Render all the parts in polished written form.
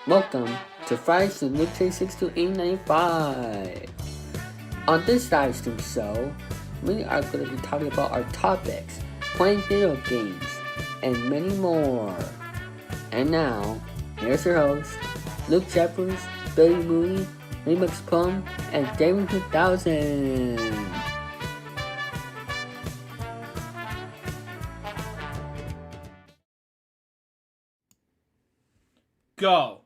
Welcome to Fridays with LukeJ62895. On this live stream show, we are going to be talking about our topics, playing video games, and many more. And now, here's your host, Luke Jeffers, Billy Mooney, Remix Plum, and Damon 2000. Go.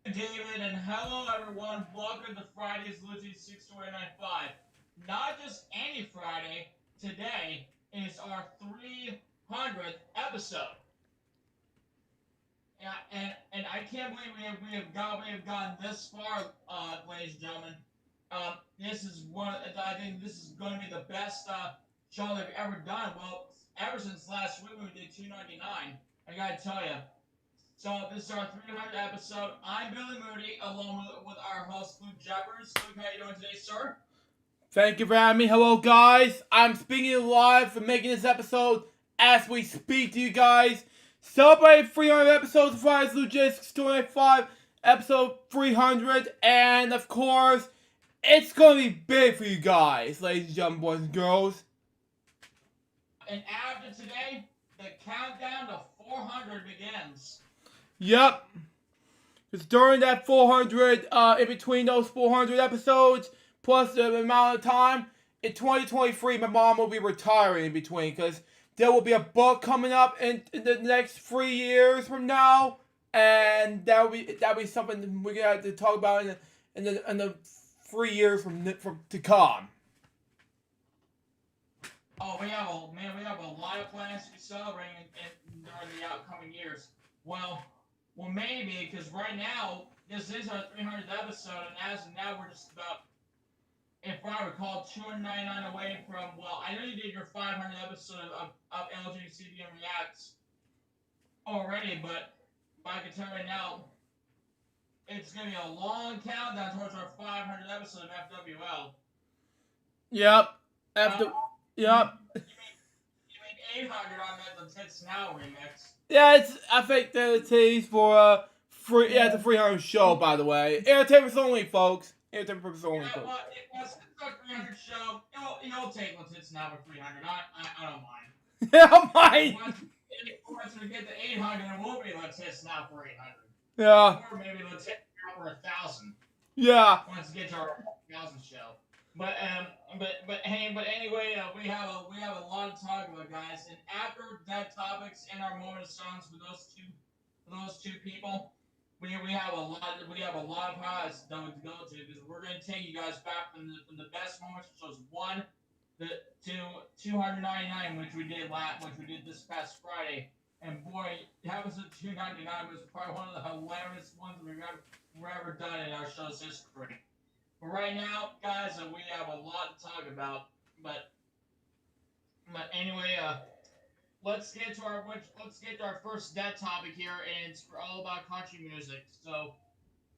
David, and hello everyone. Welcome to Friday's LukeJ62895. Not just any Friday. Today is our 300th episode. And I can't believe we have gotten this far, ladies and gentlemen. This is I think this is going to be the best show they've ever done. Well, ever since last week when we did 299. I gotta tell you. So this is our 300th episode. I'm Billy Moody, along with our host Luke Jeffers. Luke, how you doing today, sir? Thank you for having me. Hello, guys. I'm speaking live for making this episode as we speak to you guys. Celebrate 300 episodes of Fridays LukeJ62895, episode 300, and of course, it's gonna be big for you guys, ladies and gentlemen, boys and girls. And after today, the countdown to 400 begins. Yep. Because during that 400, in between those 400 episodes, plus the amount of time, in 2023, my mom will be retiring in between, because there will be a book coming up in the next 3 years from now, and that'll be something we're gonna have to talk about in the 3 years from to come. Oh, we have a lot of plans to be celebrating during the upcoming years. Well, maybe, because right now, this is our 300th episode, and as of now, we're just about, if I recall, 299 away from, well, I know you did your 500th episode of LJPCBM Reacts already, but I can tell you right now, it's going to be a long countdown towards our 500th episode of FWL. Yep. Yep. You made 800 on the Tits Now remix. Yeah, I think that it's teased for it's a 300 show, by the way. Entertainment only, folks. Entertainment purpose only, folks. Well, it's a 300 show. You'll take the Tits Now for 300. I don't mind. Yeah, I don't mind. Once we get to 800, it will be the Tits Now for 800. Yeah. Or maybe the Tits Now for 1,000. Yeah. Once we get to our 1,000 show. But anyway, we have a lot to talk about, guys. And after Dead Topics and our moment of songs for those two people, we have a lot of highlights to go to, because we're going to take you guys back from the best moments, which was 299, which we did this past Friday. And boy, episode 299 was probably one of the hilarious ones we've ever done in our show's history. But right now, guys, we have a lot to talk about. But anyway, let's get to our first dead topic here, and it's all about country music. So,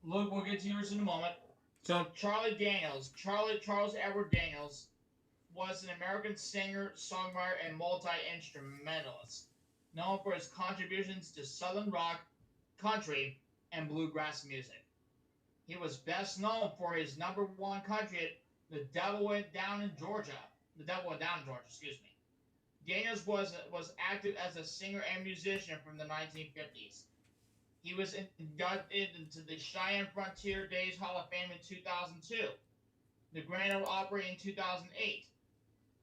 Luke, we'll get to yours in a moment. So, Charles Edward Daniels was an American singer, songwriter, and multi-instrumentalist, known for his contributions to Southern rock, country, and bluegrass music. He was best known for his #1 country hit, "The Devil Went Down in Georgia." Excuse me. Daniels was active as a singer and musician from the 1950s. He was inducted into the Cheyenne Frontier Days Hall of Fame in 2002, the Grand Ole Opry in 2008,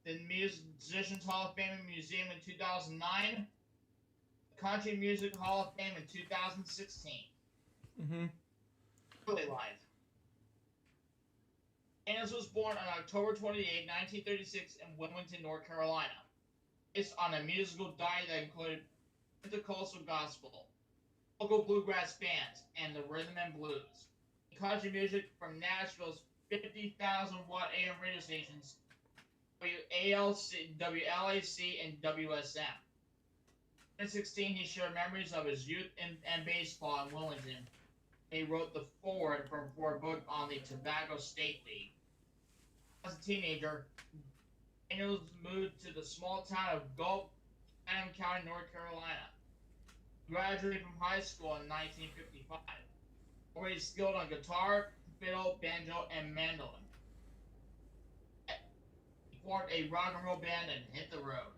the Musicians Hall of Fame and Museum in 2009, the Country Music Hall of Fame in 2016. Live. Daniels was born on October 28, 1936 in Wilmington, North Carolina. Based on a musical diet that included Pentecostal gospel, local bluegrass bands, and the rhythm and blues. Country music from Nashville's 50,000-watt AM radio stations, WLAC, and WSM. In 2016, he shared memories of his youth and baseball in Wilmington. He wrote the foreword for a book on the Tobacco State League. As a teenager, Daniels moved to the small town of Gulf, County, North Carolina. Graduated from high school in 1955. Already skilled on guitar, fiddle, banjo, and mandolin. He formed a rock and roll band and hit the road.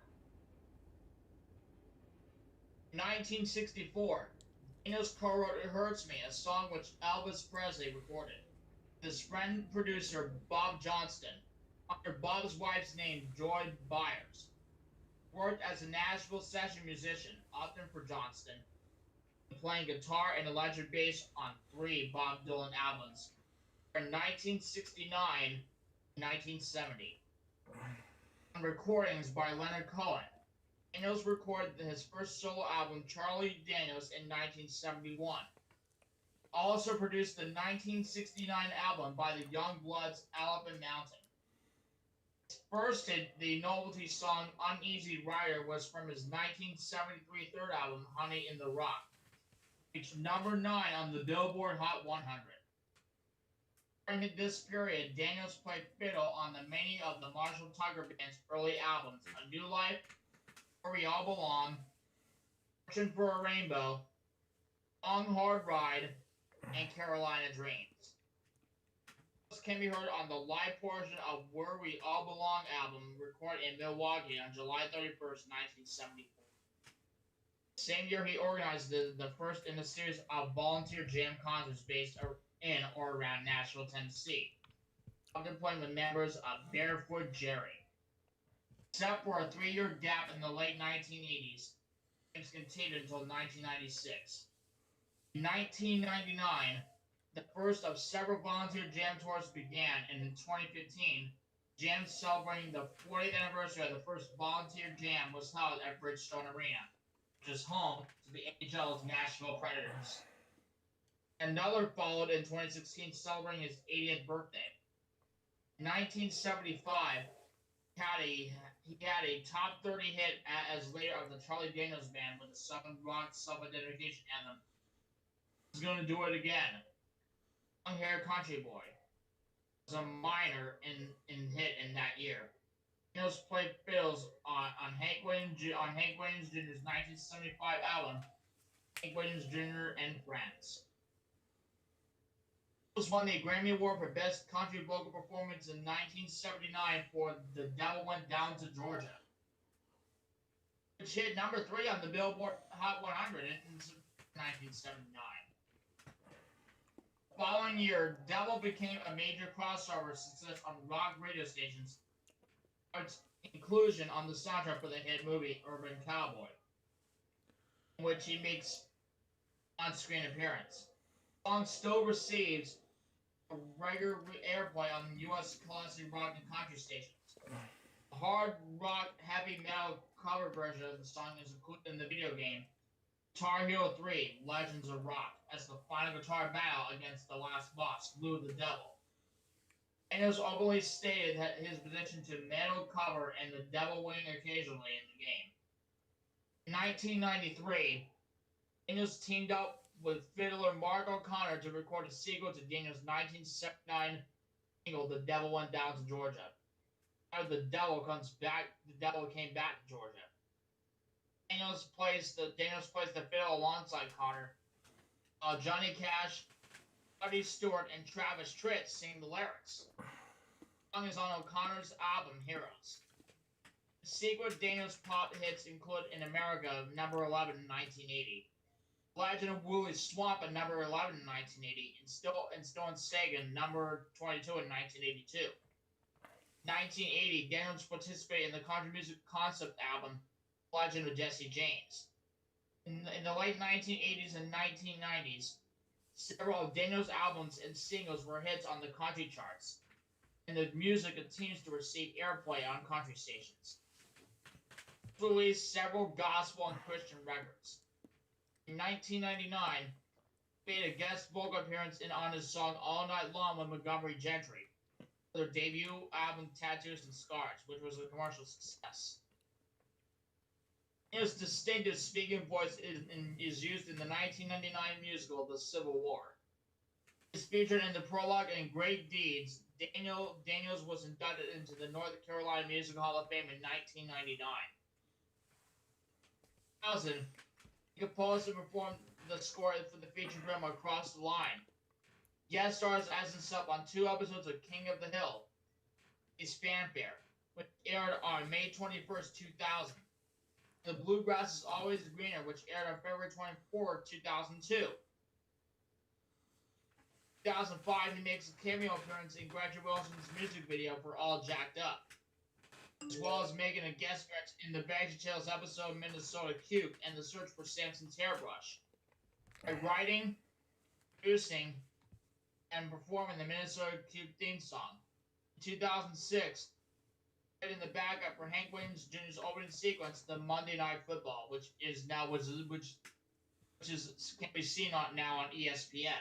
In 1964, Daniels co-wrote "It Hurts Me," a song which Elvis Presley recorded. His friend producer Bob Johnston, under Bob's wife's name Joy Byers, worked as a Nashville session musician, often for Johnston, playing guitar and electric bass on 3 Bob Dylan albums from 1969 and 1970. On recordings by Leonard Cohen, Daniels recorded his first solo album, Charlie Daniels, in 1971. Also produced the 1969 album by the Youngbloods, Elephant Mountain. His first hit, the novelty song Uneasy Rider, was from his 1973 third album, Honey in the Rock, reached number 9 on the Billboard Hot 100. During this period, Daniels played fiddle on many of the Marshall Tucker Band's early albums, A New Life, Where We All Belong, Searching for a Rainbow, Long Hard Ride, and Carolina Dreams. This can be heard on the live portion of Where We All Belong album, recorded in Milwaukee on July 31st, 1974. Same year, he organized the first in a series of volunteer jam concerts based in or around Nashville, Tennessee, often playing with members of Barefoot Jerry. Except for a 3-year gap in the late 1980s, games continued until 1996. In 1999, the first of several volunteer jam tours began, and in 2015, jam celebrating the 40th anniversary of the first volunteer jam was held at Bridgestone Arena, which is home to the AHL's Nashville Predators. Another followed in 2016, celebrating his 80th birthday. In 1975, he had a top 30 hit as leader of the Charlie Daniels Band with the Southern Rock self-identification anthem. He's gonna do it again. Long Hair Country Boy was a minor in hit in that year. Daniels played fiddles on Hank Williams Jr.'s 1975 album, Hank Williams Jr. and Friends. Daniels won the Grammy Award for Best Country Vocal Performance in 1979 for The Devil Went Down to Georgia, which hit number 3 on the Billboard Hot 100 in 1979. The following year, Devil became a major crossover success on rock radio stations, its inclusion on the soundtrack for the hit movie Urban Cowboy, in which he makes on-screen appearance. The song still receives a regular airplay on U.S. classic rock and country stations. A hard rock heavy metal cover version of the song is included in the video game Guitar Hero 3 Legends of Rock as the final guitar battle against the last boss, Lou the Devil. Daniels openly stated that his position to metal cover and the devil winning occasionally in the game. In 1993, Daniels teamed up with fiddler Mark O'Connor to record a sequel to Daniels' 1979 single "The Devil Went Down to Georgia." After the devil came back to Georgia. Daniels plays the fiddle alongside Connor. Johnny Cash, Buddy Stewart, and Travis Tritt sing the lyrics. The song is on O'Connor's album Heroes. The sequel Daniels pop hits include In America, number 11 in 1980. Legend of Woolly Swamp at number 11 in 1980, and Still in Sagan, number 22 in 1982. 1980, Daniels participated in the country music concept album Legend of Jesse James. In the late 1980s and 1990s, several of Daniels' albums and singles were hits on the country charts, and the music continues to receive airplay on country stations. He released several gospel and Christian records. In 1999, he made a guest vocal appearance on his song All Night Long with Montgomery Gentry, their debut album Tattoos and Scars, which was a commercial success. His distinctive speaking voice is used in the 1999 musical The Civil War. He is featured in the prologue and Great Deeds. Daniels was inducted into the North Carolina Music Hall of Fame in 1999. He composed and performed the score for the feature drama Across the Line. Guest stars as himself on 2 episodes of King of the Hill, his fanfare, which aired on May 21st, 2000. The Bluegrass is Always Greener, which aired on February 24th, 2002. 2005, he makes a cameo appearance in Gretchen Wilson's music video for All Jacked Up, as well as making a guest appearance in the VeggieTales episode Minnesota Cube and the Search for Samson's Hairbrush. By writing, producing, and performing the Minnesota Cube theme song. In 2006, in the backup for Hank Williams Jr.'s opening sequence, the Monday Night Football, which can be seen now on ESPN.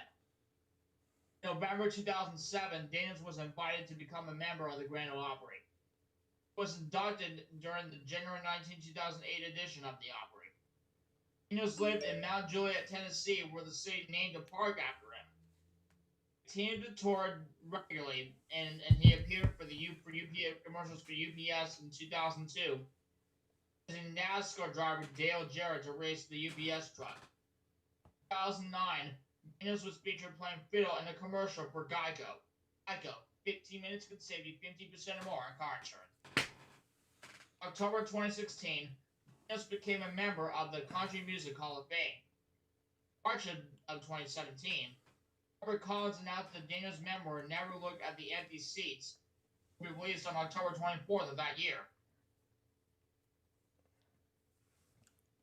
In November 2007, Daniels was invited to become a member of the Grand Ole Opry. He was inducted during the January 19, 2008 edition of the Opry. Daniels lived in Mount Juliet, Tennessee, where the city named a park after him. He continued to tour regularly, and he appeared for UPS commercials for UPS in 2002 as a NASCAR driver Dale Jarrett to race the UPS truck. In 2009, Daniels was featured playing fiddle in a commercial for Geico. Geico, 15 minutes could save you 50% or more on car insurance. October 2016, Daniels became a member of the Country Music Hall of Fame. March of 2017, Robert Collins announced that Daniels' memoir, Never Look at the Empty Seats, will be released on October 24th of that year.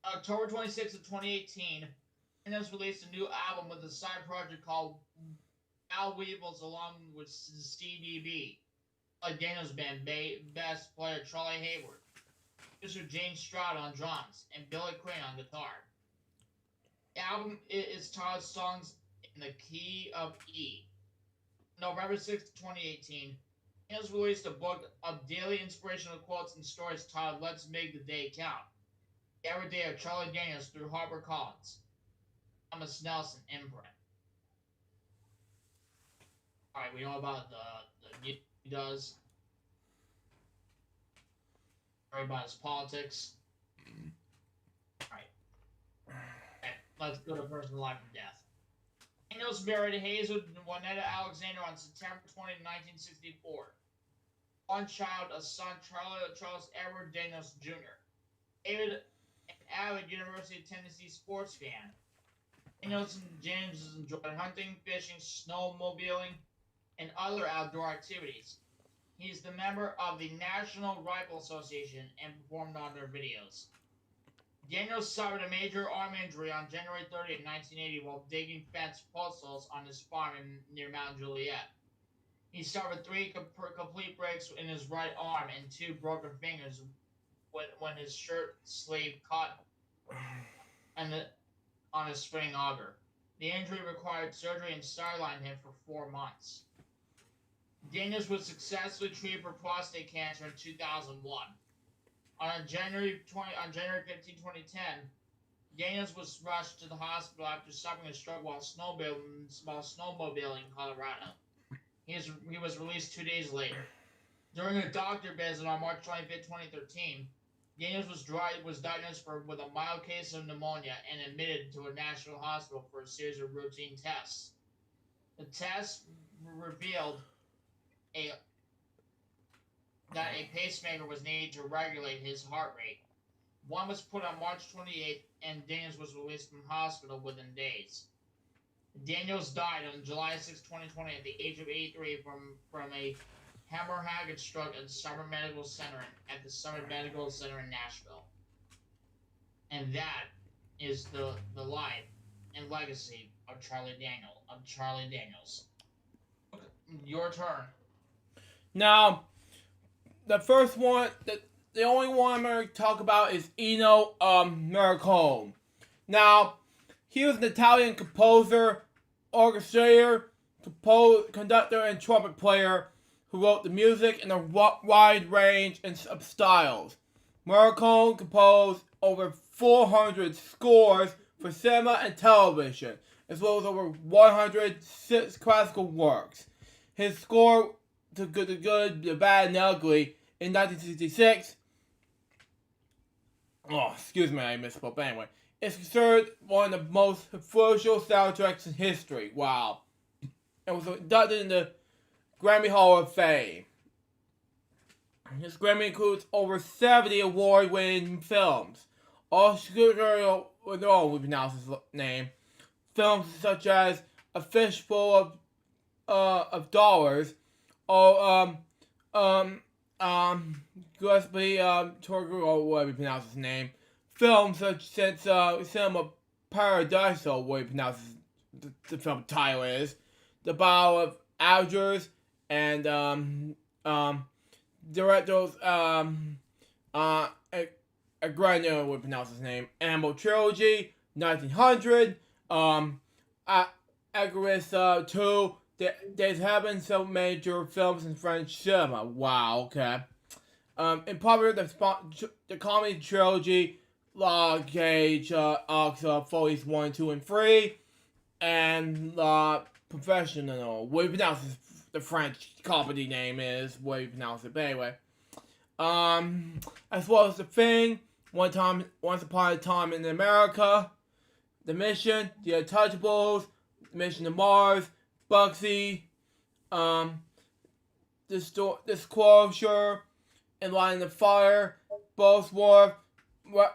October 26th of 2018, Daniels released a new album with a side project called Al Weevils along with CDB, Daniels' band, bass player Charlie Hayward, producer James Stroud on drums, and Billy Crane on guitar. The album is titled Songs in the Key of E. November 6, 2018, Daniels released a book of daily inspirational quotes and stories titled Let's Make the Day Count. The Everyday of Charlie Daniels through HarperCollins. Thomas Nelson imprint. Alright, we know about the music he does. Worry about his politics. Alright. Okay, let's go to personal life and death. Daniels married Hazel Juanetta Alexander on September 20, 1964. One child, a son, Charles Edward Daniels Jr. David, an avid University of Tennessee sports fan. Daniels and James enjoyed hunting, fishing, snowmobiling, and other outdoor activities. He is the member of the National Rifle Association and performed on their videos. Daniels suffered a major arm injury on January 30, 1980 while digging fence postals on his farm near Mount Juliet. He suffered 3 complete breaks in his right arm and 2 broken fingers when his shirt sleeve caught on his spring auger. The injury required surgery and sidelined him for 4 months. Daniels was successfully treated for prostate cancer in 2001. On January 15, 2010, Daniels was rushed to the hospital after suffering a stroke while snowmobiling in Colorado. He was released 2 days later. During a doctor visit on March 25, 2013, Daniels was diagnosed with a mild case of pneumonia and admitted to a national hospital for a series of routine tests. The tests revealed that a pacemaker was needed to regulate his heart rate. One was put on March 28th, and Daniels was released from hospital within days. Daniels died on July 6, 2020 at the age of 83 from a hemorrhagic stroke at the Summit Medical Center in Nashville. And that is the life and legacy of Charlie Daniels. Your turn. Now, the first one, the only one I'm going to talk about is Ennio Morricone. Now, he was an Italian composer, orchestrator, conductor, and trumpet player who wrote the music in a wide range of styles. Morricone composed over 400 scores for cinema and television, as well as over 100 classical works. His score to The Good, the Bad, and the Ugly in 1966. Oh, excuse me, I misspoke. But anyway, It's considered one of the most influential soundtracks in history. Wow. It was inducted in the Grammy Hall of Fame. This Grammy includes over 70 award-winning films. All studio with we pronounce his name. Films such as A Fistful of Dollars, or Gillespie Torgo, or whatever you pronounce his name. Films such as Cinema Paradiso, what you pronounce the film title is. The Battle of Algiers, and directors Agrano would pronounce his name. Animal Trilogy, 1900, Agarist 2. There's having some major films in French cinema. Wow, okay. In popular, the comedy trilogy, LukeJ, Follies 1, 2, and 3, and Professional. What you pronounce the French comedy name is, what you pronounce it, but anyway. As well as The Thing, Once Upon a Time in America, The Mission, The Untouchables, Mission to Mars, Bugsy, Disclosure, In Line of Fire, Both War,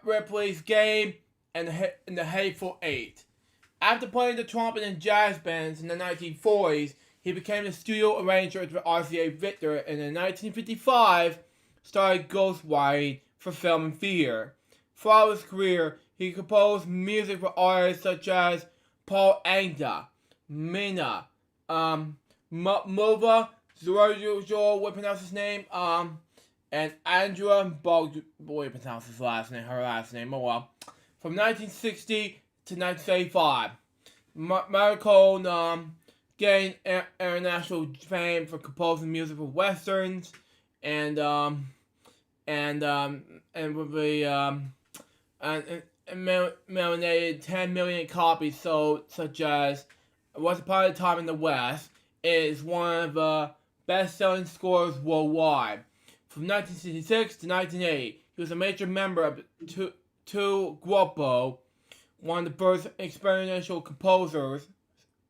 Ripley's Game, and the Hateful Eight. After playing the trumpet in jazz bands in the 1940s, he became a studio arranger at RCA Victor, and in 1955 started ghostwriting for film and theater. Throughout his career, he composed music for artists such as Paul Anka, Mina, Mova, Zorjo, what pronounce his name, and Andrea Bog, boy, pronounce his last name, her last name, oh well. From 1960 to 1975, Morricone gained international fame for composing music for westerns, and nominated 10 million copies sold, such as Once Upon a Time in the West. It is one of the best-selling scores worldwide. From 1966 to 1980, he was a major member of two Kwelp, one of the first experimental composers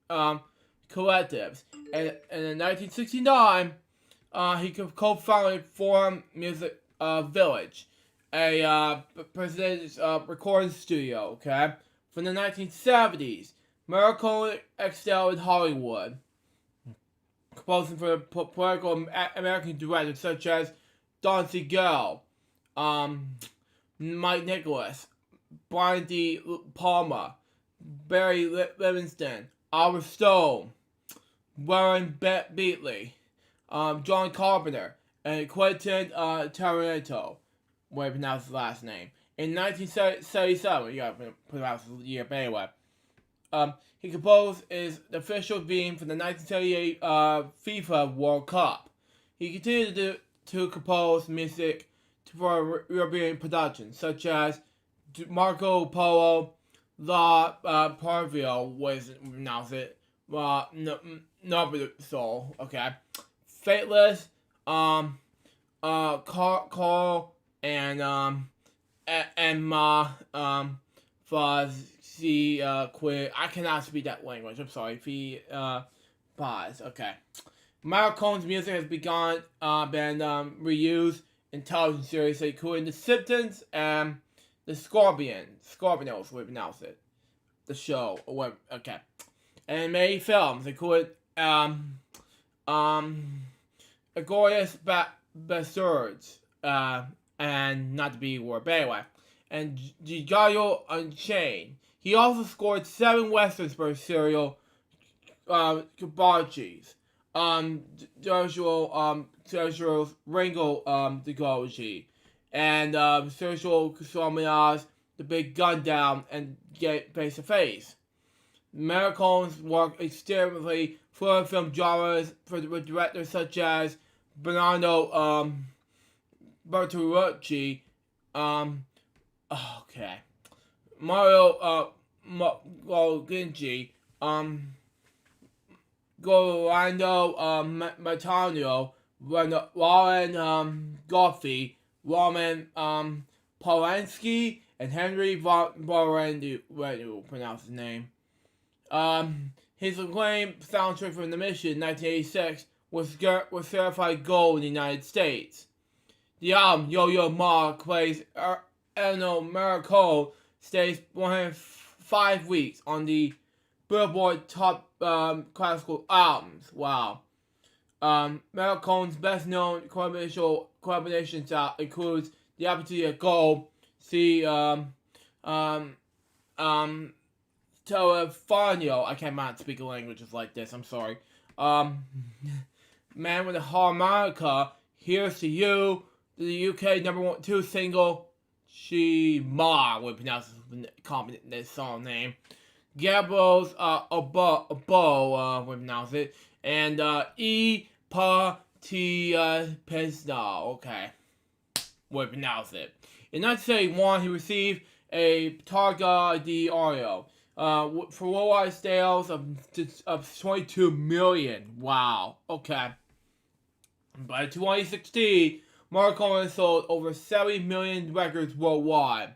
collectives. And in 1969, he co-founded Forum Music Village, a prestigious recording studio. Okay, from the 1970s, Morricone excelled in Hollywood, composing for political American directors such as Don Siegel, Mike Nicholas, Brian D. Palma, Barry Livingston, Oliver Stone, Warren Beatley, John Carpenter, and Quentin Tarantino, what I pronounce his last name. In 1977, you gotta pronounce the year, but anyway. He composed the official theme for the 1978 FIFA World Cup. He continued to compose music for European productions, such as Marco Polo, La Parvio, was pronounce it, Soul, okay, Fateless, Carl, and Quit. I cannot speak that language. I'm sorry. Pause. Okay. Morricone's music has been reused in television series including The Simpsons and The Scorpions, we pronounce it. The show. Or what? Okay. And many films including Glorious Bastards, and not the B word, but anyway, and Gigallo Unchained. He also scored 7 westerns for serial Kabachi's, Sergio Ringo Degology, and Sergio Somia's The Big Gun Down and Get Face to Face. Morricone's worked extensively for film genres with directors such as Bernardo Bertolucci, Mario Ginji, Rolando Matanio, Warren Goffey, Roman Polanski, and Henry Borendu, pronounce his name. His acclaimed soundtrack from the Mission in 1986 was certified gold in the United States. The album Yo-Yo Ma plays Eno Miracle stays 105 weeks on the Billboard Top Classical Albums. Wow. Maricone's best-known collaborations includes The Opportunity of Gold, see Telefonio. I cannot speak languages like this, I'm sorry. Man with a Harmonica, Here's to You, the UK #2 single, She Ma, would pronounce this song name. Gabriel's Obo, would pronounce it. And E Pa Ti Pesna, okay, would pronounce it. In 1971, he received a Targa de Oro for worldwide sales of 22 million. Wow, okay. By 2016, Morricone sold over 70 million records worldwide.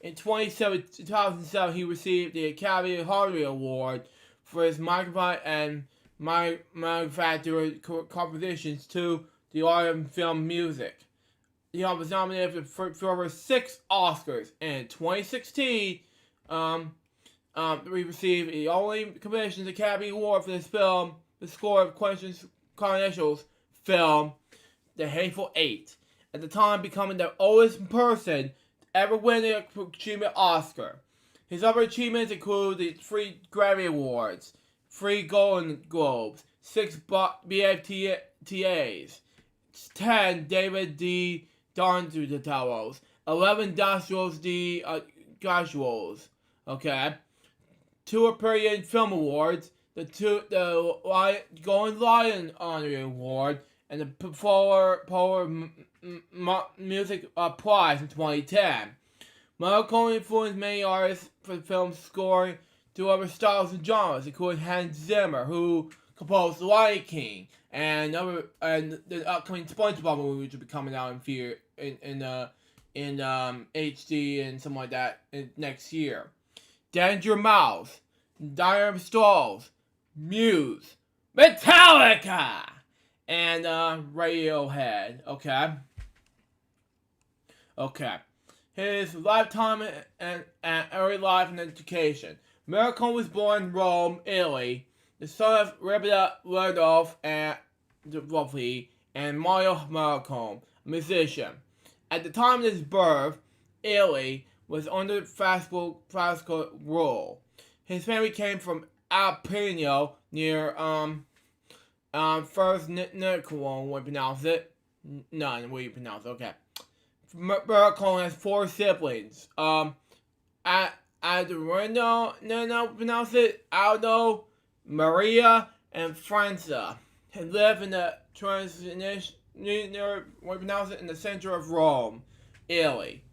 In 2007, he received the Academy Hardware Award for his microphone and manufactured compositions to the art of film music. He was nominated for over 6 Oscars. And in 2016, we received the only commissioned Academy Award for this film, the score of Quentin Tarantino's film, The Hateful Eight, at the time becoming the oldest person to ever win an achievement Oscar. His other achievements include the 3 Grammy Awards, 3 Golden Globes, 6 BAFTAs, 10 David D. Donatellos, 11 Dashios D. Gashuos, okay, 2 Empyrean Film Awards, the Golden Lion Honorary Award, and the Polar Music Prize in 2010. Morricone influenced many artists for the film's scoring to other styles and genres, including Hans Zimmer, who composed The Lion King, and the upcoming SpongeBob movie, which will be coming out in HD and something like that next year. Danger Mouse, Dire Straits, Muse, Metallica, and Radiohead. Okay. His lifetime and early life and education. Morricone was born in Rome, Italy, the son of Rebecca Rudolph and Mario Morricone, a musician. At the time of his birth, Italy was under classical rule. His family came from Alpino near first Niccolone would pronounce it. None, what do you pronounce it? Okay. Morricone has 4 siblings. Adriano, pronounce it, Aldo, Maria, and Franza. He lived in the in the center of Rome, Italy.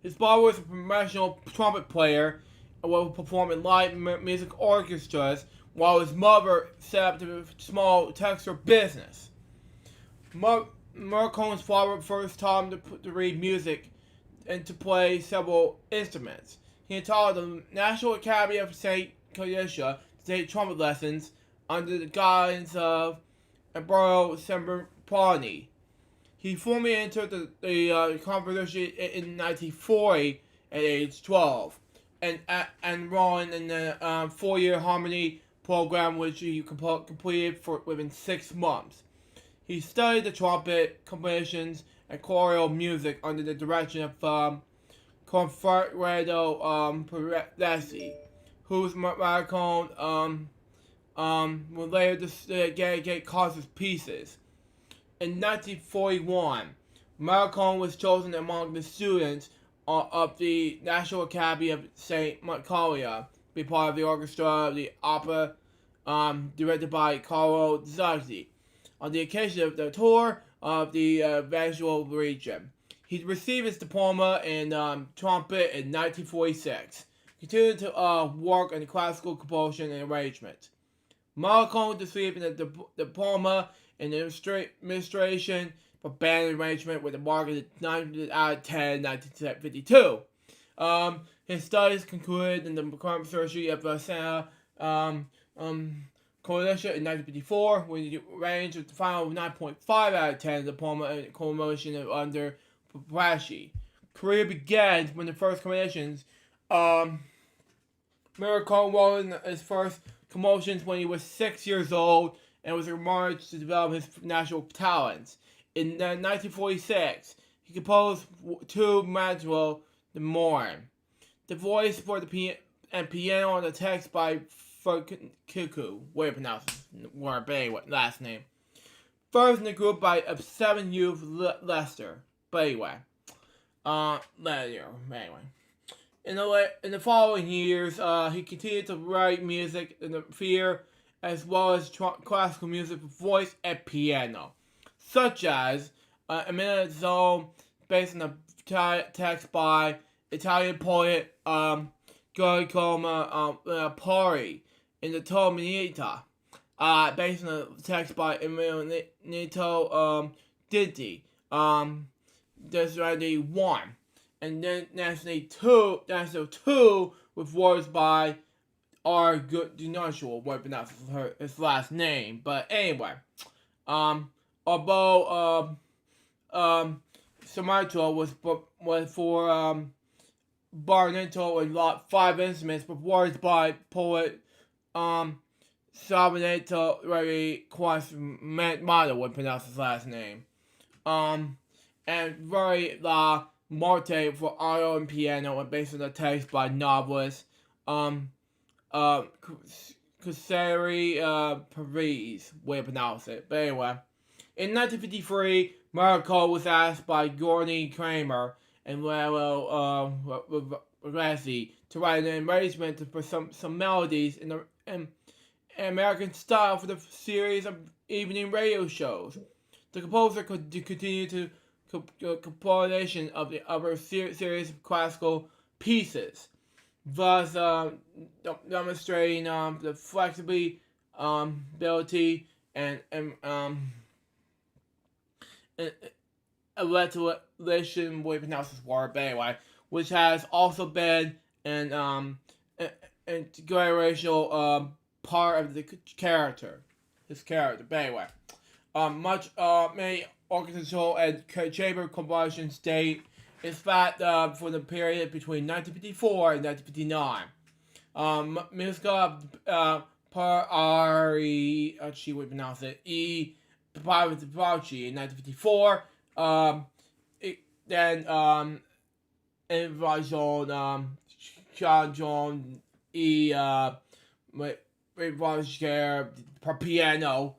His father was a professional trumpet player and would perform in live music orchestras, while his mother set up a small textile business. Morricone's father first taught him to read music and to play several instruments. He attended the National Academy of St. Cadicia to take trumpet lessons under the guidance of Umberto Sembrani. He formally entered the competition in 1940 at age 12, and enrolled in the 4-year harmony program, which he completed within 6 months. He studied the trumpet, compositions, and choral music under the direction of Conferado Perezzi, whose Morricone would later dedicate concert pieces. In 1941, Morricone was chosen among the students of the National Academy of St. Macaria to be part of the orchestra of the opera directed by Carlo Zazzi on the occasion of the tour of the Venezuela region. He received his diploma in trumpet in 1946. Continued to work in classical composition and arrangement. Morricone received a diploma in administration for band arrangement with a mark of 9 out of 10 in 1952. His studies concluded in the current surgery of the Santa Coalition in 1954, with a range of the final 9.5 out of 10 diploma and commemoration under Brashi. Career began when the first commissions. Miracle won his first commotions when he was 6 years old and was emerged to develop his natural talents. In 1946, he composed two madrigals, The Morn. The voice for the piano and the text by Kiku, way to pronounce his word, but anyway, last name. First in the group by 7 Youth Lester, but anyway. In the following years, he continued to write music in the theater as well as classical music for voice and piano, such as A Minute Zone, based on the text by Italian poet Giacomo Pari, in the Tominita, based on the text by Emilio Dinti. There's already one. And then National 2 with words by R. Gudinusual, what pronounce his last name. But anyway, although Sumatra was for Barnetto and lot 5 instruments, with words by poet Salvatore Quasimodo, would pronounce his last name. And very La Marte for auto and piano, and based on the text by novelist Cesare Paris, way to pronounce it. But anyway, in 1953, Miracle was asked by Gordon Kramer and Lalo Ragazzi to write an arrangement for some melodies in American style for the series of evening radio shows. The composer could continue to compilation of the other series of classical pieces, thus demonstrating the flexibility, ability, and electrolation, we pronounce this word, but anyway, which has also been an integral part of the his character, but anyway. Many orchestral and chamber compositions date is that for the period between 1954 and 1959. Musica per Ari, she would pronounce it, E. Papachi in 1954. Then Invasion John E. Revolutionary per piano.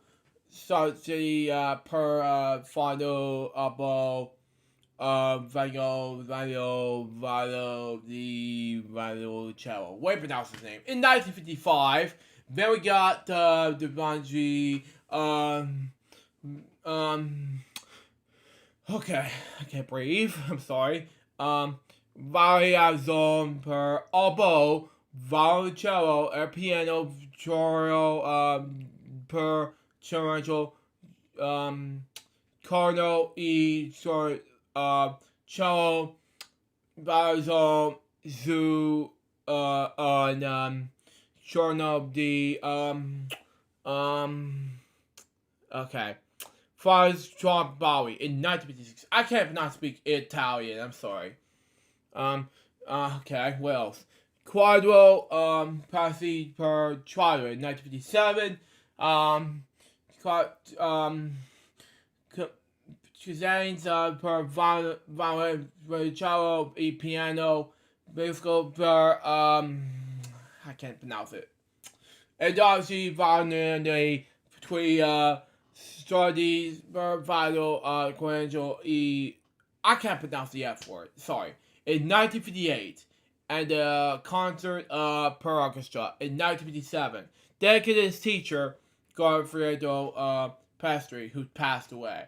Such per final Valo cello. Way to pronounce his name. In 1955, then we got the Vanji. Okay, I can't breathe. I'm sorry. Variazione per oboe, violoncello, e piano, choro, per Torrential, Cardinal E. Short, Cello, Barzone, Zoo, on, Chorno D. Okay. Fires John Bowie in 1956. I can't not speak Italian, I'm sorry. Okay, what else? Quadro, Passi per Trial in 1957. Cuisines per violoncello e piano, musical per I can't pronounce it. And obviously violin between studies per vital cordial e I can't pronounce the F word, sorry. In 1958, and a concert per orchestra in 1957, dedicated to his teacher Goffredo Pastry, who passed away.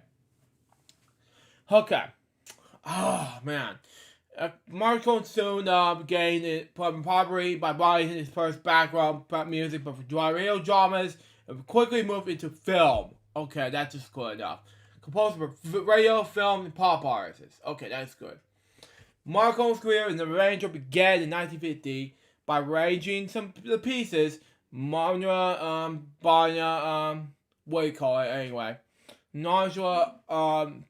Okay. Oh, man. Marco soon gained popularity by writing his first background music for radio dramas and quickly moved into film. Okay, that's just good enough. composer for radio, film, and pop artists. Okay, that's good. Marcone's career as an arranger began in 1950 by arranging some of the pieces what do you call it anyway? Najwa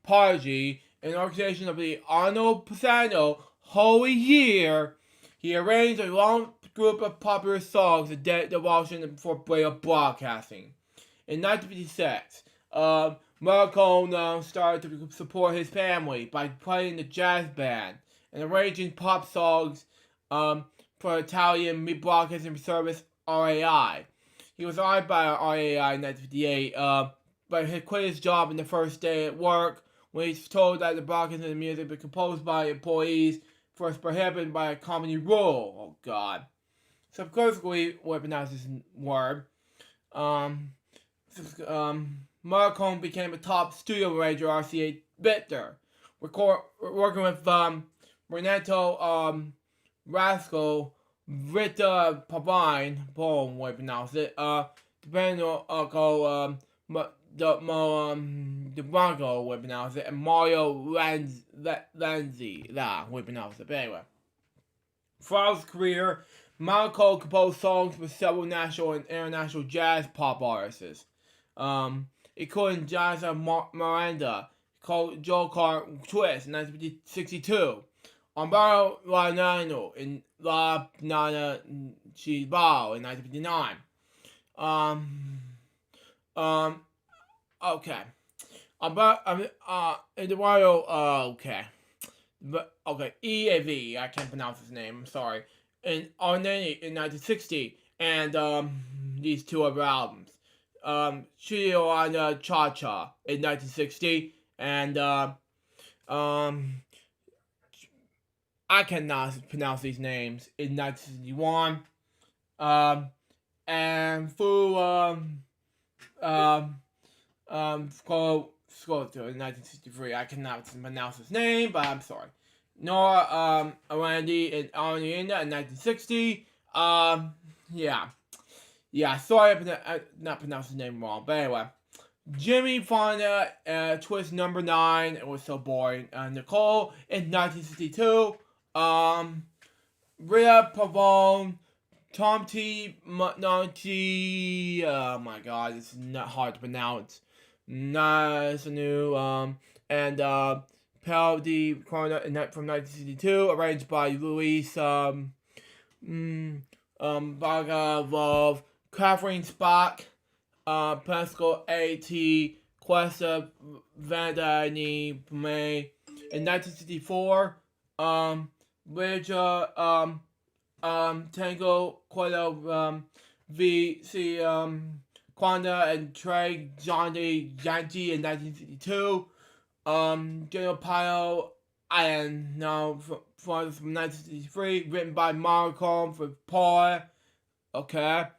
Parji, an organization of the Arnold Pisano Holy Year. He arranged a long group of popular songs that dedicated to Washington for radio broadcasting. In 1956, Marcone started to support his family by playing the jazz band and arranging pop songs for Italian broadcasting service RAI. He was hired by RAI in 1958, but he quit his job on the first day at work when he was told that the broadcasting of music was composed by employees was prohibited by a company rule. Oh God. Subsequently, what pronounce this word? Marcone became a top studio arranger RCA Victor, working with Renato Rascal, Rita Pavine, boom, what pronounce it? Depending on the Bronco, what pronounce it, and Mario Lanzi, what pronounce it. But anyway, throughout his career, Marcone composed songs for several national and international jazz pop artists, including Jazza Miranda, Joe Carr Twist in 1962, Umberto Lanano in La Nana Chibao in 1959. Okay. Eduardo, okay. But, okay, EAV, I can't pronounce his name, I'm sorry. And Arneni in 1960, and, these two other albums. Studio on Cha Cha in 1960, and, I cannot pronounce these names in 1961, and through, Sculptor in 1963. I cannot pronounce his name, but I'm sorry. Nora Arandi and Arnienda in 1960. Yeah, sorry I not pronounced his name wrong, but anyway. Jimmy Fonda, Twist number 9, it was so boring. Nicole in 1962. Rhea Pavone, Tom T. Monty, oh my god, it's not hard to pronounce. Nice new, and Pel de Corona from 1962, arranged by Luis Bogolov, Catherine Spock, Pascal A.T. Questa Vandani May in 1964, Bridger Tango Quetta V.C. Quanda and Trey Johnny Yankee in 1952. General Pio and now from 1963, written by Marcone for Paul. Okay.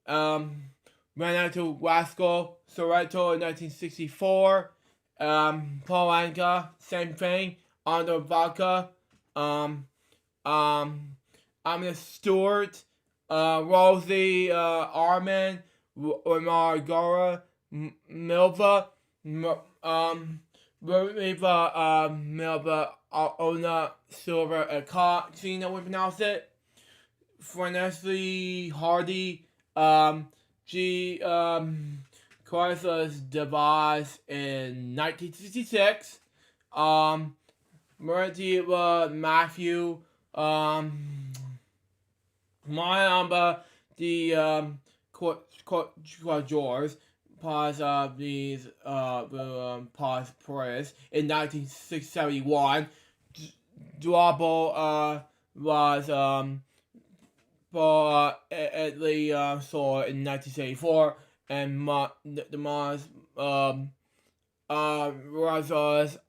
Renato Rascal, Soreto in 1964. Paul Anka, same thing. Under Vodka. Amina Stewart. Rosie Arman. Margara Milva, Milva Ona Silver Akot, so you know we pronounce it. Nestle Hardy, G. Chrysler's device in 1966. Murati Matthew, Mayamba, the George pause these pause prayers in 1971. Dwabo was for Italy saw in 1974, and the Mars was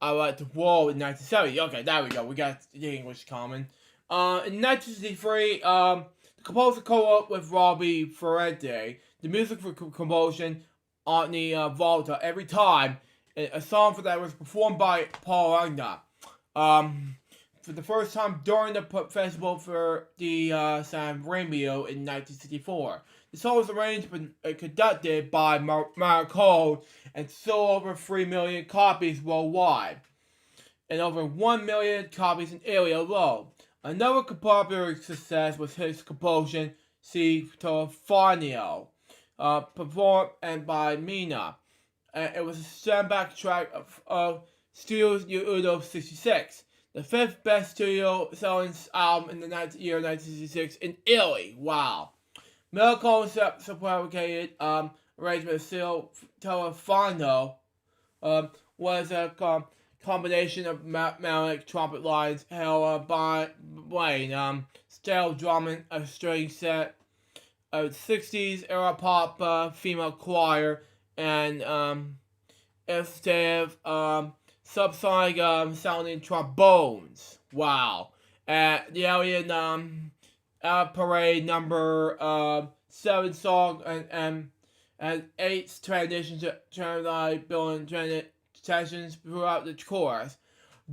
I like the Wall in 1970. Okay, there we go. We got the English common. In 1963, the composer co-op with Robbie Ferrante. The music for composition on the Volta every time. A song for that was performed by Paul Agna. For the first time during the festival for the San Remo in 1964. The song was arranged and conducted by Marco and sold over 3 million copies worldwide, and over 1 million copies in Italy alone. Another popular success was his composition Si Tofanio, performed by Mina. It was a standback track of Studio Udo 66, the fifth best studio-selling album in the year 1966 in Italy. Wow. Melco self-fabricated arrangement of Si Tofanio was a combination of melodic trumpet lines held by Blaine, style drumming, a string set, a 60s era pop female choir, and instead of subsonic sounding trombones. Wow. At the Alien Parade number 7 song and 8 transitions to building sessions throughout the chorus.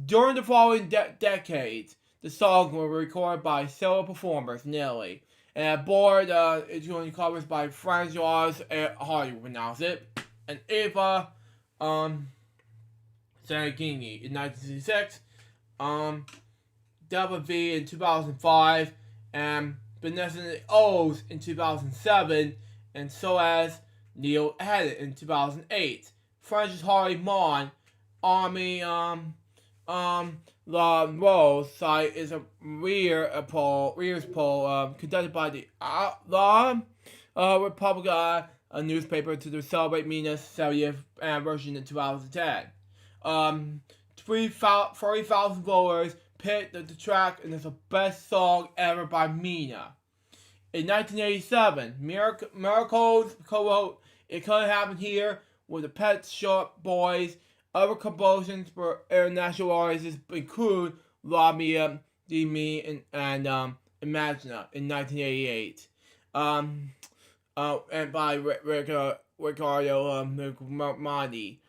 During the following decades, the songs were recorded by solo performers in Italy, and at board it's joined covers by Francois Hardy, we pronounce it, and Eva Sanghini in 1966, Delta V in 2005, and Vanessa O's in 2007, and so as Neil Haddon in 2008. Francis Hardy Mon Army La Rose site is a rears poll conducted by the Republica, a newspaper, to celebrate Mina's 70th anniversary in 2010. 30,000 voters picked the track, and it's the best song ever by Mina. In 1987, Miracles co-wrote It Couldn't Happen Here with the Pet Shop Boys. Other compositions for international artists include La Mia Di Me and Imagina in 1988. And by Ricardo Marmani,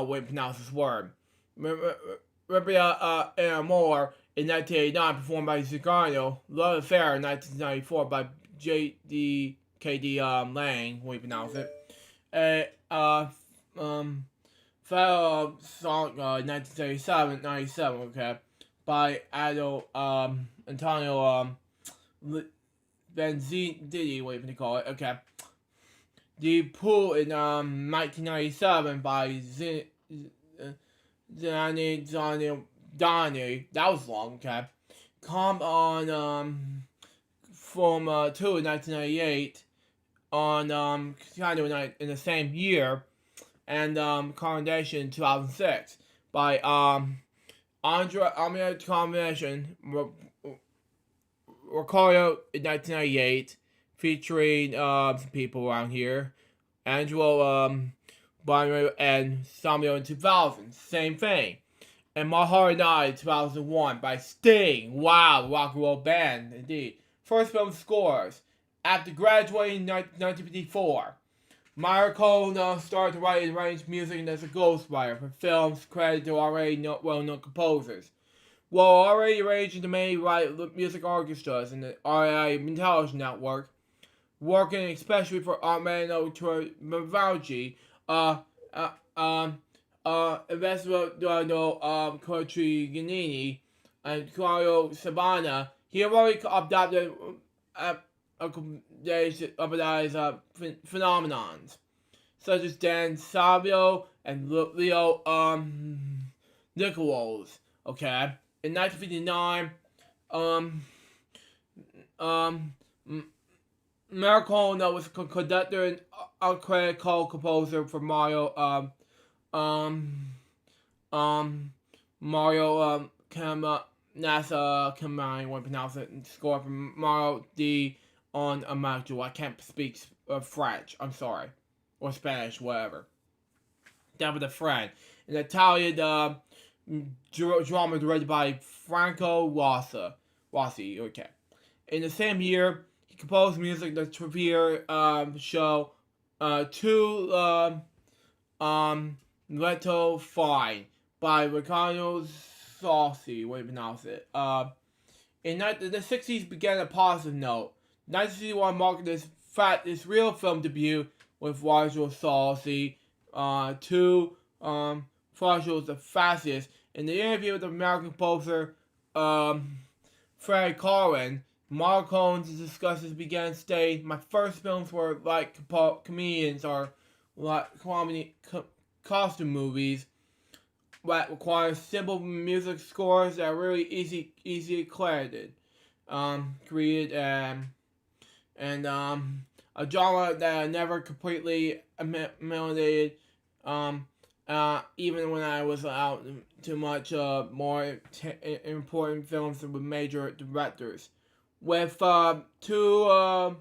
we pronounce this word. Rebia More in 1989, performed by Zigano. Love Affair in 1994 by J.D.K.D. Lang, we pronounce it. Fellow song 1997, okay, by Antonio Benzini, what you call it, okay. The Pool in 1997 by Donnie, that was long, okay. Come on from 2 in 1998 on kind of in the same year, and Commendation in 2006 by Andre Combination Ricardo in 1998, featuring some people around here, Angelo Bonner and Samuel in 2000, same thing. And My Heart and I in 2001 by Sting. Wow, rock and roll band indeed. First film scores. After graduating in 1954, Meyer Cole started to write and arrange music as a ghostwriter for films credited to already well-known composers. While already arranging to many music orchestras in the RAI Intelligence Network, working especially for Armando Travauci, Investigato Cortriganini, and Claudio Sabana, he already adopted phenomenons, such as Dan Savio and Leo Nichols. Okay, in 1959, Marcona was a conductor and uncredited co-composer for Mario NASA Combine, when pronounce it, and score from Mario D on a module. I can't speak French, I'm sorry, or Spanish, whatever. That was a friend. An Italian drama directed by Franco Rossi, okay. In the same year, he composed music to the Trevor show Leto Fine by Ricardo Saucy, what do you pronounce it? In the 60s began a positive note. 1961 marked his fact, his real film debut with Marshall Salsey, Marshall the Fastest. In the interview with the American composer, Fred Carwin, Morricone discusses began stating, "My first films were like comedians or like costume movies that require simple music scores that are really easy created, and a genre that I never completely eliminated, even when I was out to much more important films with major directors. With two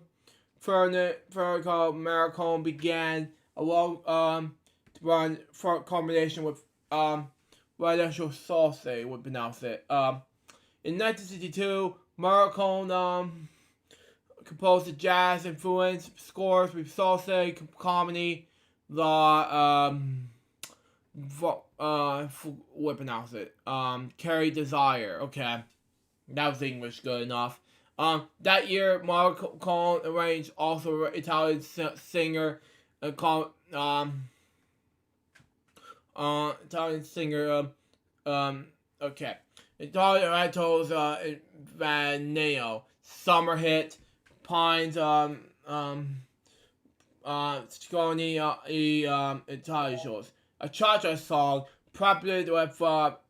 Federico Morricone began a long run for combination with Marshall Salsey would pronounce it. In 1962, Morricone composed the jazz influenced scores with Salsey comedy. What pronounce it? Carry Desire. Okay, that was English good enough. That year, Morricone arranged also Italian singer called Italian singer okay. Italian titles Vaneo, Summer Hit, Pines Sconi Italian shows. A cha-cha song populated with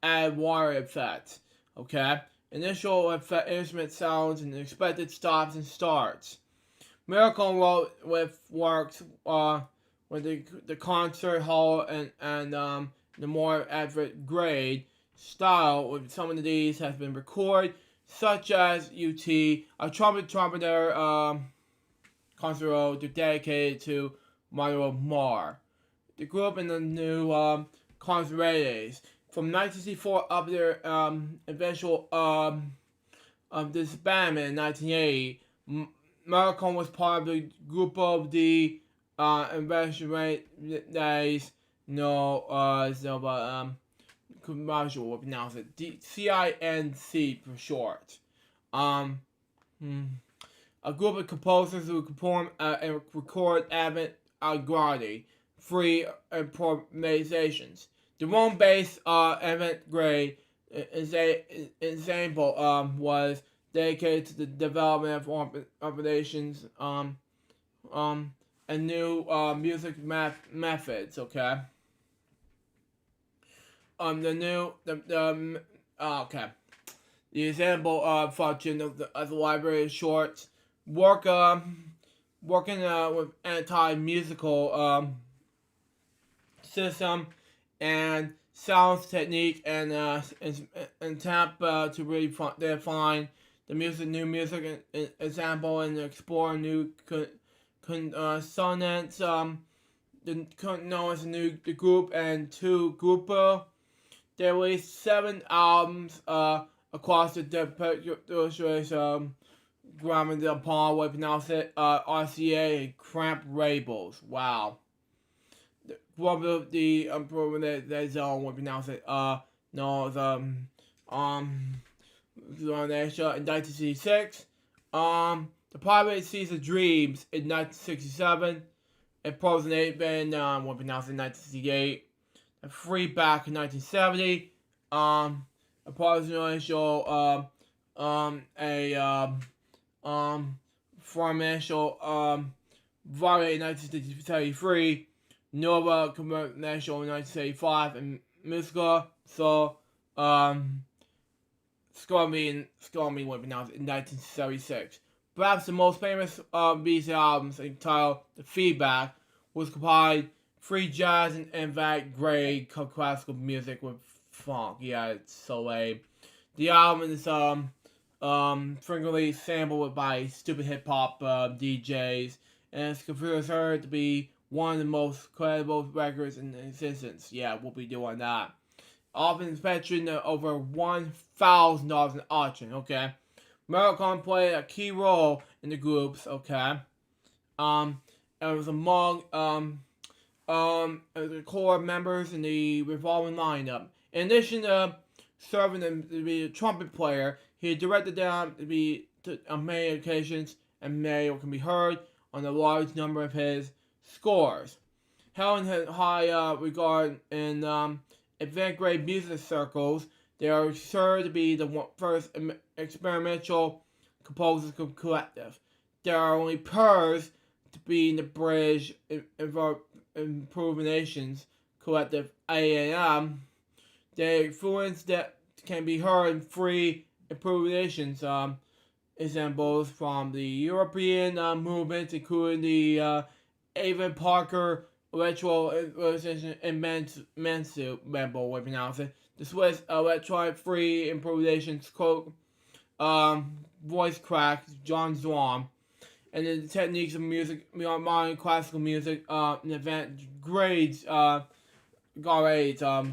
add water effects. Okay? Initial effect instrument sounds and expected stops and starts. Morricone wrote with works with the concert hall and the more advanced grade style. With some of these has been recorded, such as a trumpeter concerto dedicated to Manuel Mar. The group in the new Concertos from 1964 up their eventual disbandment in 1980. Morricone was part of the group of the investment days. Commercial will pronounce it CINC for short. A group of composers who perform and record avant-garde free improvisations. The Rome-based avant-garde ensemble was dedicated to the development of operations and new music methods. Okay. The example function of the library shorts working with anti-musical system and sounds technique and tap to really define the new music example and explore new consonants. Known as the group and two grouper. There released 7 albums across the Grammar Del Paul, we pronounce it, RCA and Cramp Labels. Wow. One of the zone, we pronounce it, in 1966. The Pirate Seas of Dreams in 1967. And Pros and 8 Band, we pronounce it, in 1968. A Free Back in 1970. A Pros show, Formation Variety in 1973, Nova Commercial in 1975, and Musica, so, Scormy would be announced in 1976. Perhaps the most famous of these albums, entitled The Feedback, was compiled free jazz and avant-garde classical music with funk. Yeah, it's so lame. The album is frequently sampled by stupid hip-hop DJs, and it's considered to be one of the most credible records in existence. Yeah, we'll be doing that. Often featuring over $1,000 in auction, okay? Morricone played a key role in the groups, okay? And was among the core members in the revolving lineup. In addition to serving to be a trumpet player, he directed them to be on many occasions, and many can be heard on a large number of his scores. Held in high regard in advanced grade music circles, they are sure to be the first experimental composers collective. There are only pairs to be in the British Improvisations Collective A&M. The influence that can be heard in free improvisations examples from the European movement, including the Avon Parker electro improvisation and Mansu member, we pronounce it. The Swiss electronic free improvisations voice crack, John Zwam, and the techniques of music, modern classical music, and advanced grades,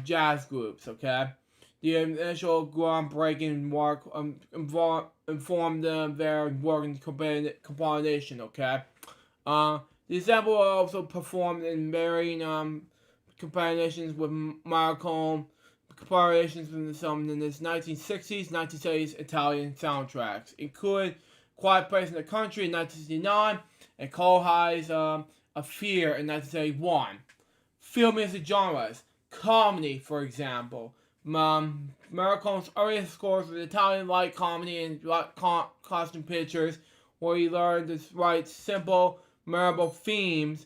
jazz groups, okay? The initial groundbreaking work informed their work in combination, okay? The example also performed in varying combinations with Marcon, collaborations with some in his 1960s, 1970s Italian soundtracks, including Quiet Place in the Country in 1969 and Cold Highs of Fear in 1971. Film music genres, comedy, for example. Morricone's earliest scores were Italian light comedy and costume pictures, where he learned to write simple, memorable themes.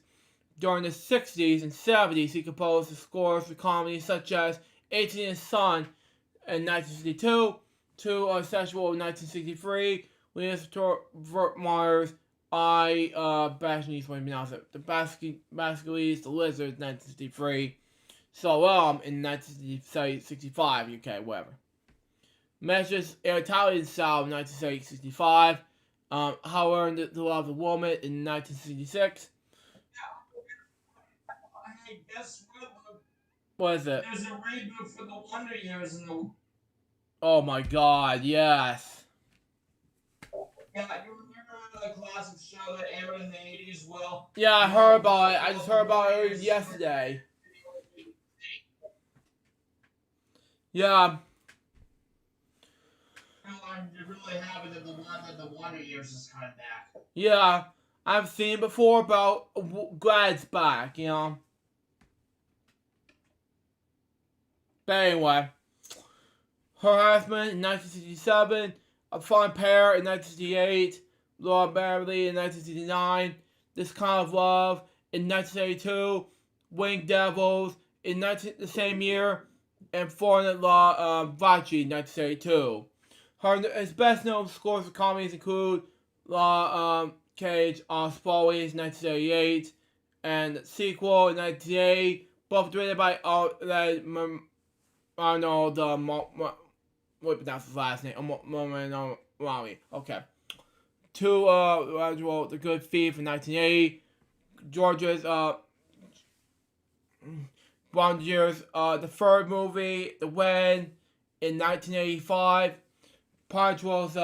During the 60s and 70s, he composed the scores for comedies such as 18 and Son in 1962, To a Sexual in 1963, Linus Vertmeyer's Basquiat's, what do you pronounce it? The Basquiat's The Lizard, 1963. So, in 1965, UK, whatever. Measures Italian Style in 1965. How I Learned to Love a Woman in 1966. Hey, guess what? What is it? There's a reboot for the Wonder Years in the. Oh my god, yes. Yeah, you remember the classic show that aired in the 80s? Well. Yeah, I heard about it. I just heard about it yesterday. Yeah. I'm really happy that the Wonder Years is coming back. Yeah, I've seen it before, but glad it's back, you know. But anyway, Harassment in 1967, A Fun Pair in 1968, Laura Beverly in 1969, This Kind of Love in 1982, Winged Devils in the same year, and Foreign Law Vaci in 1972. His best known scores for comedies include Law Cage on Spally's 1978 and Sequel in 1988, both directed by Arnold, what pronounce his last name? Rami. Okay. The Good Thief in 1980, George's Bond Years, the third movie, The When, in 1985, Patrol's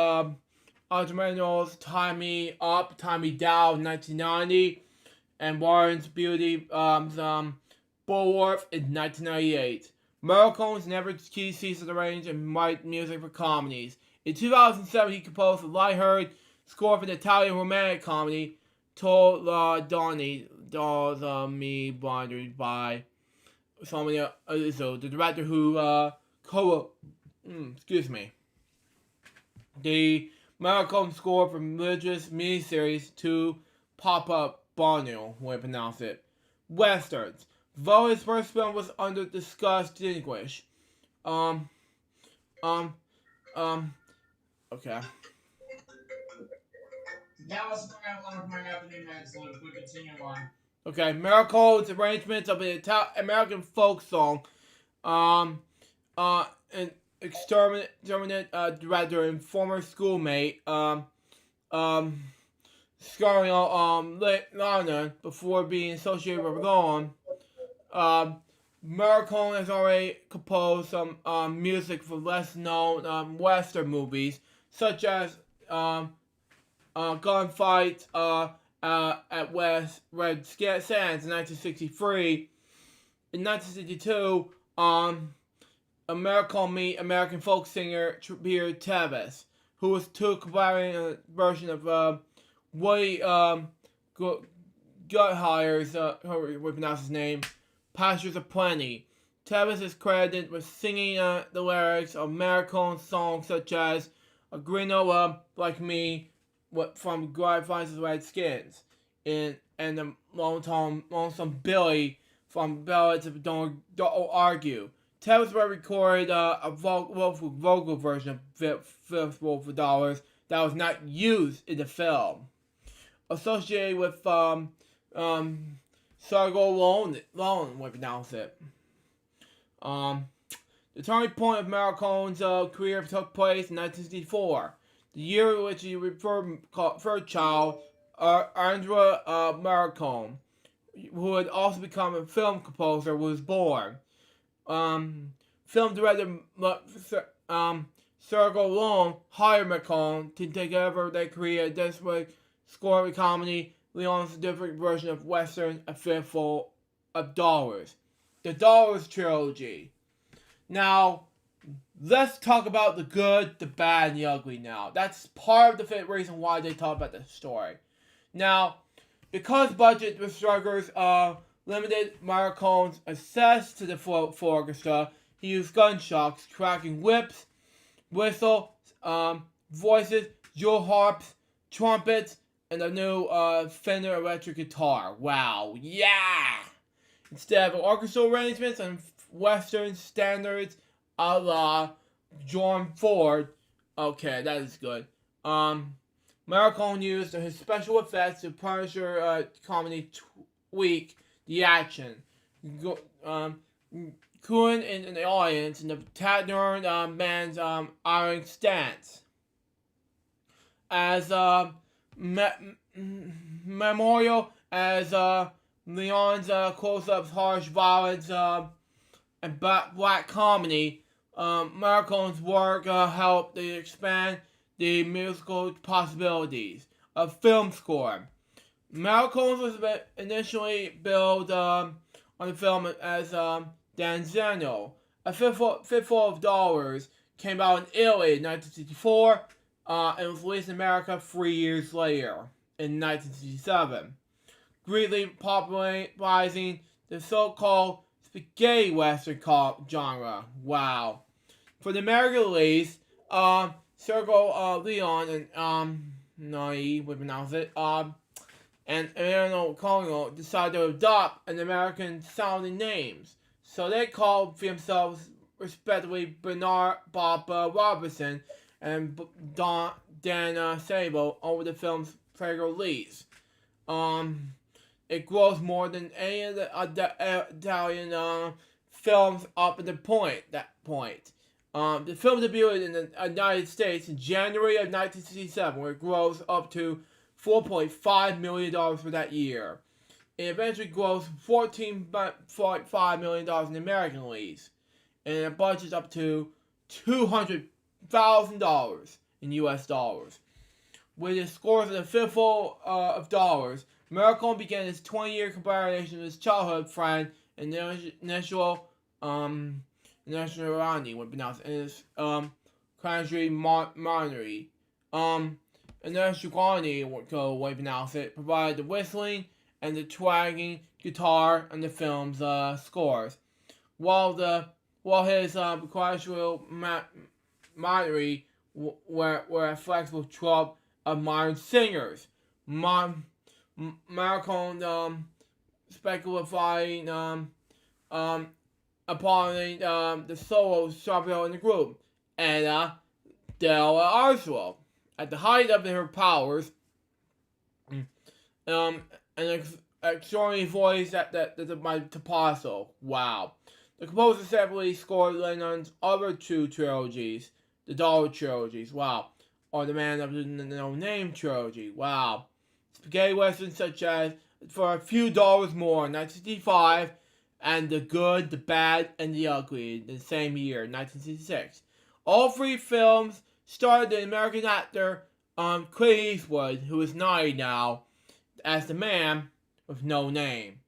Adrenals, Tie Me Up, Tie Me Down, 1990, and Warren's Beauty, Bulworth in 1998. Morricone's never ceases to arrange and write music for comedies. In 2007, he composed a light-hearted score for the Italian romantic comedy To La Donne, Dolls Me Blinded by somebody so the director who excuse me. The Morricone score from religious miniseries to Pop-Up Barnhill, way to pronounce it. Westerns. Though his first film was under discussed English. Okay. That was something I wanted to bring up in the next one. We continue on. Okay, Morricone's arrangements of an American folk song, an exterminate director and former schoolmate, starring Lana before being associated with Ron. Morricone has already composed some music for less known Western movies, such as Gunfight at West Red Sands in 1963. In 1962, Morricone meet American folk singer Peter Tevis, who was collaborating a version of Woody gut hires, however we pronounce his name, Pastures Aplenty. Tevis is credited with singing the lyrics of Maricone songs such as "A Granola Like Me" from God Finds His Red Skins, and the Lonesome Billy from Ballads of Don't Argue. Tevis recorded a vocal version of Fifth Wolf of Dollars that was not used in the film. Associated with Sargo Lone, we pronounce it. The turning point of Maricone's career took place in 1964, the year in which he third child, Andrea Maricone, who had also become a film composer, was born. Film director Sergio Leone hired Maricone to take over their career and this way score of comedy. Leone's different version of Western, A Fistful of Dollars. The Dollars Trilogy. Now, let's talk about the good, the bad, and the ugly now. That's part of the reason why they talk about this story. Now, because budget restrictions limited Maricone's access to the full orchestra, he used gunshots, cracking whips, whistles, voices, jewel harps, trumpets, and a new Fender electric guitar. Wow, yeah! Instead of orchestral arrangements and Western standards a la John Ford. Okay, that is good. Maricone used his special effects to Punisher comedy tweak the action. Cooling in the audience in the Tatnern man's iron stance. As memorial as Leon's close-ups, harsh violence, and black comedy, Maricone's work helped to expand the musical possibilities of film score. Maricone was initially billed on the film as Danzano. A Fistful of Dollars came out in Italy in 1964 and was released in America 3 years later in 1967. Greatly popularizing the so-called spaghetti western genre. Wow. For the American release, Sergio Leone and Naive would pronounce it, and Emmanuel Colonel decided to adopt an American sounding names. So they called themselves respectively Bernard Bob Robertson and Dan Sabo over the film's release. It grossed more than any of the Italian films up to that point. The film debuted in the United States in January of 1967, where it grossed up to $4.5 million for that year. It eventually grossed $14.5 million in the American release, and it budgets up to $200,000 in US dollars. With his scores of the Fistful of Dollars, Maricone began his 20-year collaboration with his childhood friend and initial Ronnie would pronounce it as Country Monnery. Initial Ronnie would pronounce it, provided the whistling and the twanging guitar on the film's scores, while his Country Monnery were a flexible troupe of modern singers. Maricone speculating upon the solo sharpio in the group, Anna Della Arshua. At the height of her powers, an extraordinary voice at my Tapasso. Wow. The composer separately scored Lennon's other two trilogies, the Dollar trilogies. Wow. Or the Man of the No Name trilogy. Wow. Spaghetti westerns such as For a Few Dollars More in 1965 and The Good, the Bad, and the Ugly in the same year, 1966. All three films starred the American actor Clint Eastwood, who is 90 now, as the Man with No Name.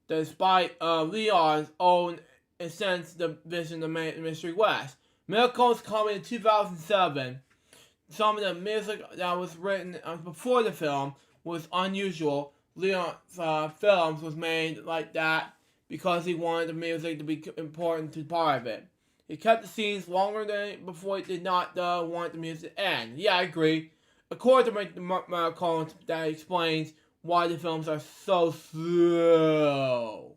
Despite Leon's own sense of vision of Mystery West. Maricone's coming in 2007. Some of the music that was written before the film was unusual. Leon's films was made like that because he wanted the music to be important to part of it. He kept the scenes longer than before he did not want the music to end. Yeah, I agree. According to Collins, that explains why the films are so slow.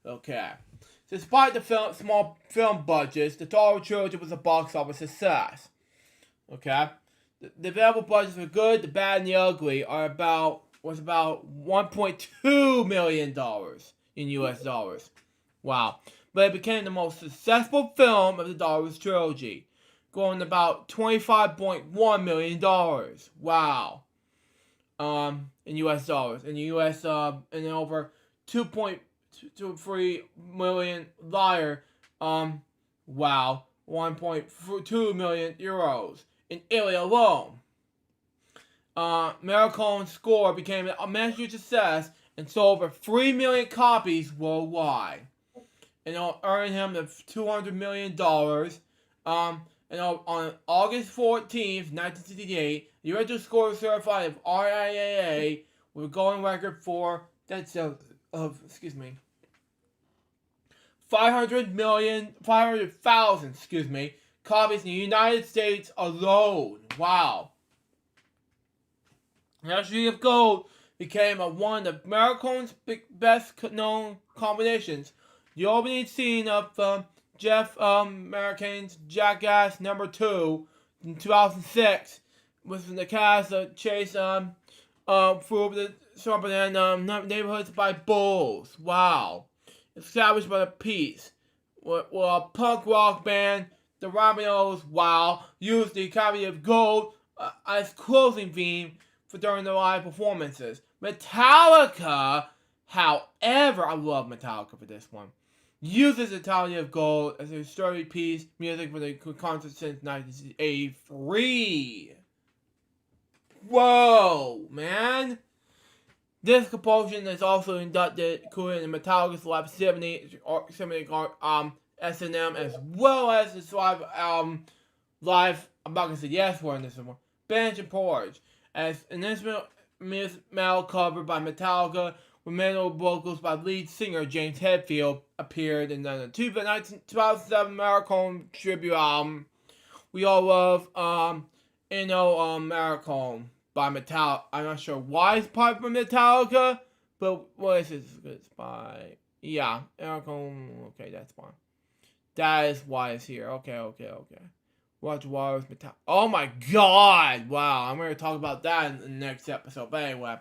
Okay. Despite the small film budgets, the Star Wars trilogy was a box office success. Okay. The available budgets were good, the bad, and the ugly was about $1.2 million in US dollars. Wow. But it became the most successful film of the Star Wars trilogy, going about $25.1 million. Wow. In US dollars. In the US, and over 2.23 million liar, wow. 1.2 million euros in Italy alone. Maricone's score became a major success and sold over 3 million copies worldwide. And it'll earn him the $200 million. And on August 14th, 1968, the original score was certified of RIAA with a golden record for 500,000 copies in the United States alone. Wow. National of Gold became one of Maricone's best known combinations. The opening scene of Jeff Maricone's Jackass #2 in 2006 was in the cast of Chase through the suburban neighborhoods by bulls. Wow. Established by the Peace. A punk rock band, the Romeos, wow, used the Academy of Gold as closing theme for during their live performances. Metallica, however, I love Metallica for this one, uses the Academy of Gold as a sturdy piece music for the concert since 1983. Whoa, man. This composition is also inducted in Metallica's Live 70 S&M, as well as its live album, I'm not gonna say yes for in this one, Bench and Porridge, as an instrumental cover by Metallica with metal vocals by lead singer James Hetfield appeared in the 2007 Maricone tribute album. We all love Maricone by Metallica. I'm not sure why it's part from Metallica, but what is this? It's by Maricone. Okay, that's fine. That is why it's here. Okay. Watch Waters Metallica. Oh my God! Wow, I'm going to talk about that in the next episode. But anyway,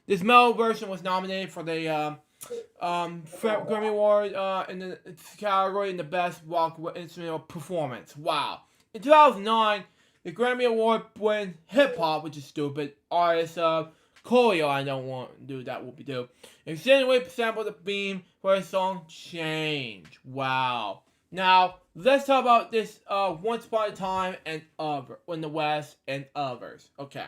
this metal version was nominated for the Grammy Award in the category in the Best Rock Instrumental Performance. Wow. In 2009, the Grammy Award win hip hop, which is stupid, artist Coolio, I don't want to do that, whoopie-doo. Extenuate sampled the Beam for his song Change. Wow. Now, let's talk about this Once Upon a Time and Other in the West and Others. Okay.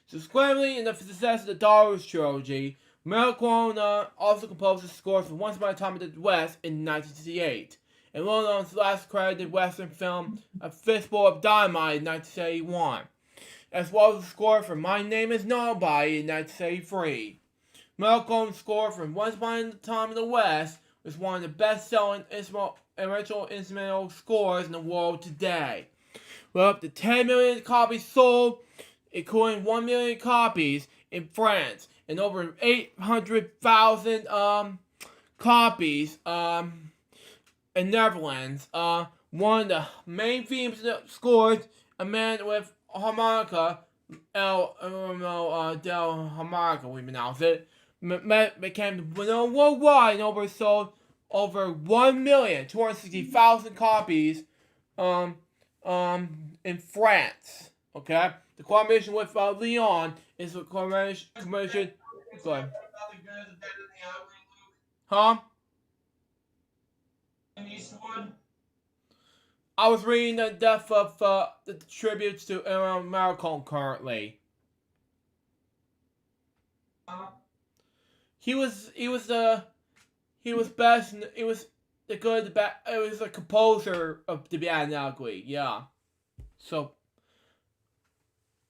So, squarely in the success of the Star Wars trilogy, Maricone also composed the score for Once Upon a Time in the West in 1968. And well known as the last credited Western film, A Fistful of Dynamite in 1971, as well as the score for My Name is Nobody in 1973. Maricone's score for Once Upon a Time in the West was one of the best-selling original instrumental scores in the world today. With up to 10 million copies sold, including 1 million copies in France, and over 800,000 copies in Netherlands. One of the main themes of the scores, a man with harmonica, del harmonica, we pronounce it, became known worldwide and oversold over 1,260,000 copies in France. Okay? The collaboration with Leon is a collaboration. Go ahead. Huh? Eastwood. I was reading the death of the tributes to Aaron Maricone currently. He was best. He was the good, the bad. It was a composer of the bad and ugly. Yeah. So.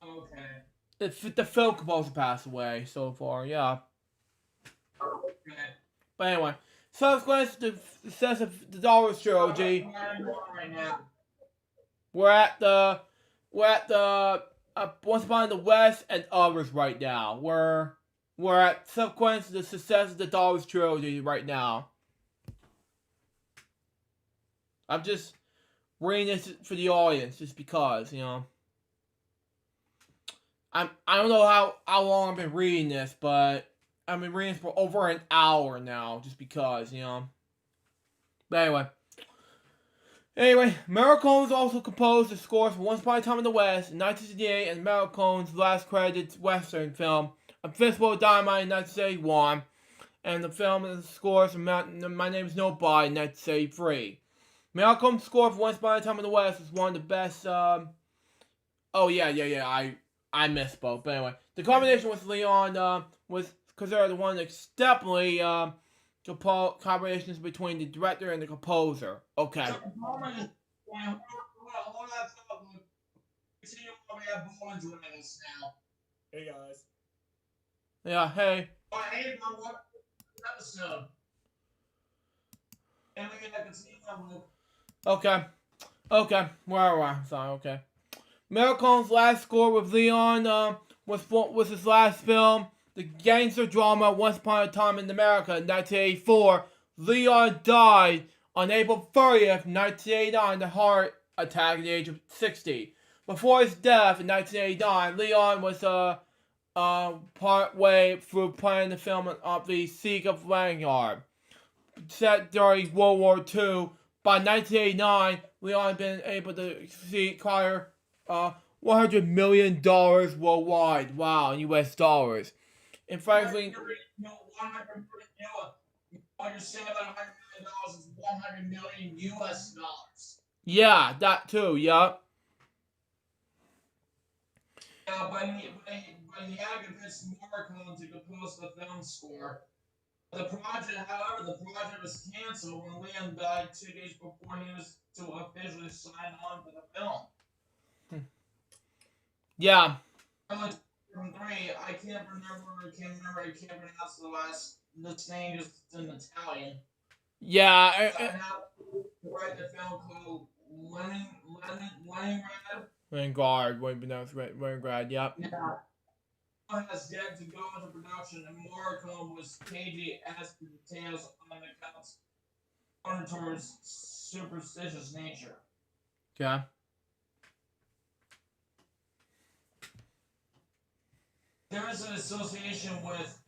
Okay. the film composer passed away so far. Yeah. Okay. But anyway, subsequent to the success of the Star Wars trilogy, Right now. we're at the Once Upon in the West and others right now. We're at subsequent to the success of the Star Wars trilogy right now. I'm just reading this for the audience just because, you know. I don't know how long I've been reading this, but I've been reading this for over an hour now just because, you know. But anyway, Morricone also composed the scores for Once Upon a Time in the West in 1968 and Morricone's last credited Western film, A Fistful of Dynamite in 1971, and the film and the scores for My Name is Nobody in 1973. Morricone's score for Once Upon a Time in the West was one of the best. I misspoke. But anyway, the combination with Leon was considered the one that steply collaborations between the director and the composer. Okay. So, hold on, continue on. We have Bowling joining us now. Hey guys. Yeah. Hey. Oh, hey, bro, what episode? And we gotta continue on, Luke. Okay. Where are I? Sorry. Okay. Morricone's last score with Leon was his last film, the gangster drama Once Upon a Time in America in 1984. Leon died on April 30th, 1989, of a heart attack at the age of 60. Before his death in 1989, Leon was part way through playing the film of the Siege of Vanguard, set during World War II. By 1989, Leon had been able to acquire $100 million worldwide. Wow, in U.S. dollars. And frankly, What you're saying about $100 million is $100 million US dollars. yeah, that too, yeah. But he had to convince Morricone to compose the film score. However, the project was canceled when Leon died 2 days before he was to officially sign on for the film. Yeah. I can't pronounce this name just in Italian. Yeah. I write the film called Leningrad. Leningrad, yep. Yeah. Has yet to go into production, and Morricone was cagey as to details on accounts towards superstitious nature. Okay. There is an association with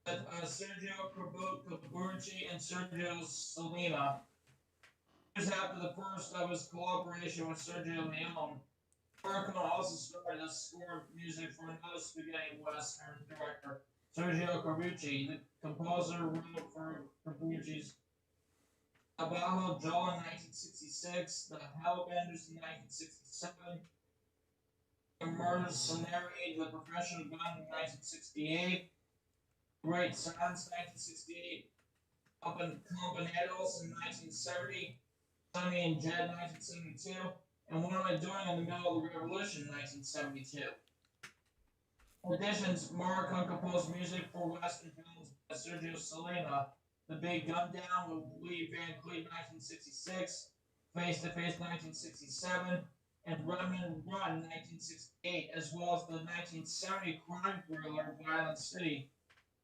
Sergio Corbucci and Sergio Salina. Years after the first of his cooperation with Sergio Leone, Morricone also started to score music for another spaghetti western director, Sergio Corbucci. The composer wrote for Corbucci's Abajo Joe in 1966, The Hellbenders in 1967, The Mercenary, The Professional Gun in 1968, Great Science 1968, Companeros in 1970, Sonny and Jed 1972, and What Am I Doing in the Middle of the Revolution in 1972. In addition, Morricone composed music for Western films by Sergio Salina, The Big Gun Down with Lee Van Cleef 1966, Face to Face 1967, and Run and Run 1968, as well as the 1970 crime thriller Violent City,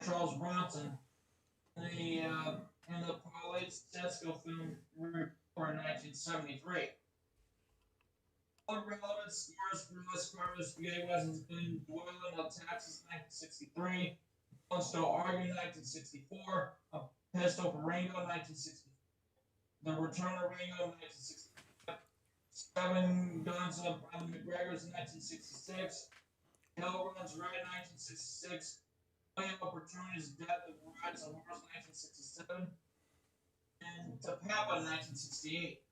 Charles Bronson, and the Pauline film Report in 1973. All relevant scores for less Carter's spaghetti westerns including Boiling of Texas 1963, Don't Still Argue 1964, A Pistol for Ringo 1964, The Return of Ringo 1965, Seven Guns of Brother McGregor's 1966, Hell Runs Red 1966, William Opportunity's Death of Rides on Horse 1967, and Tapapa 1968.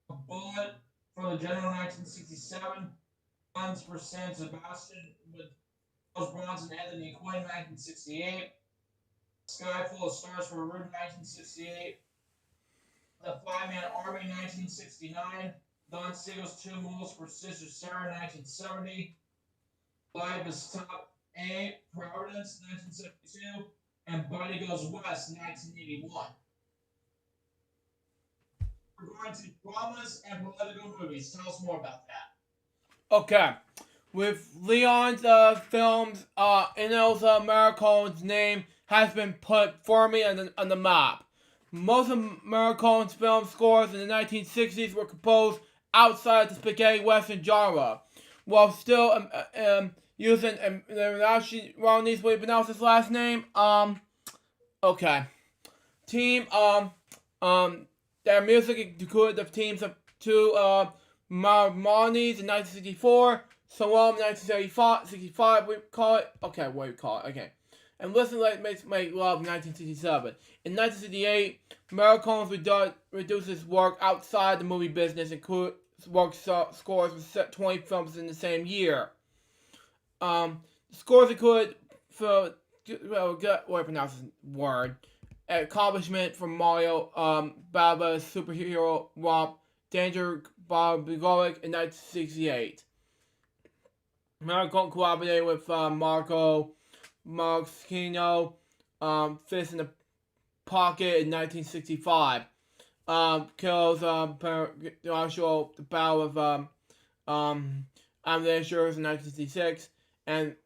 A Bullet for the General 1967, Guns for San Sebastian with Charles Bronson and Anthony Quinn 1968, Sky Full of Stars for Rude 1968, The Five-Man Army 1969, Don Siegel's Two Mules for Sister Sarah 1970, Live is Top 8, Providence, 1972, and Buddy Goes West, 1981. We're going to dramas and political movies. Tell us more about that. Okay. With Leon's films, Enel's Maricone's name has been put firmly on the map. Most of Maricone's film scores in the 1960s were composed outside the spaghetti western genre, while still using actually wrong needs to pronounce his last name. Okay. Team their music included the teams of two Marnies in 1964. Salome 1965, we call it. Okay, what do we call it? Okay. And Listen Like Make Love in 1967. In 1968, Marcone reduced his work outside the movie business, including work scores for 20 films in the same year. Scores include for what do I pronounce this word? Accomplishment from Mario, Baba's superhero romp, Danger Bob Bigolic in 1968. Marco collaborated with Marco Marquino, Fist in the Pocket in 1965. Kills Marshall, the Battle of Amnesias in 1966, and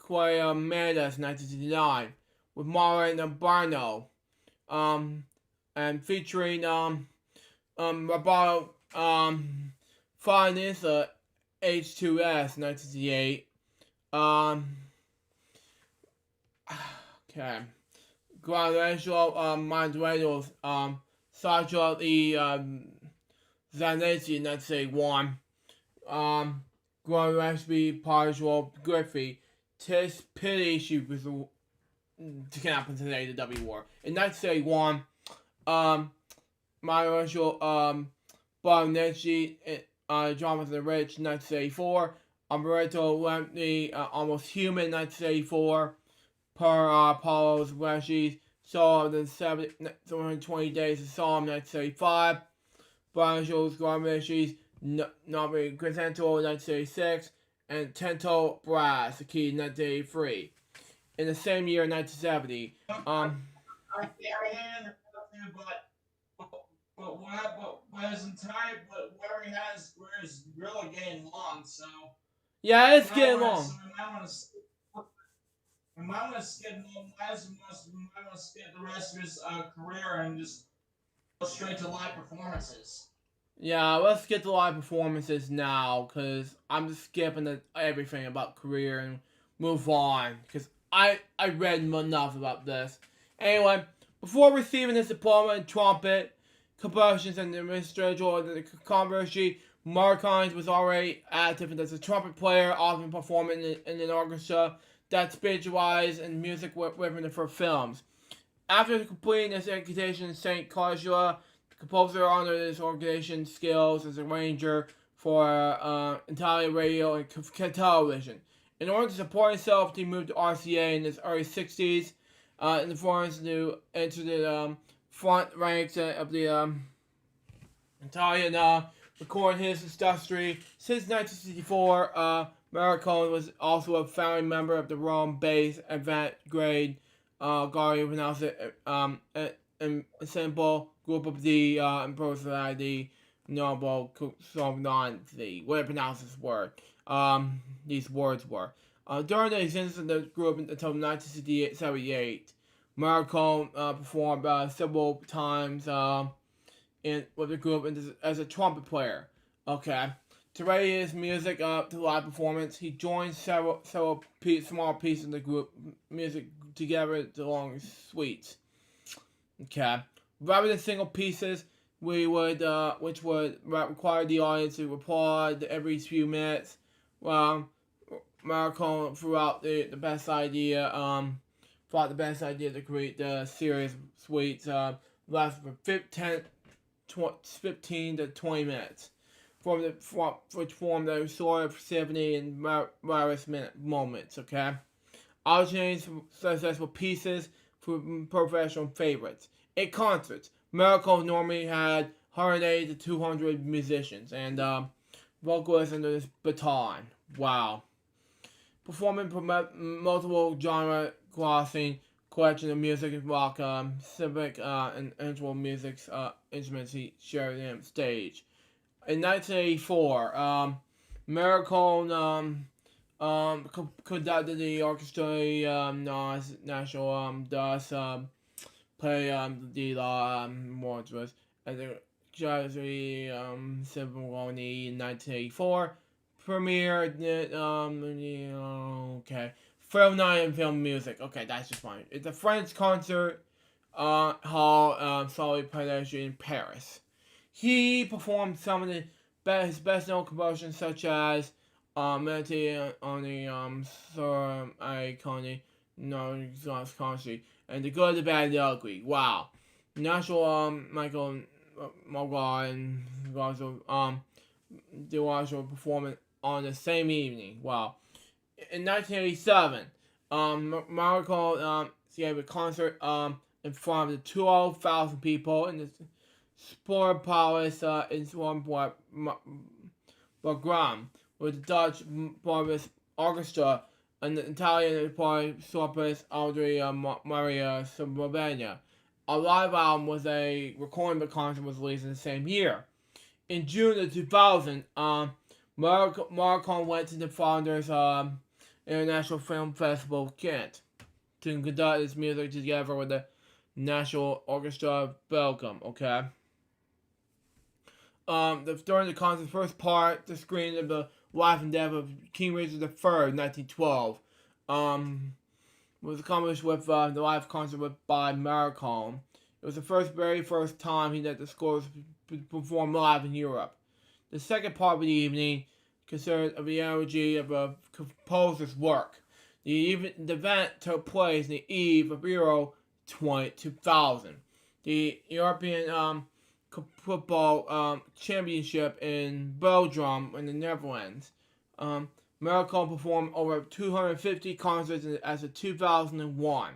Quay Mandas in 1969. With Maureen and Barno, and featuring Roberto Finance, H2S 1968. Okay. Guadalupe Manduelos, Sasha E. Zanesi 1981. Guadalupe Parjo Griffey. Tis pity she was to happen today, the W War. In 1971, Marshall Bonaci, Jonathan Rich, 1984, Umberto Lemney, Almost Human, 1984, per Apollo's Rashi's Saw the 720 Days of Psalm, 1975, Marshall's Garmishi's Nomi Crescento, 1986, and Tento Brass, the key, 1983. In the same year, 1970. But his entire, but where he has, where is really getting long. So yeah, it's getting long. So we might want to skip the rest of his career and just go straight to live performances. Yeah, let's get to live performances now, because I'm just skipping everything about career and move on, because I read enough about this. Anyway, before receiving his diploma in trumpet, compositions and administrator controversy, Mark Hines was already active as a trumpet player, often performing in an orchestra that specialized in music written for films. After completing his education in St. Cosua, the composer honored his organization skills as a arranger for Italian radio and television. In order to support himself, he moved to RCA in his early 60s, in the Florence to enter the front ranks of the Italian recording his industry. Since 1964, Marcone was also a founding member of the Rome-based avant-garde Guardian pronounced it ensemble group of the impersonality noble consonancy. What I pronounce this word. These words were. During the existence of the group until 1978, Marcone performed several times with the group as a trumpet player. Okay. To ready his music to live performance, he joined several small pieces of the group music together to long suites. Okay. Rather than single pieces, which would require the audience to applaud every few minutes. Marcone threw out the best idea. Thought the best idea to create the series suites lasted for 15 to 20 minutes, which formed a sort of symphony in various moments. Okay, alternating successful pieces for professional favorites. In concerts, Marcone normally had 180 to 200 musicians and vocalists under his baton. Wow. performing multiple genre crossing collection of music and rock, civic, and instrumental music instruments he shared him stage. In 1984, Miracle conducted the orchestra national thus play the Morris and the Jersey Symphony in 1984. Premiered okay. Film night and film music. Okay, that's just fine. It's a French concert hall solely played in Paris. He performed some of his best known compositions such as Meditate on the Sir Iconic No Country and The Good, the Bad, and the Ugly. Wow. National Michael Mogar and they were also performing on the same evening. Wow. In 1987, Michael gave a concert in front of 12,000 people in the Sport Palace in Swarmport Bagram with the Dutch Barbies Orchestra and the Italian Sorpus Audrey Maria Slovenia. A live album was a recording of the concert was released in the same year. In June of 2000, Marcon went to the Founders International Film Festival Kent to conduct his music together with the National Orchestra of Belgium. Okay. During the concert's first part, the screening of the life and death of King Richard III, 1912, was accomplished with the live concert by Marcon. It was the very first time he let the scores perform live in Europe. The second part of the evening considered of the energy of a composer's work. The event took place on the eve of Euro 2000, the European football championship in Belgium in the Netherlands. Marcon performed over 250 concerts as of 2001.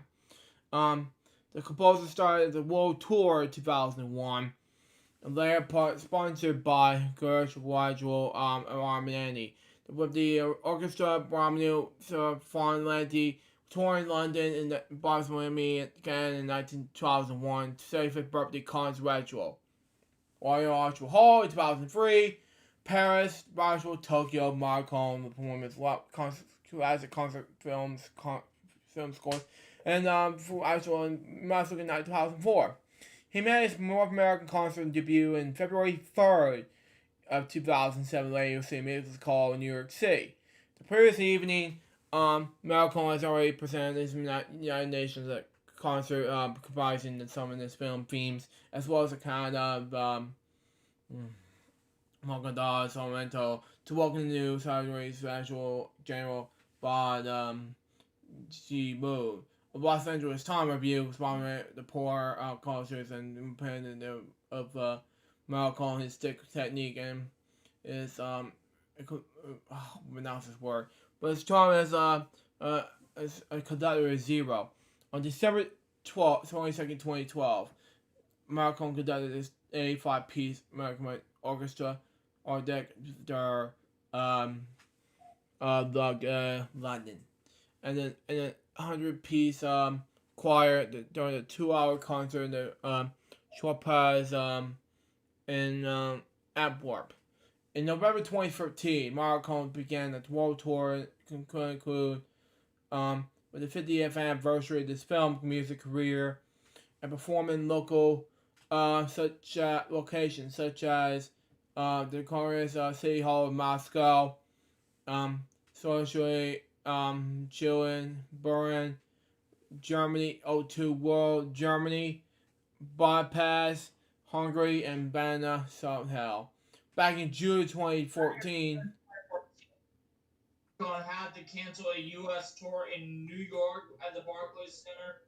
The composer started the world tour in 2001. And later sponsored by Gersh Weigel Armani. With the orchestra Brahmanu Fonlanti touring London and Barcelona again in 2001 75th birthday concert ritual. Royal Archer Hall in 2003, Paris, Basel, Tokyo, Marcon performance classic concert film scores, and actual in Mexico in 2004. He made his North American concert debut in February 3rd of 2007 Radio City Music Hall in New York City. The previous evening, Marcon has already presented his United Nations concert comprising some of his film themes, as well as a kind of Mogadar Sorrento to welcome the new Saturday Special General Bod G. Boo. A Los Angeles Times review responding to the poor cultures and independent of Marcon, his stick technique and his pronounce this word, but his charm as a conductor is zero. On December 22nd, 2012, Marcon conducted his 85-piece American Orchestra Orchestra London, and then 100-piece choir during the 2-hour concert in the Chopaz in Antwerp. In November 2013, Marcon began the world tour conclude with the 50th anniversary of this film music career and performing local locations such as the Korea's City Hall of Moscow, socially Chilin, Berlin, Germany, O2 World, Germany, Bypass, Hungary, and Banna, South Hell. Back in June 2014, going to have to cancel a U.S. tour in New York at the Barclays Center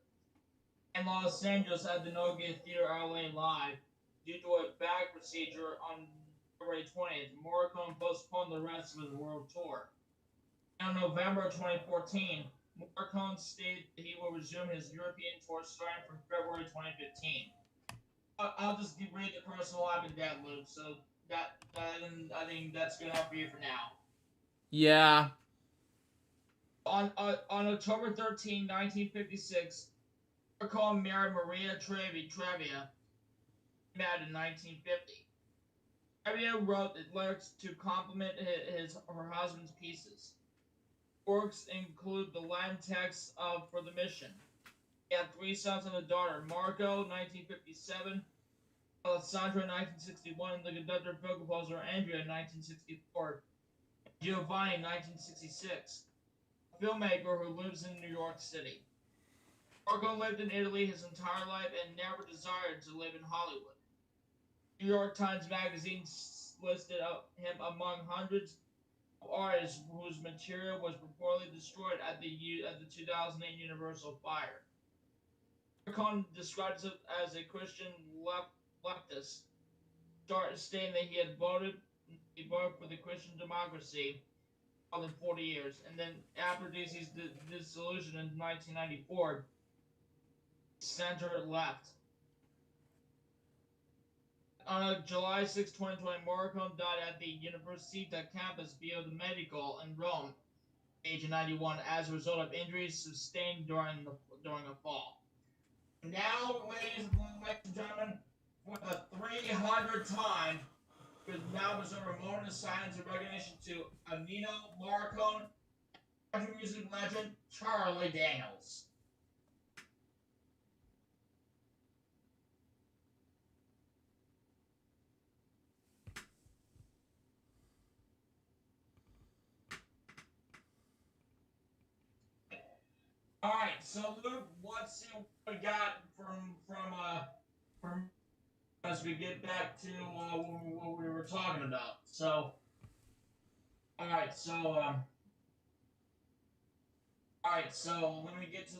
and Los Angeles at the Nokia Theater LA Live due to a back procedure on February 20th. Morricone postponed the rest of his world tour. In November 2014, Morricone stated that he will resume his European tour starting from February 2015. I'll just read the personal life and death, Luke. So I think that's good enough for you for now. yeah. On October 13, 1956, Marcon married Maria Trevia, married in 1950. Trevia wrote lyrics to compliment her husband's pieces. Works include the Latin text for the mission. He had 3 sons and a daughter: Marco, 1957, Alessandra, 1961, and the conductor and film composer Andrea, 1964, and Giovanni, 1966, a filmmaker who lives in New York City. Marco lived in Italy his entire life and never desired to live in Hollywood. New York Times Magazine listed him among hundreds of artists whose material was purportedly destroyed at the 2008 Universal fire. Marcon described himself as a Christian leftist, stating that he voted for the Christian democracy more than 40 years, and then after DC's dissolution in 1994, center left. On July 6, 2020, Marcon died at the Università Campus Biomedical in Rome, at the age of 91, as a result of injuries sustained during a fall. Now, ladies and gentlemen, for the 300th time, we now observe a moment of silence and recognition to Ennio Morricone, country music legend Charlie Daniels. All right, so Luke, let's see what we got from as we get back to what we were talking about. So, all right, so let me get to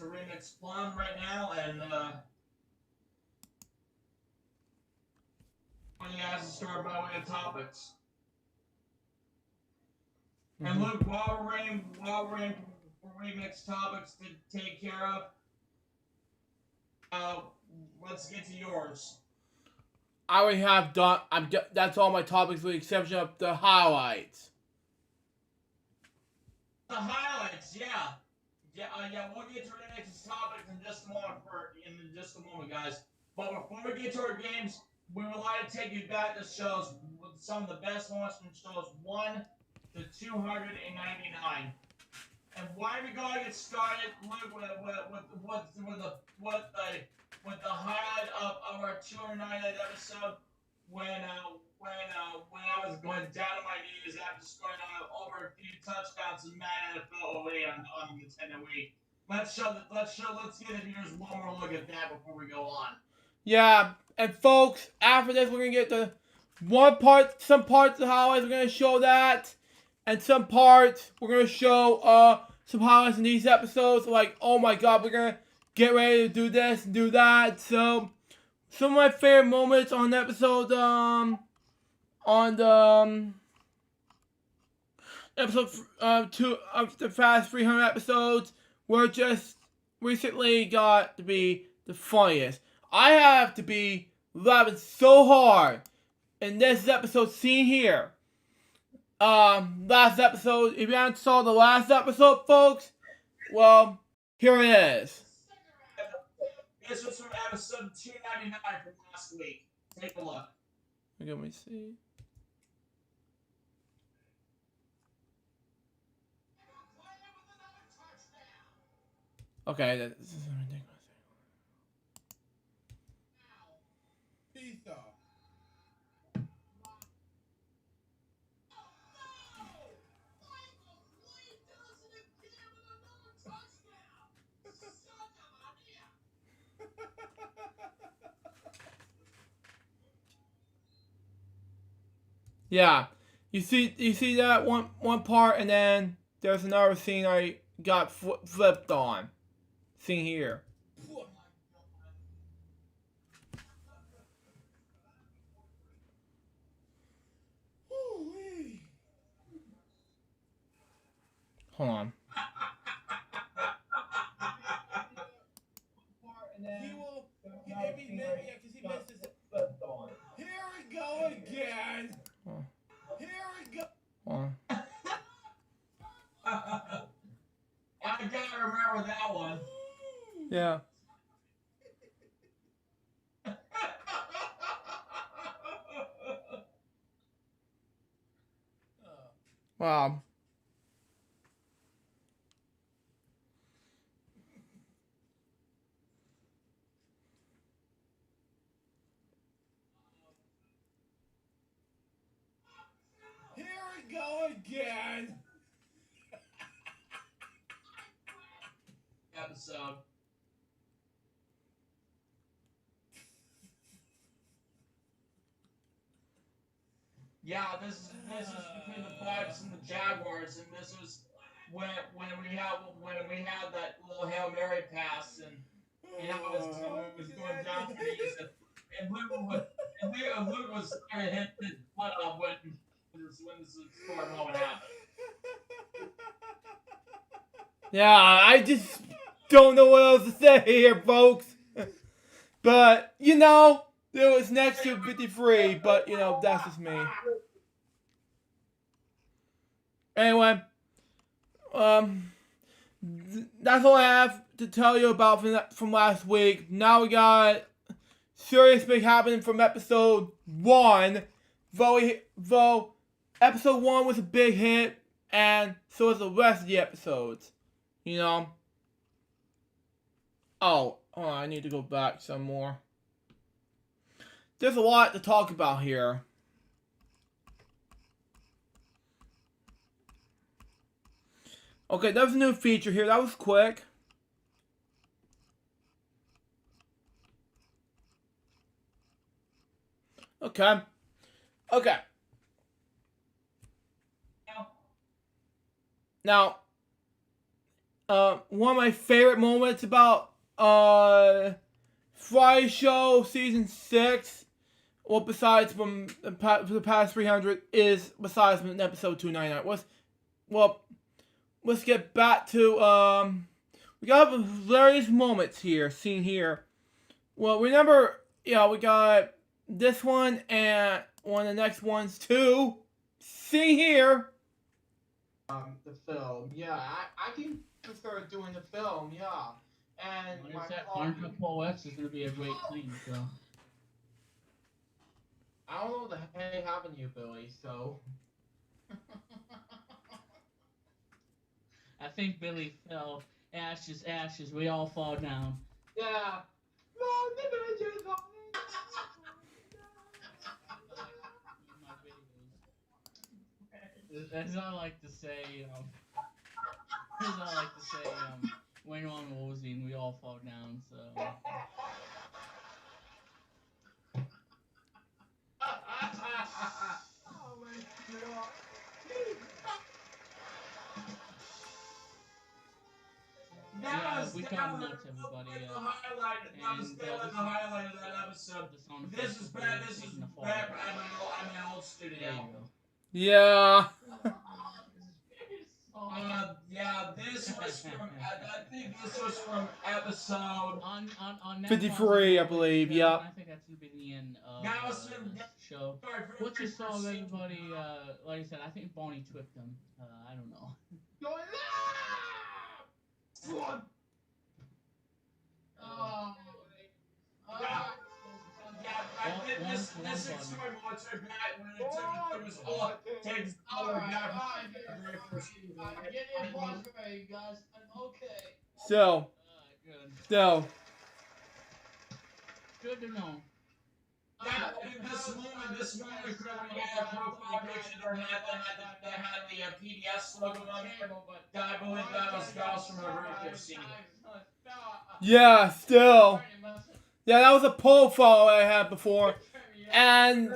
Remix Plum right now, and when you guys to start by way of topics. And Luke, while we're in Remix topics to take care of, let's get to yours. I already have done. That's all my topics with the exception of the highlights. The highlights, yeah. We'll get to the next topics in just a moment, guys. But before we get to our games, we would like to take you back to shows with some of the best moments from shows 1 to 299. And why are we going to get started, Luke, with the highlight of our 299th episode when I was going down on my knees after scoring over a few touchdowns in Madden NFL on Nintendo Wii. Let's get it. Here's one more look at that before we go on. Yeah, and folks, after this, we're gonna get the some parts of the highlights. We're gonna show that, and some parts we're gonna show some highlights in these episodes. Like, oh my God, we're gonna get ready to do this and do that. So, some of my favorite moments on the episode, on the episode 2 of the Fast 300 episodes, were just recently got to be the funniest. I have to be laughing so hard in this episode seen here. Last episode, if you haven't saw the last episode, folks, well, here it is. This was from episode 299 from last week. Take a look. Let me see. Okay, this is ridiculous. Pizza. Yeah, you see that one part, and then there's another scene I got flipped on. Scene here. Hold on. Here we go again. Here we go. Hold on. Yeah. Wow. Here we go again. Episode. Yeah, this is between the Bucks and the Jaguars, and this was when we had that little Hail Mary pass, and it was going down for the east, and Luke was starting to hit his butt up when this score moment happened. Yeah, I just don't know what else to say here, folks. But, you know, it was next to 53, but, you know, that's just me. Anyway, that's all I have to tell you about from last week. Now we got serious big happening from episode 1. Though episode 1 was a big hit, and so was the rest of the episodes. You know? Oh, I need to go back some more. There's a lot to talk about here. Okay, there's a new feature here. That was quick. Okay. Now, one of my favorite moments about Friday Show Season 6, well, besides from the past 300, is besides from episode 299. Let's get back to, we got various moments here, seen here. Well, remember, yeah, we got this one and one of the next ones too. See here. The film, yeah, I can prefer doing the film, yeah. And Like I said, Farmville Paul X is going to be a great team, so. I don't know what the heck happened to you, Billy, so. I think Billy fell. Ashes, ashes, we all fall down. Yeah. That's all I like to say, that's all I like to say, when you're on losing, we all fall down, so. Oh my God. Yeah, we talked nuts, everybody. The highlight of that episode. This is bad. This is bad. I'm in an old studio. There you go. Yeah. Yeah, this was from. I think this was from episode. On 53, I believe. Yeah. I think that's gonna be the end of the show. What you saw, everybody? Like I said, I think Bonnie tripped him. I don't know. Going this is story when it took back when it was all takes all back. Get in one way, guys. I'm okay. So. Good to know. Yeah, this moment, we had a profile picture that had the PBS logo on it, but I believe that was from a very good scene. Yeah, still. Yeah, that was a profile I had before. And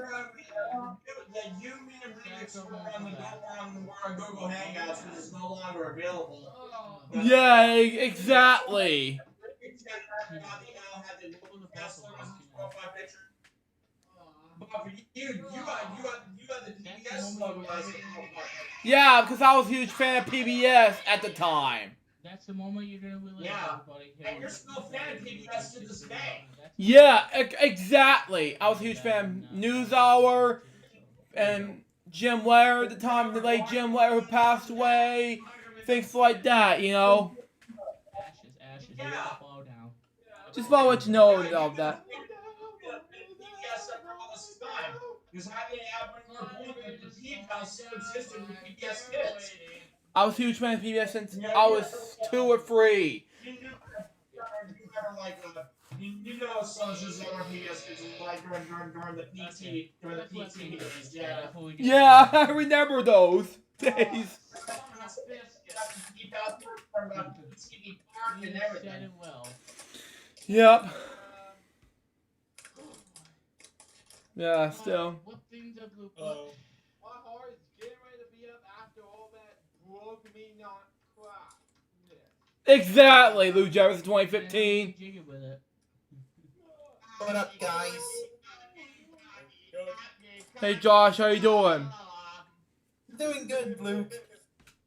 You mean on Google Hangouts, which is no longer available. yeah, exactly. Yeah, because I was a huge fan of PBS at the time. That's the moment you're gonna realize, everybody. And you're still a fan of PBS to this day. Yeah, exactly. I was a huge fan of NewsHour and Jim Ware at the time, the late Jim Ware who passed away, things like that, you know. Ashes, we all fall down. Just want to let you know about that. Because I didn't have any more point that the PBS still existed with PBS Kids. I was a huge fan of PBS since I was 2 or 3. You never like you know soldiers that were PBS Kids like during the PT meetings. Yeah. Yeah, I remember those days. You said it well. Yep. Yeah, still. What things up, Luke? My heart is getting ready to be up after all that broke me not crap. Exactly, LukeJ62895. Jiggy with it. What up, guys? Hey Josh, how you doing? Doing good, Luke.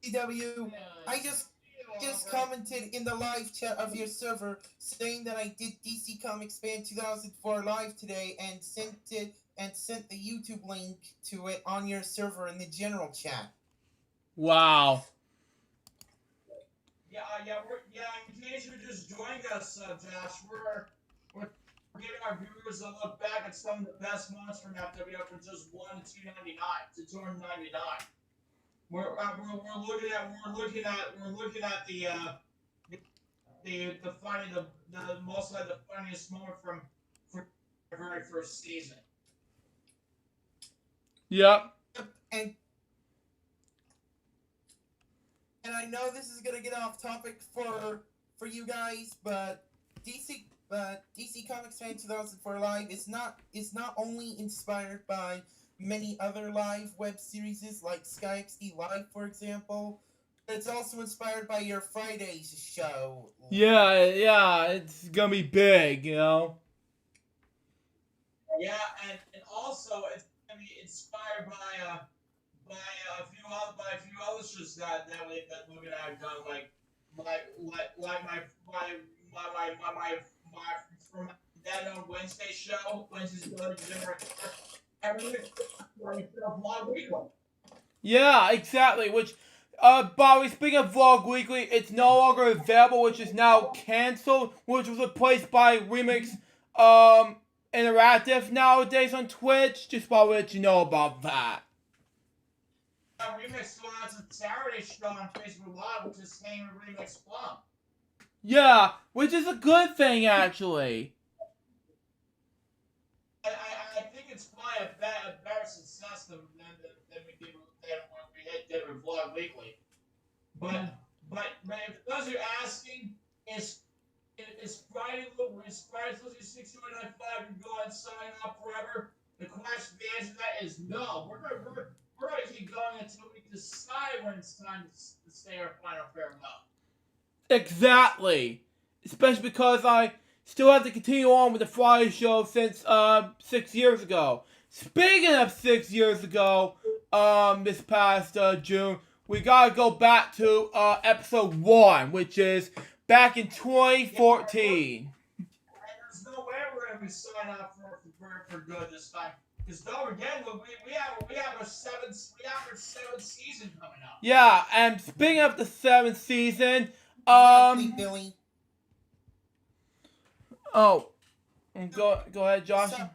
CW, I just commented in the live chat of your server saying that I did DC Comics Fan 2004 live today and sent the YouTube link to it on your server in the general chat. Wow. Yeah. In case you're just joining us, Josh, we're giving our viewers a look back at some of the best months from FWF from just $1 to $2.99 to $2.99. We're looking at the most like the funniest moment from the very first season. Yep. And I know this is gonna get off topic for you guys, but DC Comics Fan 2004 Live is not only inspired by many other live web series like Sky XD Live, for example, but it's also inspired by your Fridays show. Yeah, it's gonna be big, you know. Yeah, and also it's gonna be inspired by a few other shows that Luke and I have done, like my from that on Wednesday show, Wednesday's Yeah, exactly. Which, Bobby, speaking of Vlog Weekly, it's no longer available, which is now canceled, which was replaced by Remix, Interactive nowadays on Twitch. Just want to let you know about that. Remix still has a Saturday show on Facebook Live, which is named Remix Plum. Yeah, which is a good thing, actually. I think it's probably a better success than we did with Vlog Weekly. But if those are asking, is Friday LukeJ62895 and go and sign up forever? The question, the answer to that is no. We're gonna keep going until we decide when it's time to say our final farewell. Exactly. Especially because I still have to continue on with the Friday show since 6 years ago. Speaking of 6 years ago, this past June, we gotta go back to episode 1, which is back in 2014. And there's no way we're gonna be signing up for good this time. Because don't forget, we have our seventh season coming up. Yeah, and speaking of the 7th season, Billy. oh, go ahead, Josh. So,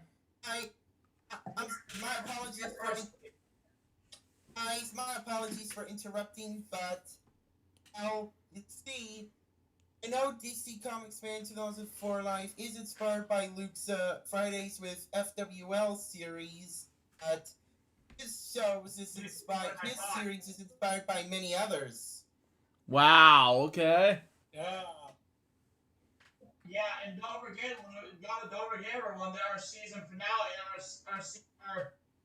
my apologies for interrupting, but let's see. I know DC Comics Fan 2004 Live is inspired by Luke's Fridays with FWL series, but his series is inspired by many others. Wow. Okay. Yeah. Yeah, and don't forget, everyone, that our season finale and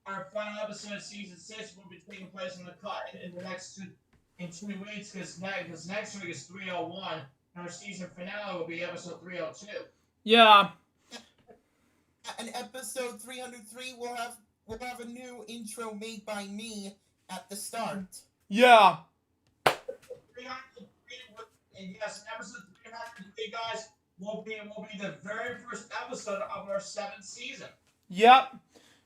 our final episode of season 6 will be taking place in the next 2 weeks, because next week is 301. Our season finale will be episode 302. Yeah. And episode 303 will have a new intro made by me at the start. Yeah. 303, and yes, episode 303, guys, will be the very first episode of our 7th season. Yep.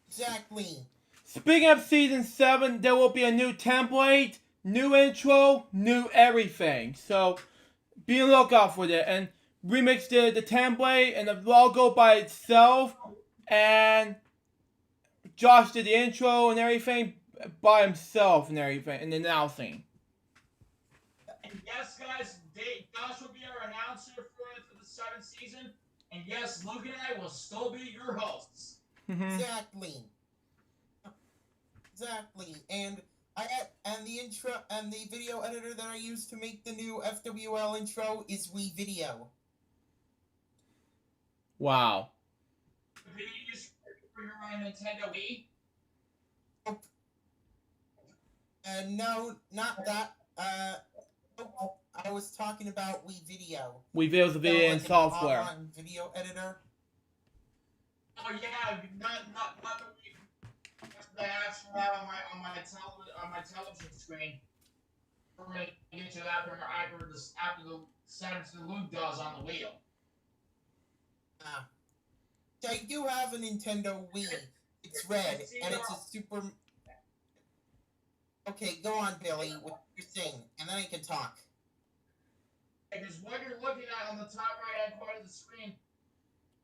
Exactly. Speaking of season 7, there will be a new template, new intro, new everything. So be on the lookout for that. And remix the template and the logo by itself, and Josh did the intro and everything by himself and everything, and announcing. And yes, guys, Josh will be our announcer for the 7th season. And yes, Luke and I will still be your hosts. Exactly. Exactly. And the intro and the video editor that I use to make the new FWL intro is WeVideo. Wow. Did you use for your Nintendo Wii? No, not that. I was talking about WeVideo. WeVideo's a video like and software. An online video editor. Oh yeah, not the Wii. I actually have on my television screen. We're gonna get to that after the settings that Luke does on the wheel. I do have a Nintendo Wii. It's red, and it's a super... Okay, go on, Billy, what you're saying, and then I can talk. Because what you're looking at on the top right-hand corner of the screen,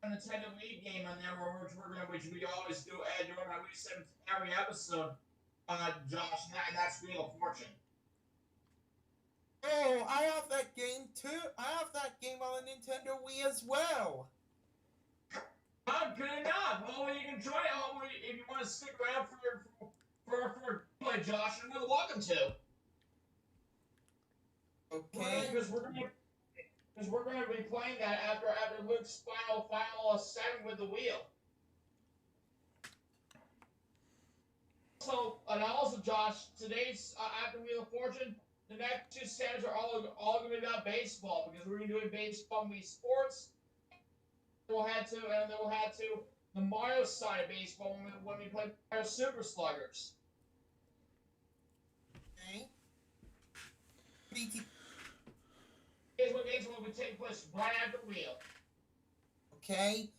a Nintendo Wii game on there, which we always do during our Wii 7 every episode, Josh, and that's Wheel of Fortune. Oh, I have that game too. I have that game on the Nintendo Wii as well. Oh, good enough. Well, you can try it. If you want to stick around for play, Josh, you're more than welcome to. Okay. Because we're going to be playing that after Luke's final setting with the wheel. Also, Josh, today's after Wheel of Fortune, the next 2 settings are all going to be about baseball, because we're going to be doing baseball and Wii Sports. We'll head to the Mario side of baseball when we play Mario Super Sluggers. Okay. Here's what games will be taking place right after Wheel. Okay.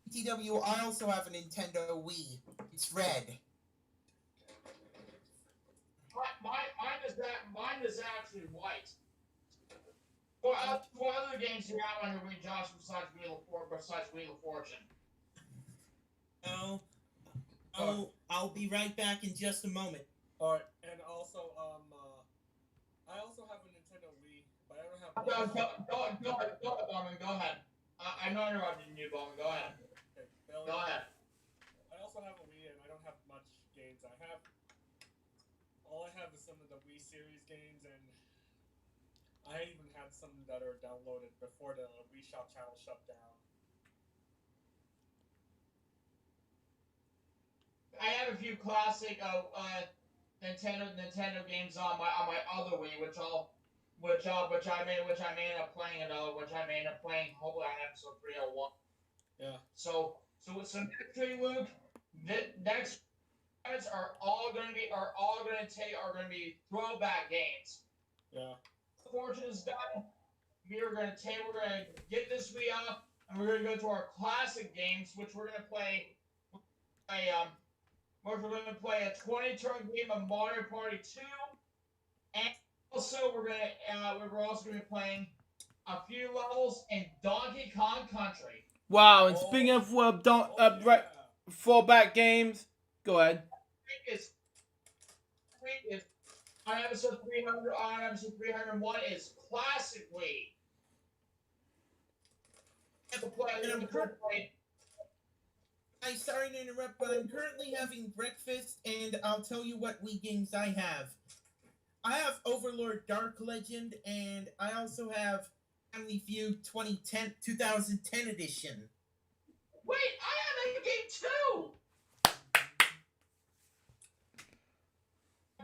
BTW, I also have a Nintendo Wii. It's red. Mine is actually white. What other games do you have on your Wii, Josh, besides Wheel of Fortune? I'll be right back in just a moment. Alright, and also, I also have a Nintendo Wii, but I don't have... Go ahead, Bowman, go ahead. I'm not interrupting you, Bowman, go ahead. Okay, Billy, Go ahead. I also have a Wii, and I don't have much games. All I have is some of the Wii series games, and I even had some that are downloaded before the Wii Shop channel shut down. I have a few classic Nintendo games on my other Wii, which I may end up playing hopefully on episode 301. Yeah. So next week, Luke, next ones are going to be throwback games. Yeah. Fortune is done. We're going to get this Wii off, and we're going to go to our classic games, which we're going to play a 20-turn game of Mario Party 2, and also we're also going to be playing a few levels in Donkey Kong Country. Wow, and speaking of fallback games, go ahead. On episode 301 is Classic Wii. I'm sorry to interrupt, but I'm currently having breakfast, and I'll tell you what Wii games I have. I have Overlord Dark Legend, and I also have Family Feud 2010 edition. Wait, I have that game too!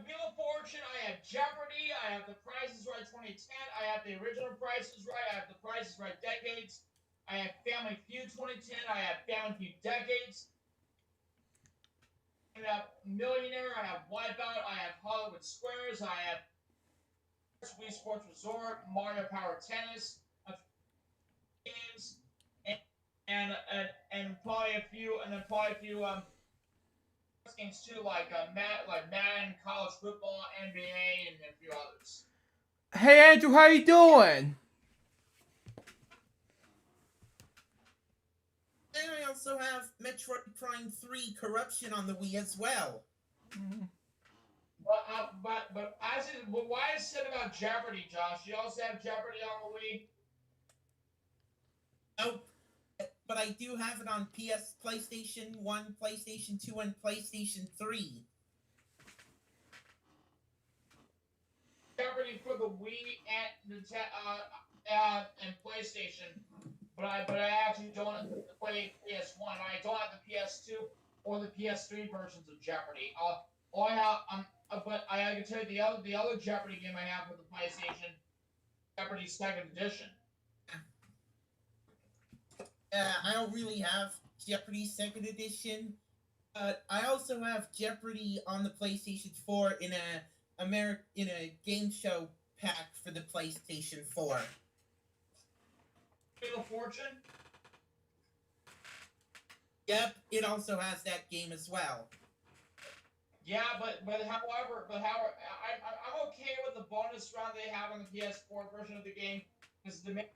Wheel of Fortune, I have Jeopardy, I have The Price is Right 2010, I have the original Price is Right, I have The Price is Right Decades, I have Family Feud 2010, I have Family Feud Decades, I have Millionaire, I have Wipeout, I have Hollywood Squares, I have Wii Sports Resort, Mario Power Tennis, games, and probably a few games too, like Madden, college football, NBA, and a few others. Hey Andrew, how you doing? also have Metroid Prime 3 Corruption on the Wii as well. But why is it said about Jeopardy, Josh? You also have Jeopardy on the Wii. Oh, but I do have it on PlayStation 1, PlayStation 2, and PlayStation 3. Jeopardy for the Wii and PlayStation, but I actually don't play PS1. I don't have the PS2 or the PS3 versions of Jeopardy. All I have, but I can tell you the other Jeopardy game I have for the PlayStation, Jeopardy Second Edition. I don't really have Jeopardy Second Edition, but I also have Jeopardy on the PlayStation 4 in a game show pack for the PlayStation 4. Wheel of Fortune? Yep, it also has that game as well. Yeah, but however, I'm okay with the bonus round they have on the PS4 version of the game because they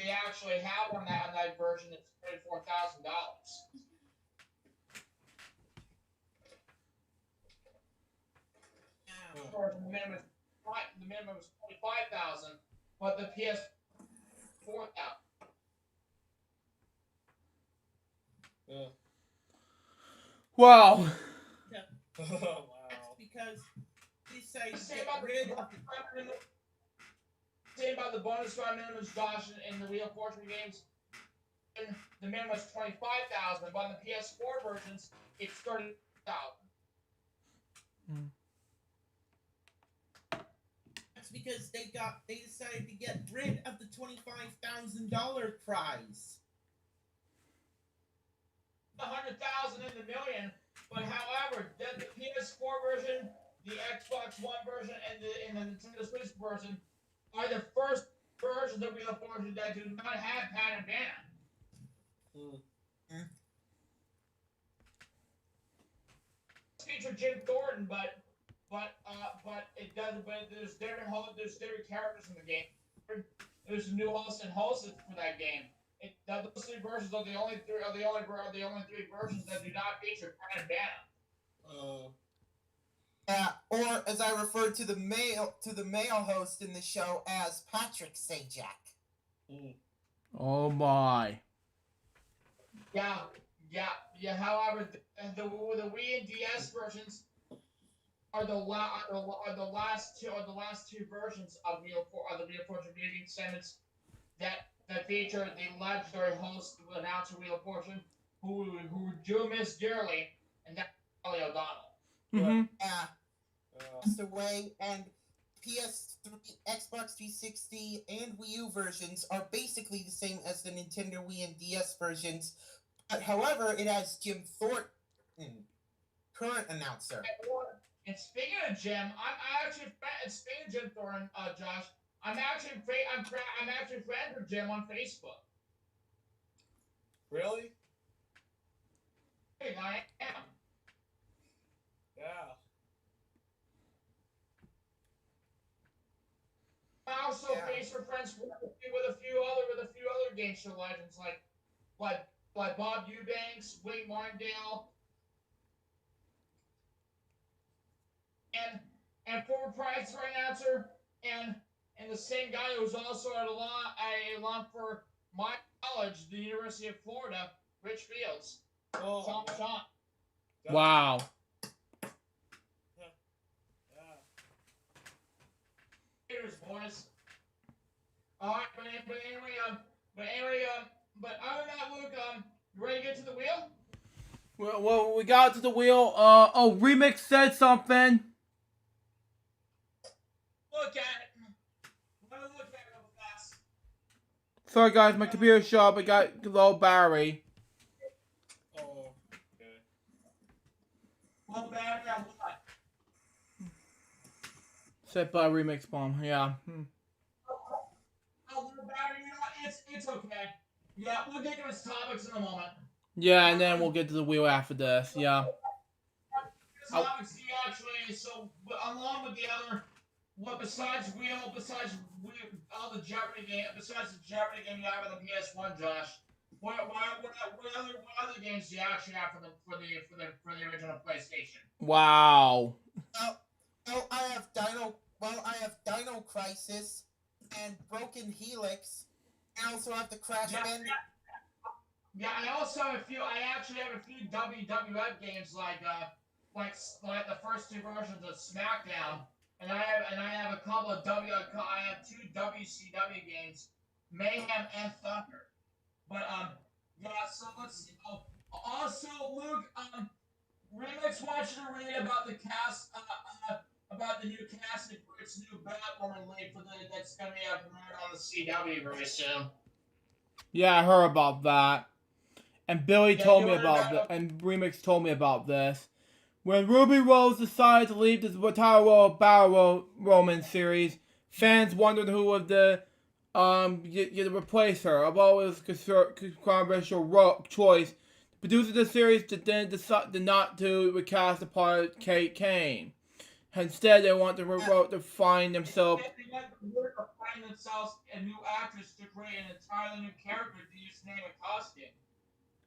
actually have on that version that's $34,000. The minimum is $25,000, but the PS4 Wow. That's because they say Say about the bonus round minimums, Josh, in the Wheel of Fortune games. The minimum is $25,000, but on the PS4 versions, it's $30,000. That's because they decided to get rid of the $25,000 prize. $100,000 in the million, but however, the PS4 version, the Xbox One version, and the Nintendo Switch version are the first versions of Wheel of Fortune that do not have Pat and Vanna. Feature Jim Thornton, but it doesn't. But there's different characters in the game. There's a new host and hostess for that game. Those three versions are the only three versions that do not feature Pat and Vanna. Or as I refer to the male host in the show as Patrick Sajak. Oh my. Yeah. However, the Wii and DS versions are the last two versions of the Wheel of Fortune video segments that feature the legendary host, announcer Wheel of Fortune, who do miss dearly, and that's Charlie O'Donnell. Passed away, and PS3, Xbox 360, and Wii U versions are basically the same as the Nintendo Wii and DS versions. But however, it has Jim Thornton, current announcer. And speaking of Jim, speaking of Jim Thornton, Josh, I'm actually friends with Jim on Facebook. Really? Hey, I am. Yeah. I also Facebook friends with a few other game show legends like Bob Eubanks, Wayne Martindale, and former Prize Right announcer, and the same guy who was also at alum for my college, the University of Florida, Rich Fields. Oh, Sean. Wow. Cheers, boys. All right, but other than that, Luke, you ready to get to the wheel? Well, we got to the wheel. Remix said something. Look at it. Let me look at it real fast. Sorry, guys, my computer shut up. I got low battery. Oh, okay. Low battery on what? Set by Remix Bomb. Yeah. Low battery, you know what? It's okay. Yeah, we'll get to his topics in a moment. Yeah, and then we'll get to the wheel after this. Yeah. Topics actually, so along with the other, besides all the Jeopardy game, besides the Jeopardy game you have on the PS1, Josh, What other games do you actually have for the original PlayStation? Wow. Well, I have Dino Crisis and Broken Helix. I also have the Crash Bandicoot. Yeah, I also have a few. I actually have a few WWF games like the first two versions of SmackDown, and I have a couple of I have two WCW games, Mayhem and Thunder. But yeah. So let's see. Oh, also, Luke, Remix wants you to read about the cast, about the new casting for its new Batwoman lead that's gonna be premiered on the CW very soon. Yeah, I heard about that. And Billy told me about that. and Remix told me about this. When Ruby Rose decided to leave the Retire World Battle Roman series, fans wondered who would get to replace her. Although it was a controversial choice, the producers of the series did not to recast the part of Kate Kane. Instead, they want to find themselves. They want to find themselves a new actress to create an entirely new character to use name and costume.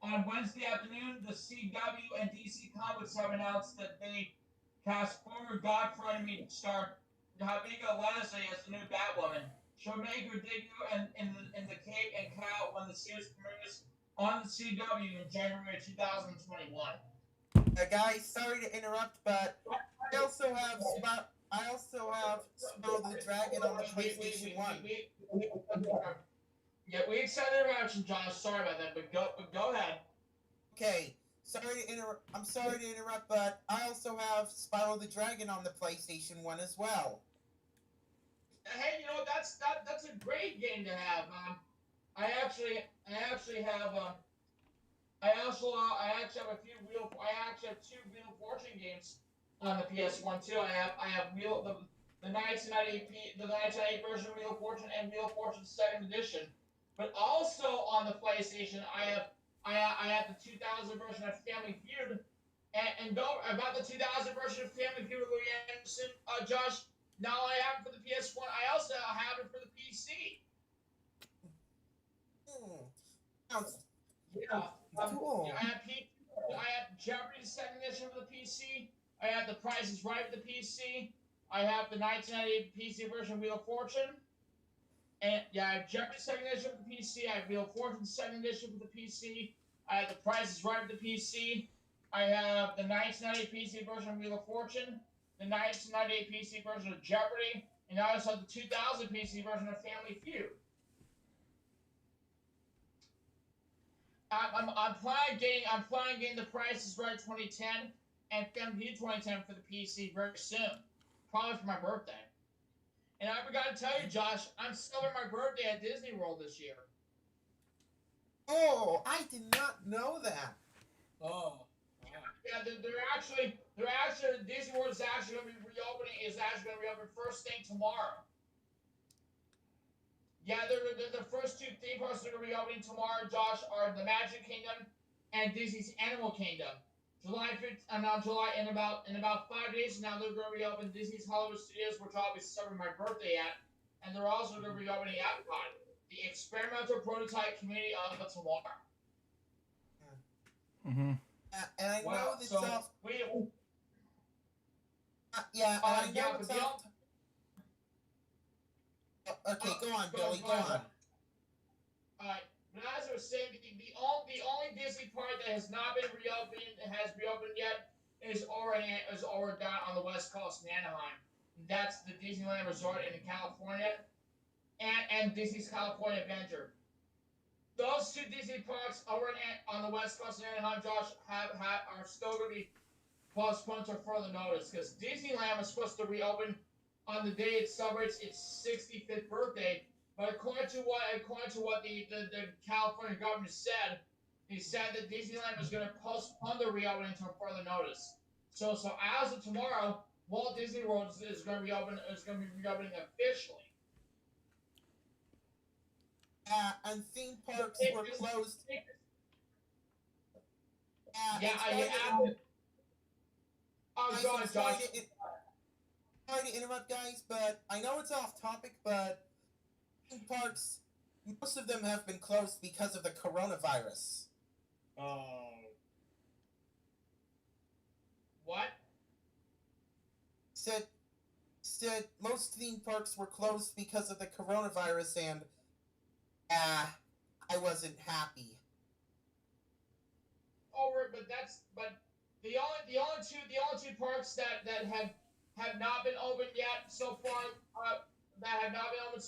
On Wednesday afternoon, the CW and DC Comics have announced that they cast former Godfrey enemy star Javiga Leslie as the new Batwoman. She'll make her debut in the Cape and Cow when the series premieres on the CW in January 2021. Guys, sorry to interrupt, but I also have Spyro the Dragon on the PlayStation 1. Yeah, we excited about you, Josh. Sorry about that, but go ahead. Okay, I'm sorry to interrupt, but I also have Spyro the Dragon on the PlayStation 1 as well. Hey, that's a great game to have. I actually have I actually have two Wheel of Fortune games on the PS1 too. I have the 1998 version of Wheel of Fortune and Wheel of Fortune Second Edition. But also on the PlayStation, I have the 2000 version of Family Feud. And go about the 2000 version of Family Feud with Louis Anderson, Josh. Not only have it for the PS1, I also have it for the PC. Yeah. Cool. I have Jeopardy Second Edition for the PC. I have The Price is Right for the PC. I have the 1998 PC version of Wheel of Fortune. And yeah, I have Jeopardy Second Edition for the PC. I have Wheel of Fortune Second Edition for the PC. I have The Price is Right for the PC. I have the 1998 PC version of Wheel of Fortune, the 1998 PC version of Jeopardy, and I also have the 2000 PC version of Family Feud. I'm planning getting The Price is Right 2010 and Family Feud 2010 for the PC very soon, probably for my birthday. And I forgot to tell you, Josh, I'm celebrating my birthday at Disney World this year. Oh, I did not know that. Oh. Yeah, they're actually Disney World is actually going to be reopening first thing tomorrow. Yeah, the first two theme parks that are reopening tomorrow, Josh, are the Magic Kingdom and Disney's Animal Kingdom. July 5th, and on July in about 5 days now, they're going to reopen Disney's Hollywood Studios, which I'll be celebrating my birthday at, and they're also going to be reopening Epcot, the experimental prototype community of tomorrow. Mm-hmm. And I know this off. Yeah, I know it's off. Okay, go on, Billy. Go on. Alright, but as I was saying, the only Disney park that has not been reopened yet is over down on the West Coast in Anaheim. That's the Disneyland Resort in California, and Disney's California Adventure. Those two Disney parks over on the West Coast in Anaheim, Josh, are still going to be postponed to further notice because Disneyland was supposed to reopen on the day it celebrates its 65th birthday, but according to what the California government said, they said that Disneyland was going to postpone the reopening until further notice. So as of tomorrow, Walt Disney World is going to be reopening officially. And theme parks were closed. Go on, Josh. Sorry to interrupt, guys, but I know it's off topic, but theme parks most of them have been closed because of the coronavirus. Oh. What? Said most theme parks were closed because of the coronavirus, and I wasn't happy. But the only two parks that have not been open yet so far, that have not been open.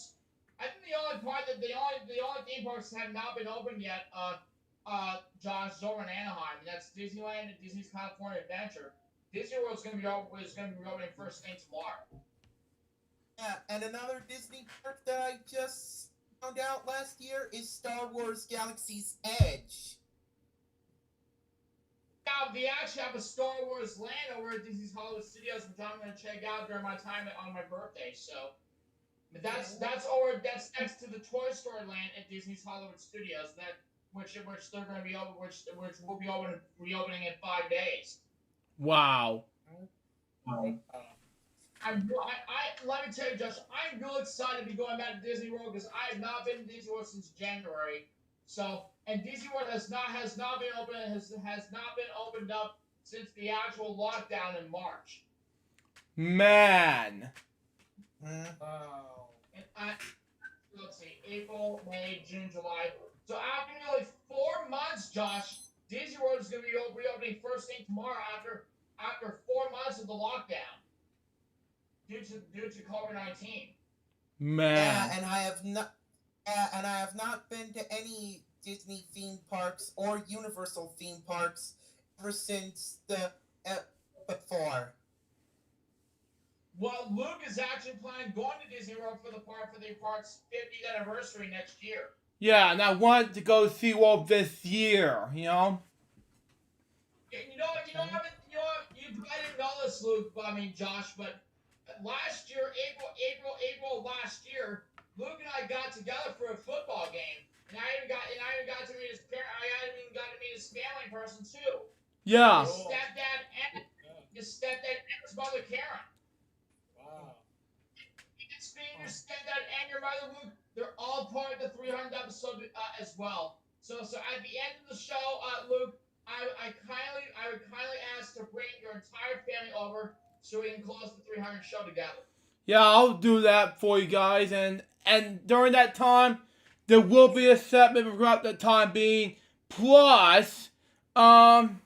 I think the only theme parks that have not been open yet, Josh, is over in Anaheim, and that's Disneyland and Disney's California Adventure. Disney World's gonna be opening first thing tomorrow. Yeah, and another Disney park that I just found out last year is Star Wars Galaxy's Edge. Now, they actually have a Star Wars land over at Disney's Hollywood Studios, which I'm going to check out during my time on my birthday. So, but that's next to the Toy Story land at Disney's Hollywood Studios. Which they're going to be open, which will be reopening in 5 days. Wow. Let me tell you, Josh, I'm real excited to be going back to Disney World because I have not been to Disney World since January. So, and Disney World has not been opened up since the actual lockdown in March. Man. Wow. And let's see, April, May, June, July. So after nearly 4 months, Josh, Disney World is going to be reopening first thing tomorrow after 4 months of the lockdown due to COVID-19. Man. Yeah, and I have not been to any Disney theme parks or Universal theme parks ever since the before. Well, Luke is actually planning going to Disney World for the park's 50th anniversary next year. Yeah, and I want to go see World this year, you know? You didn't know this, Luke, Josh, but last year, April last year, Luke and I got together for a football game, and I even got to meet his parent. I even got to meet his family in person too. Yeah. His stepdad and his mother Karen. Wow. Your stepdad and your mother Luke, they're all part of the 300th episode as well. So at the end of the show, Luke, I would kindly ask to bring your entire family over so we can close the 300 show together. Yeah, I'll do that for you guys, and during that time, there will be a segment throughout the time being. Plus, during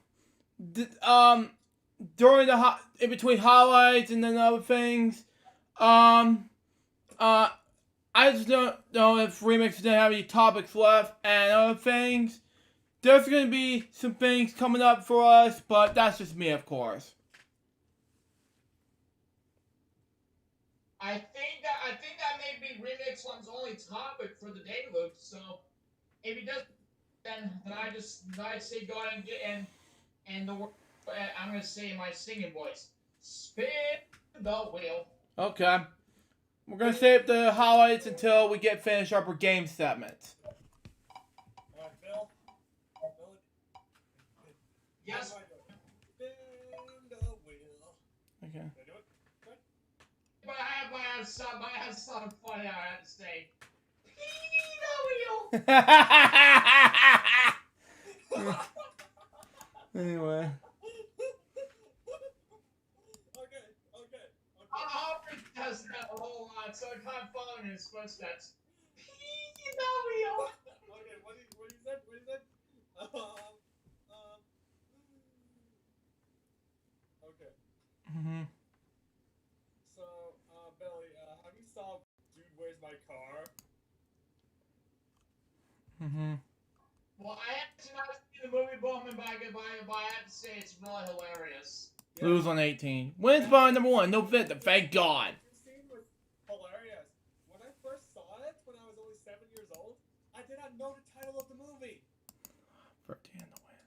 the in between highlights and then other things, I just don't know if Remix didn't have any topics left and other things. There's gonna be some things coming up for us, but that's just me, of course. I think that may be Remix One's only topic for the day, Luke. So if he does, then I say go ahead and get and I'm gonna say in my singing voice, spin the wheel. Okay. We're gonna save the highlights until we get finished up our game segments. Alright, Bill. Yes. Spin the wheel. Okay. Did I do it? Good? But I have something funny I have to say. Spin the wheel. Anyway. Okay. Aubrey does that a whole lot, so I can't follow in his footsteps. Spin the wheel. Okay, what he said? Okay. Mm-hmm. So, Billy, have you saw Dude, Where's My Car? Mm-hmm. Well, I actually not seen the movie Bowman, but I have to say it's really hilarious. Yeah. Lose on 18. Wins by number 1. No fit. Thank God. The scene was hilarious. When I first saw it, when I was only 7 years old, I did not know the title of the movie. 13 to win.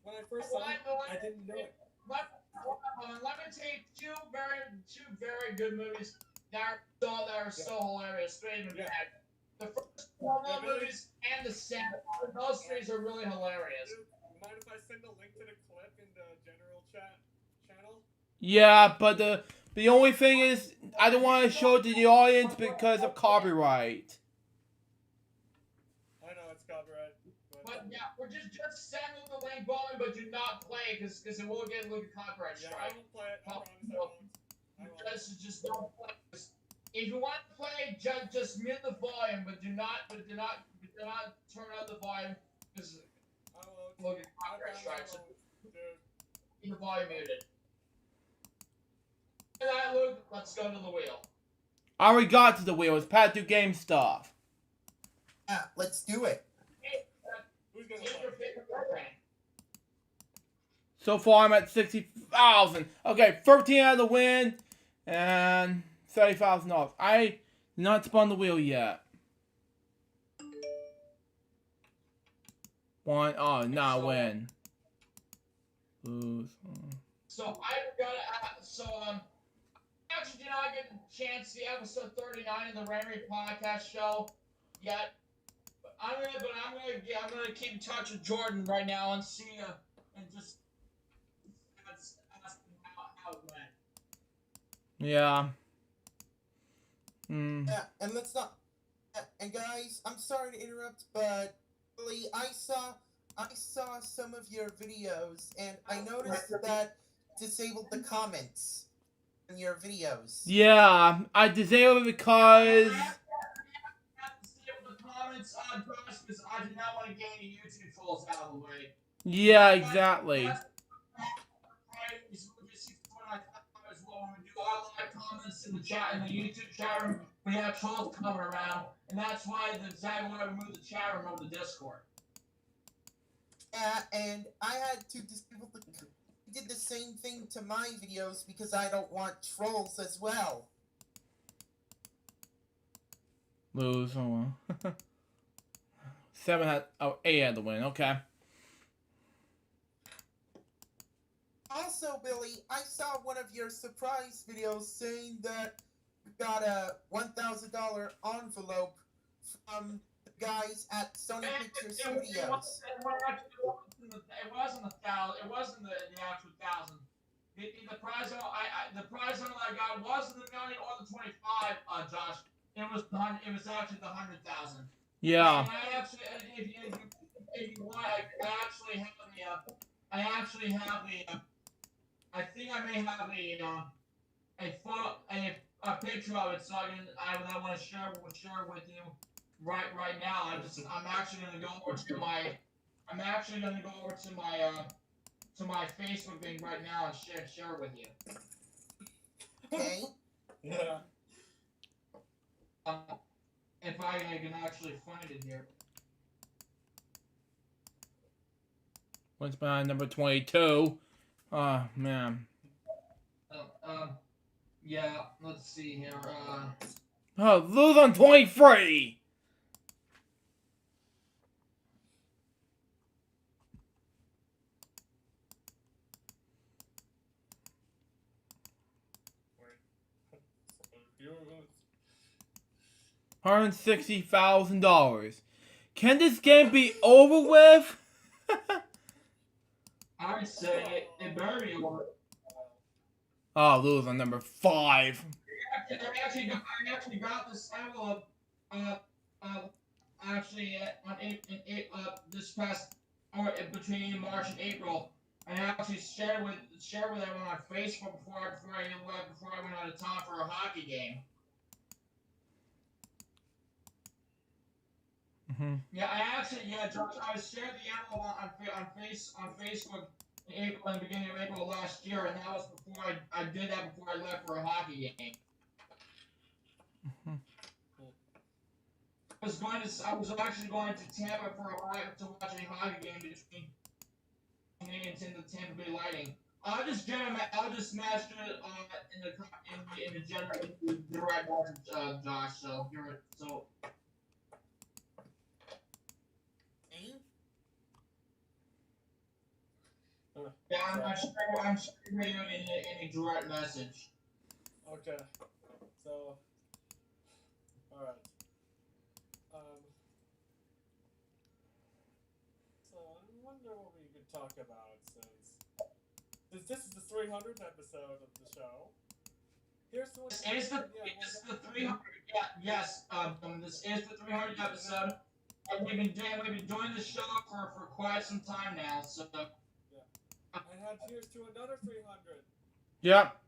When I first saw it, I didn't know it. Let me tell you two very good movies that are so hilarious. Straight in the back. The first four movies and the second. Those three are really hilarious. Dude, mind if I send a link to the clip in the general channel? Yeah, but the only thing is, I don't want to show it to the audience because of copyright. we're just send them the link, Bowman, but do not play because it will get a copyright Yeah, strike. I won't play it. I promise I won't. I won't. Just don't play. If you want to play, just mute the volume, but do not turn up the volume because I won't. we'll get I copyright promise strikes. I won't. Dude. Keep the volume muted. And that, Luke, let's go to the wheel. I already got to the wheel. It's Pat do game stuff. Yeah, let's do it. Who's gonna Take your play? favorite program. So far, I'm at 60,000. Okay, 13 out of the win and $30,000. I did not spun the wheel yet. One. Oh, not win. Lose. So I got actually did not get a chance to see episode 39 of the Rary podcast show yet. But I'm gonna keep in touch with Jordan right now and see and just ask him how it went. Yeah. Yeah, and let's not. And guys, I'm sorry to interrupt, but really, I saw some of your videos, and I noticed that disabled the comments in your videos. Yeah, I disabled it because. I have to stay with the comments on Josh because I did not want to get any YouTube trolls out of the way. Yeah, exactly. When we do our live comments in the chat in the YouTube chat room, we have trolls coming around, and that's why we moved the chat room over to Discord. Yeah, and I had to disable the. Did the same thing to my videos because I don't want trolls as well. Lose. Oh, well. 7 had. Oh, 8 had the win. Okay. Also, Billy, I saw one of your surprise videos saying that you got a $1,000 envelope from the guys at Sony Picture Studios. It wasn't 1,000. It wasn't the actual 1,000. The prize I got wasn't the million or the 25, Josh. It was actually the 100,000. Yeah. And I actually, if you want, I actually have the. I think I may have a picture of it, so I want to share with you right now. I'm actually gonna go over to my Facebook thing right now and share it with you. Okay. Yeah. If I can actually find it here. What's behind number 22? Oh, man. Yeah, let's see here. Oh, lose on 23! $160,000. Can this game be over with? I'd say it better be over. Oh, lose on number 5. I actually got this envelope this past between March and April. I actually shared with everyone on Facebook before I went out of town for a hockey game. Mm-hmm. Yeah, Josh, I shared the envelope on Facebook in the beginning of April last year, and that was before I did that before I left for a hockey game. Mm-hmm. I was actually going to Tampa to watch a hockey game between Canadians and the Tampa Bay Lightning. I'll just smash it in the general direct message, Josh. So you're so. Yeah, I'm sharing you in a direct message. Okay. So. Alright. So I wonder what we could talk about since this is the 300th episode of the show. Here's the one. This is the 300. Yeah, yes. This is the 300th episode. And we've been doing the show for quite some time now. So. Yeah. And here's to another 300. Yep.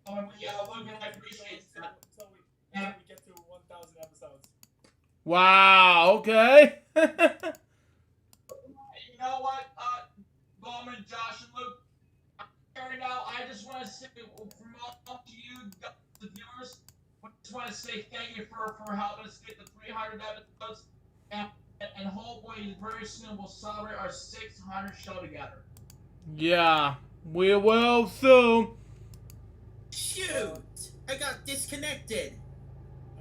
I appreciate that. Until we get to 1,000 episodes. Wow. Okay. You know what, Bowman, Josh, and Luke? Right now, I just want to say from all to you, the viewers, I just want to say thank you for helping us get to 300 episodes, and hopefully very soon we'll celebrate our 600 show together. Yeah, we will soon. Shoot! I got disconnected.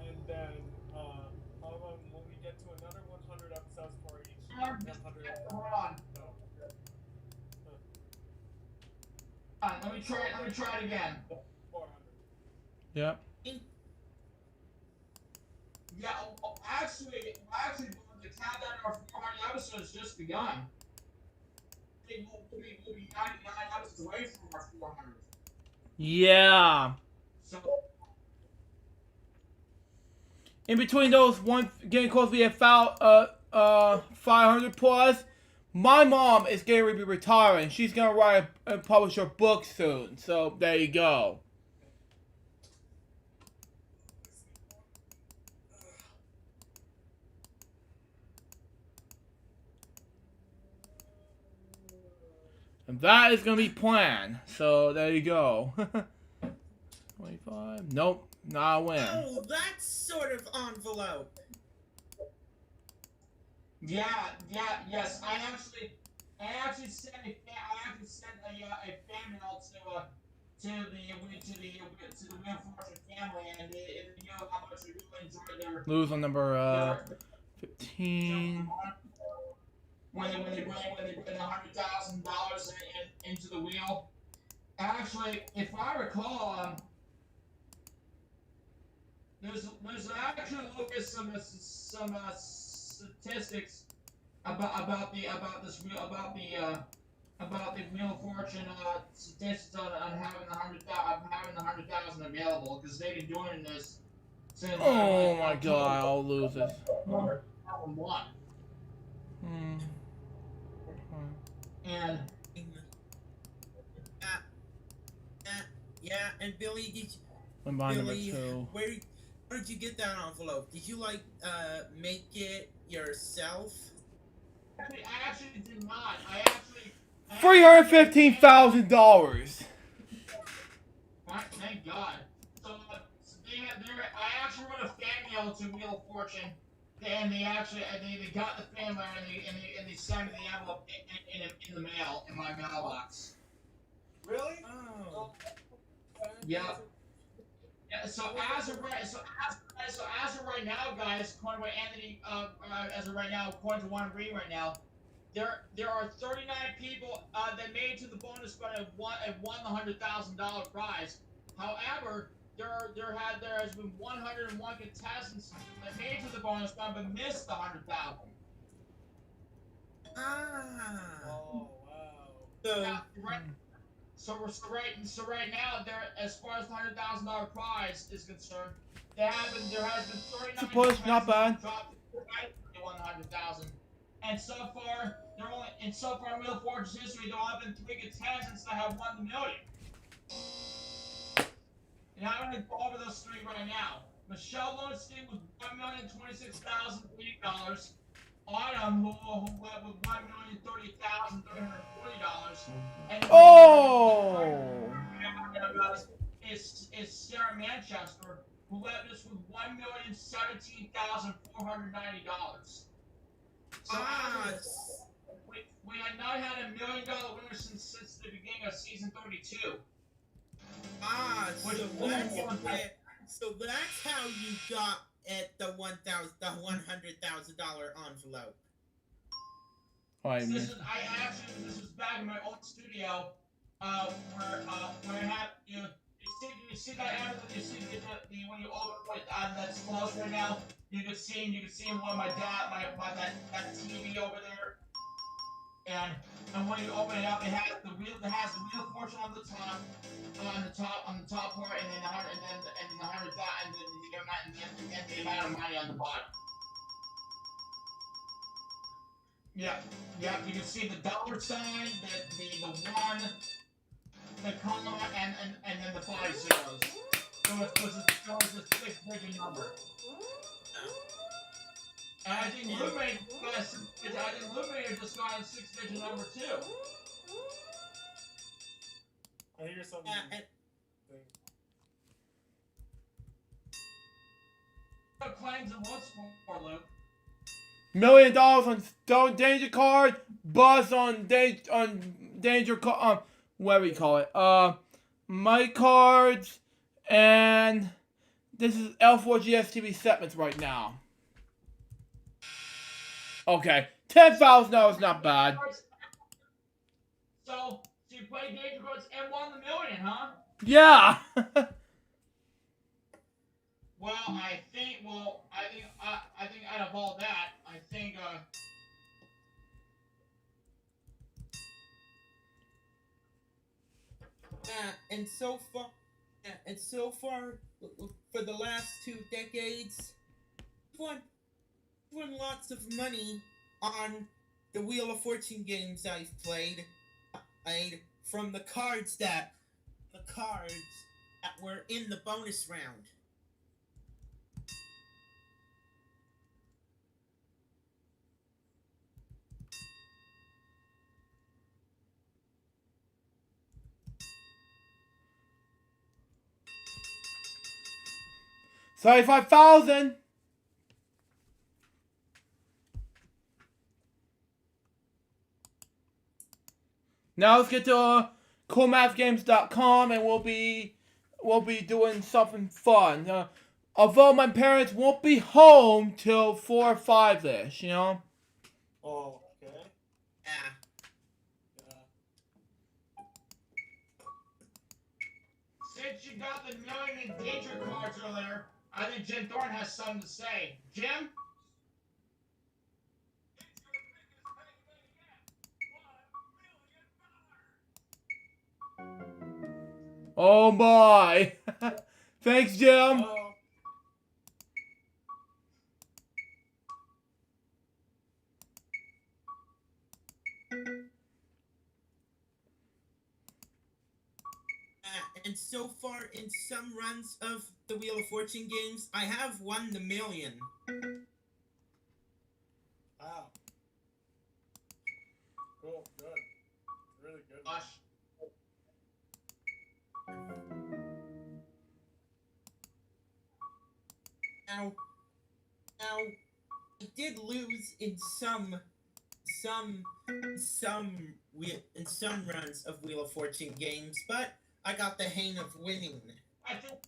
And then, when we get to another 100 episodes for each 100. Hold on. Let me try it again. 400. Yep. Yeah, actually, the countdown of our 400 episodes just begun. We'll be 99 episodes away from our 400. Yeah. So. In between those getting close to be about 500 plus, my mom is getting ready to be retiring. She's gonna write and publish her book soon. So there you go. And that is gonna be planned. So there you go. 25. Nope. Not a win. Oh, that sort of envelope. Yes. I actually sent a fan mail to the Reinforcement family, and they know how much we really enjoyed their Lose on number 15. When they bring $100,000 into the wheel. Actually, if I recall, there's actually look at some statistics about the Wheel of Fortune statistics on having the 100,000 available, because they've been doing this since. Oh my God! I'll lose this. 2001. And yeah, and Billy, Billy, where did you get that envelope? Did you make it yourself? I actually did not. $315,000. Thank God. So I actually wrote a fan mail to Wheel of Fortune, and they got the fan mail and they sent me the envelope in the mail in my mailbox. Really? Oh. Yeah. So as of right now, guys, according to Anthony, as of right now, according to One Green right now, there are 39 people that made it to the bonus fund and won the $100,000 prize. However, there has been 101 contestants that made it to the bonus fund but missed the 100,000. Oh wow. So right now, as far as the $100,000 prize is concerned, there has been 39 push, not bad. dropped to won the 100,000, and so far in Wheel of Fortune's history, there have been 3 contestants that have won the million. And I'm going to go over those 3 right now. Michelle Lowenstein with $1,026,080. Autumn, who went with $1,030,340. And is Sarah Manchester, who left us with $1,017,490. So we had not had $1 million winner since the beginning of season 32. So that's how you got at the $100,000 envelope. This was back in my old studio, where I had you see that envelope, you see the when you open it that's closed right now. You can see one of my that TV over there, and when you open it up, it has the Wheel of Fortune on the top part, and then the 100,000, and and the amount of money on the bottom. Yeah, you can see the dollar sign, the one, the comma, and then the 5 zeros. So it's a 6-digit number. And I think Luke just got a 6-digit number too. I hear something. What claims and what's for, Luke? $1 million on Stone Danger Card, Buzz on Danger Card, whatever you call it. My cards, and this is L4GSTV segments right now. Okay, $10,000 is not bad. So you played Danger Cards and won the million, huh? Yeah. Well, I think out of all that, I think and so far, for the last 2 decades, won lots of money on the Wheel of Fortune games I've played. From the cards that were in the bonus round. $35,000. Now let's get to coolmathgames.com, and we'll be doing something fun. Although my parents won't be home till 4 or 5-ish, you know. Oh, okay. Yeah. since you got the million in danger cards earlier, I think Jim Thorne has something to say. Jim? Oh my! Thanks, Jim. And so far, in some runs of the Wheel of Fortune games, I have won the million. Wow. Cool, good. Really good. Gosh. Now, I did lose in some runs of Wheel of Fortune games, but I got the hang of winning. I think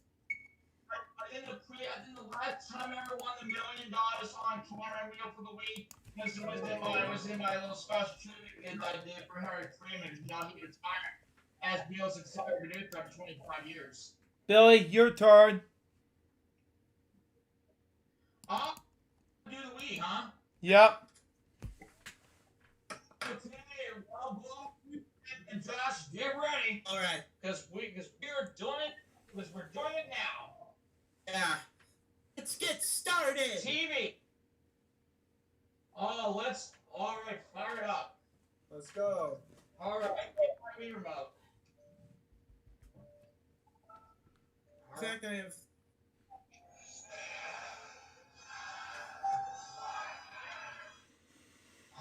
the last time I ever won $1 million on camera wheel for the week was in my little special tribute I did for Harry Freeman. You know, he retired as Wheels executive producer after 25 years. Billy, your turn. Do the week, huh? Yep. Today, well, and Josh, get ready. All right. Because we're doing it. Because we're doing it now. Yeah. Let's get started. TV. All right, fire it up. Let's go. All right, my Wii remote. In fact, I have.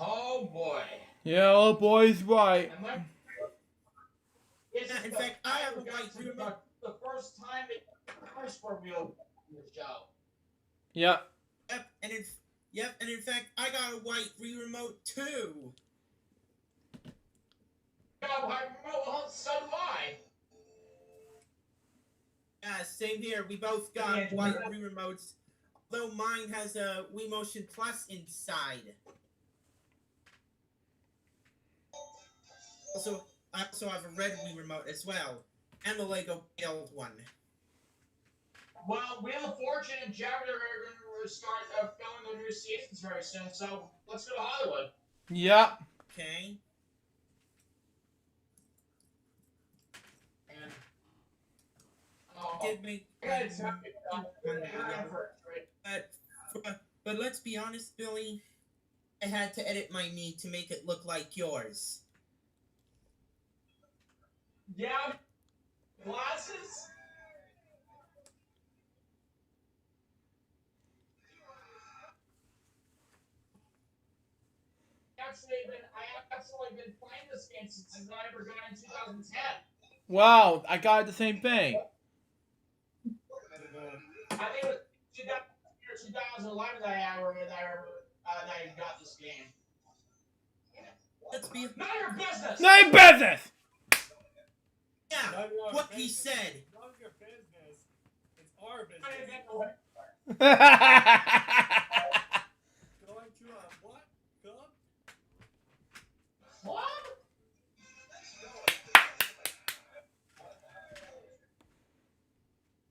Oh boy. Yeah, old boy's right. In fact, I have a white remote. The first time it first for real in the show. Yep. Yep, and in fact, I got a white Wii remote too. Got a white remote? Well, so do I. Yeah, same here. We both got white Wii remotes, although mine has a Wii Motion Plus inside. I also have a red Wii remote as well, and the Lego Build one. Well, Wheel of Fortune and Jeopardy are going to start filming their new seasons very soon, so let's go to Hollywood. Yep. Okay. And, oh, did make but let's be honest, Billy. I had to edit my knee to make it look like yours. Yeah, glasses. I actually been playing this game since I ever got in 2010. Wow, I got the same thing. I think it was 2011 that I got this game. Let's be None of your business. None of your business. Yeah, what he said. None of your business. It's our business. Going to a what? Club? What?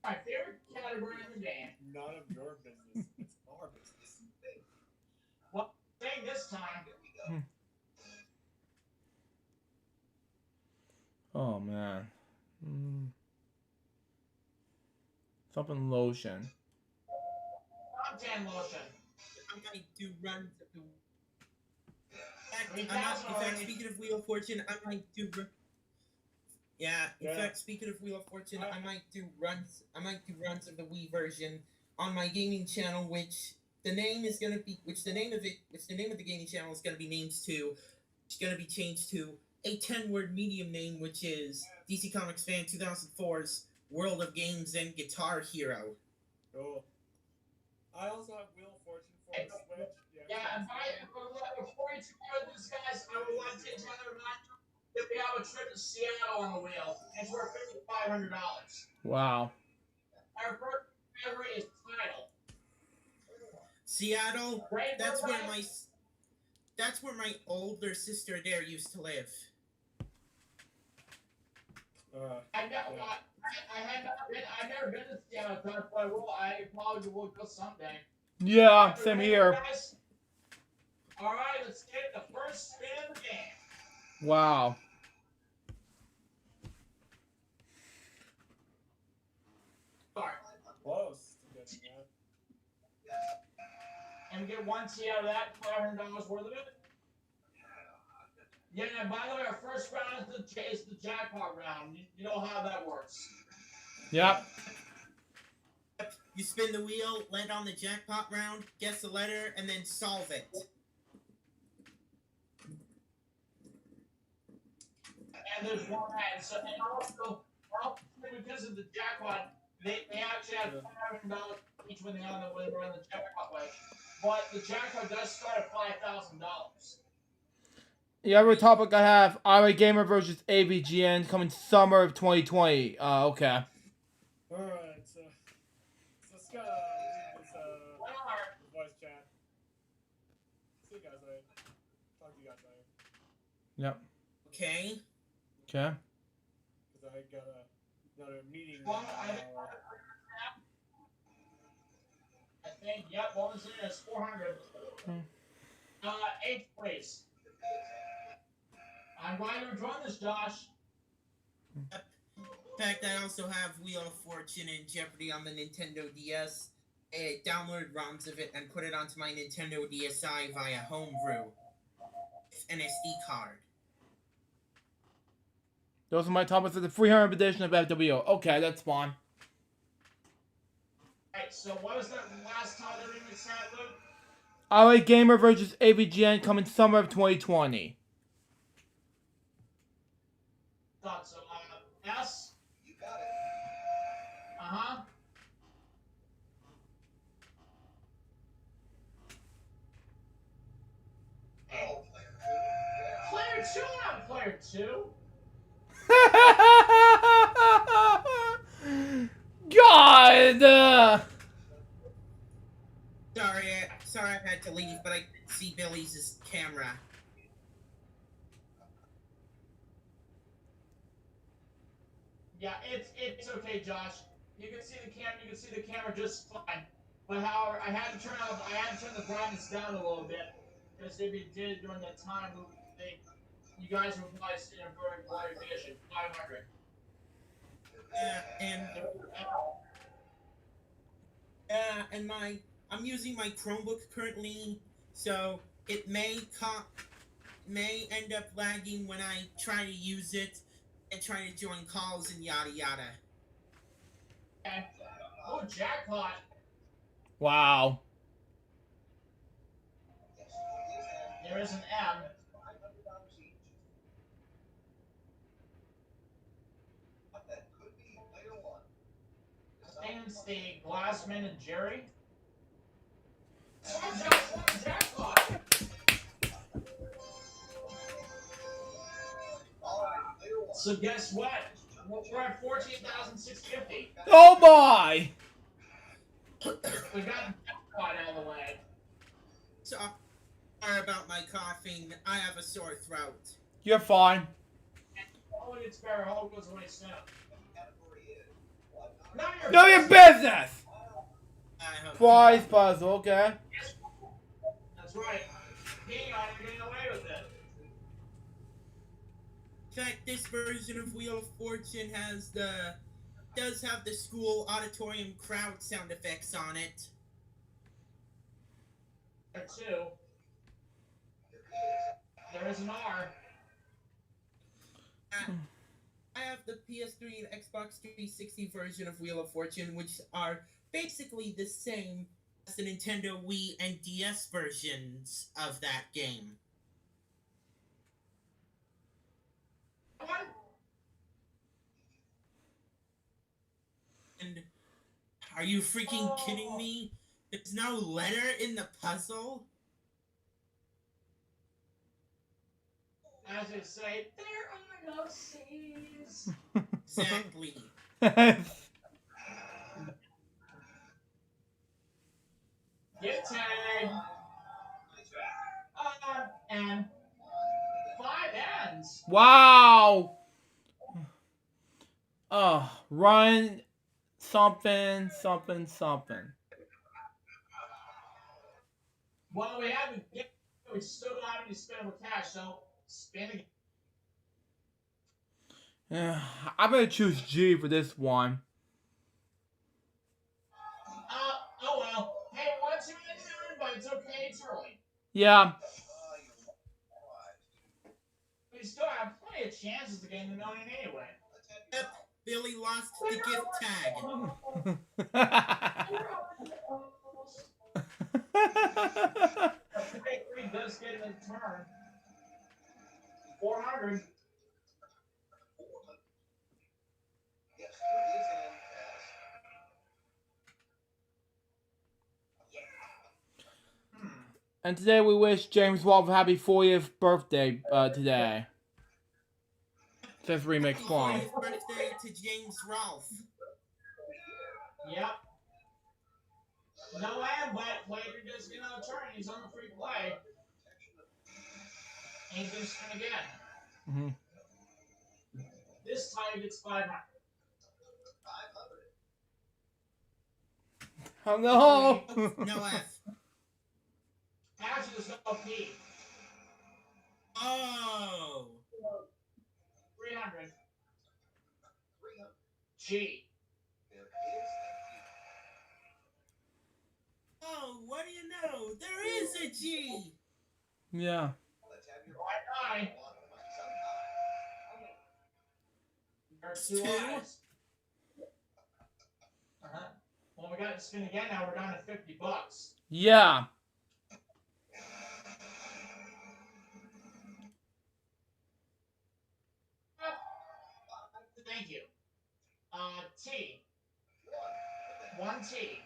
My favorite category in the game. None of your business. It's our business. Well, saying this time. Oh man. Something lotion. Suntan lotion. I might do runs of the. In fact, speaking of Wheel of Fortune, I might do. In fact, speaking of Wheel of Fortune, I might do runs. I might do runs of the Wii version on my gaming channel, which the name of the gaming channel is gonna be changed to a 10-word medium name, which is DC Comics Fan 2004's World of Games and Guitar Hero. Cool. I also have Wheel of Fortune for the Switch. Yeah, and before we together this, guys, I would like to tell everyone that we have a trip to Seattle on the wheel. It's worth $5,500. Wow. Our first category is title. Seattle. That's where my older sister there used to live. I've never been to Seattle, but I probably will go someday. Yeah, same here. Guys? All right, let's get the first spin of the game. Wow. Start. Close. And we get 1 T out of that, $500 worth of it. Yeah, and by the way, our first round is the jackpot round. You know how that works. Yep. You spin the wheel, land on the jackpot round, guess the letter, and then solve it. And there's one hand. So, and also because of the jackpot, they actually have $500 each when they're on the jackpot way. But the jackpot does start at $5,000. The other topic I have, Irate Gamer versus AVGN coming summer of 2020. Okay. Alright, so let's go read this voice chat. See you guys later. Talk to you guys later. Yep. Okay. Okay. Because I got another meeting. I think, yep, what was it? It's 400. 8th place. I'm glad you're joining us, Josh. In fact, I also have Wheel of Fortune and Jeopardy on the Nintendo DS. I downloaded ROMs of it and put it onto my Nintendo DSi via homebrew. An SD card. Those are my topics of the 300th edition of FWO. Okay, that's fine. Alright, so what was that last time that we said, Luke? Irate Gamer versus AVGN coming summer of 2020. Thought so. S? You got it. Uh-huh. Oh, player 2 on player 2. God! Sorry I had to leave, but I could see Billy's camera. Yeah, it's okay, Josh. You can see the camera just fine. But however, I had to turn the brightness down a little bit. Because if you did during that time, you guys would probably see a very blurry vision. 500. And I'm using my Chromebook currently, so it may end up lagging when I try to use it and try to join calls and yada yada. Okay. Oh, jackpot! Wow. There is an M. I think it's the Glassman and Jerry. Jackpot! So guess what? We're at 14,650. Oh my! We got the jackpot out of the way. So, sorry about my coughing. I have a sore throat. You're fine. Oh, it's better. All goes away soon. Know your business! I hope Prize puzzle, okay. That's right. He ought to be getting away with it. In fact, this version of Wheel of Fortune does have the school auditorium crowd sound effects on it. There too. There is an R. I have the PS3 and Xbox 360 version of Wheel of Fortune, which are basically the same as the Nintendo Wii and DS versions of that game. What? And are you freaking kidding me? There's no letter in the puzzle? As they say, there are no C's. Exactly. Get tagged. And 5 ends. Wow! Run something, something, something. Well, we still don't have any spendable cash, so spin again. Yeah, I'm gonna choose G for this one. Oh well. Hey, what's your turn? But it's okay, it's early. Yeah. We still have plenty of chances to gain the million anyway. Yep, Billy lost the gift tag. He does get in his turn. 400. And today we wish James Wolf a happy 40th birthday today. Says Remix Plum. Happy 40th birthday to James Rolfe. Yep. No ad, but Laker does get another turn. He's on the free play. And he's going to spin again. Mm-hmm. This time he gets 500. Oh no! No F. Actually, there's no P. Oh. 300. G. Oh, what do you know? There is a G. Yeah. Bye. There's 2 eyes. Well, we got to spin again now. We're down to $50. Yeah. Thank you. T. 1 T.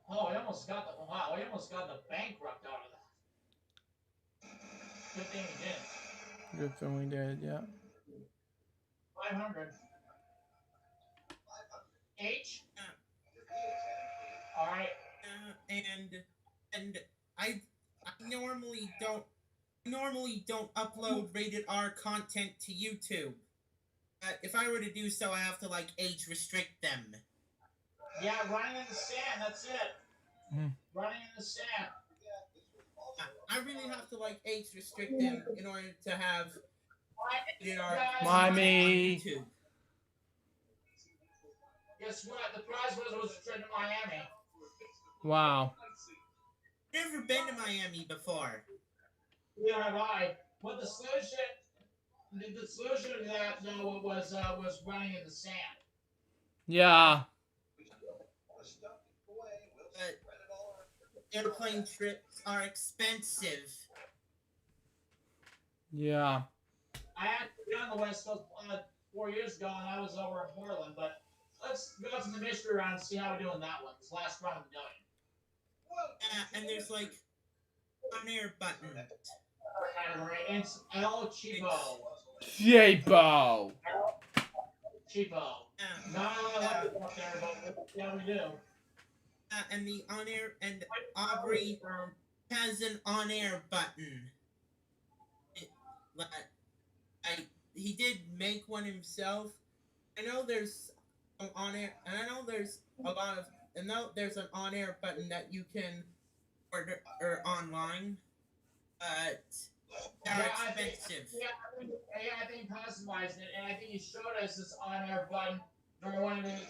Oh, we almost got the we almost got the bankrupt out of that. Good thing we did. Good thing we did, yeah. 500. H. All right. And I normally don't upload rated R content to YouTube. If I were to do so, I have to age restrict them. Yeah, running in the sand. That's it. Mm-hmm. Running in the sand. I really have to age restrict them in order to have They are Miami. on YouTube. Guess what? The prize was a trip to Miami. Wow. Never been to Miami before. Yeah, have I. But the solution to that though was running in the sand. Yeah. But airplane trips are expensive. Yeah. I had to be on the West Coast 4 years ago, and I was over in Portland. But let's go to the mystery round and see how we're doing that one. It's the last round of the million. And there's like an air button. Category. It's El Cheapo. J-Bo. Cheapo. Not a lot of people up there, but yeah, we do. And the on-air, and Aubrey has an on-air button. He did make one himself. I know there's an on-air, and I know there's a lot of, and now there's an on-air button that you can order online, but they're expensive. I think he customized it, and I think he showed us this on-air button during one of his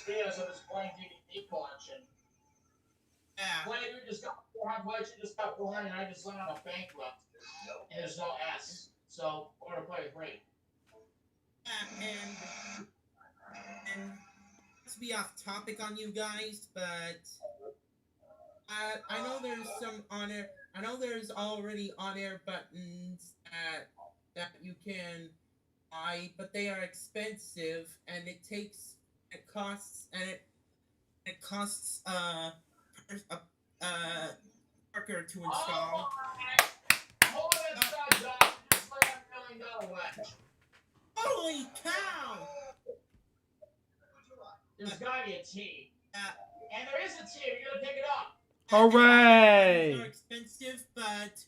videos of his playing DVD collection. Yeah. Player just got 400, and I just went on a bankrupt. And there's no S, so order play free. And let's be off topic on you guys, but I know there's some on-air. I know there's already on-air buttons that you can buy, but they are expensive, and it costs Parker to install. Hold it, stop, Josh. Just like $1 million wedge. Holy cow! There's gotta be a T. And there is a T. You're gonna pick it up. Hooray! They're expensive, but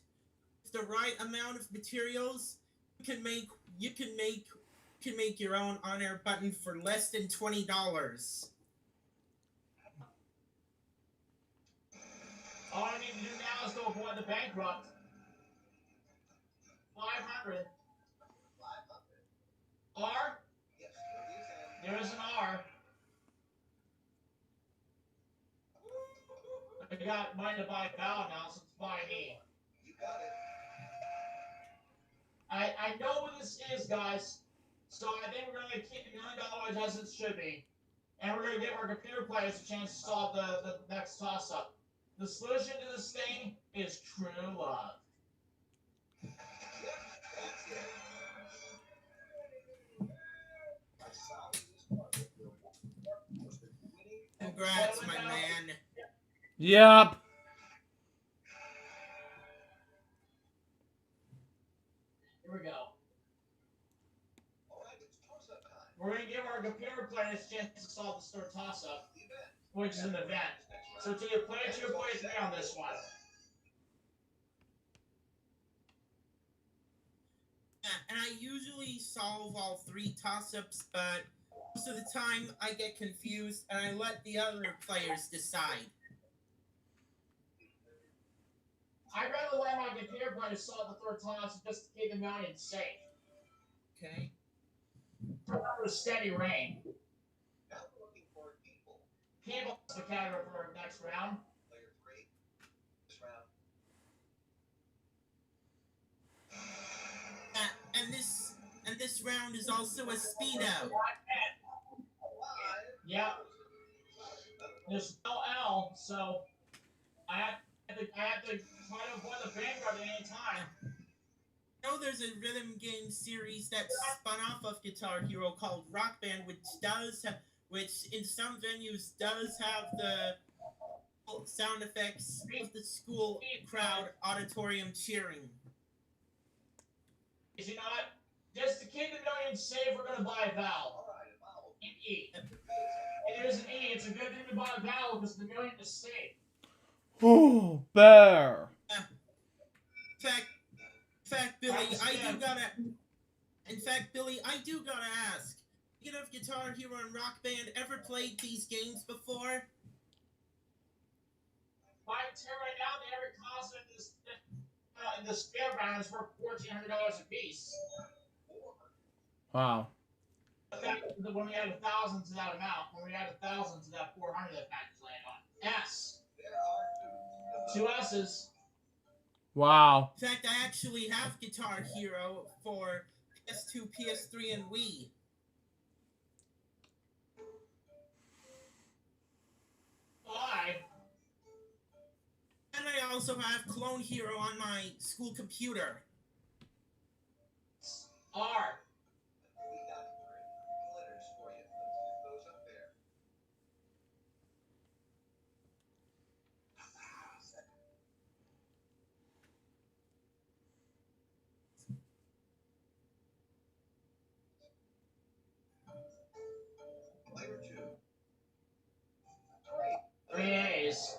with the right amount of materials, you can make your own on-air button for less than $20. All I need to do now is go avoid the bankrupt. 500. R? There is an R. I got mine to buy Val now, so it's buy me. You got it. I know what this is, guys. So I think we're gonna keep $1 million as it should be. And we're gonna give our computer players a chance to solve the next toss-up. The solution to this thing is true love. Congrats, my man. Yep. Here we go. We're going to give our computer players a chance to solve the store toss-up, which is an event. So to your player 2 or player 3 on this one. And I usually solve all 3 toss-ups, but most of the time I get confused and I let the other players decide. I'd rather let my computer players solve the third toss-up just to keep the million safe. Okay. Remember steady rain. People is the category for our next round. Player 3. This round. And this round is also a speedo. Yep. There's no L, so I have to try to avoid the bankrupt at any time. I know there's a rhythm game series that spun off of Guitar Hero called Rock Band, which in some venues does have the sound effects of the school crowd auditorium cheering. You know what? Just to keep the million safe, we're gonna buy a vowel. E. If there's an E, it's a good thing to buy a vowel because the million is safe. Ooh, bear. In fact, Billy, I do gotta ask. You know, if Guitar Hero and Rock Band ever played these games before? I tell you right now, they every concert is The spare rounds were $1,400 a piece. Wow. When we add 1,000 to that amount, when we add 1,000 to that 400 that package landed on. S. 2 S's. Wow. In fact, I actually have Guitar Hero for PS2, PS3, and Wii. I. And I also have Clone Hero on my school computer. R. Three A's.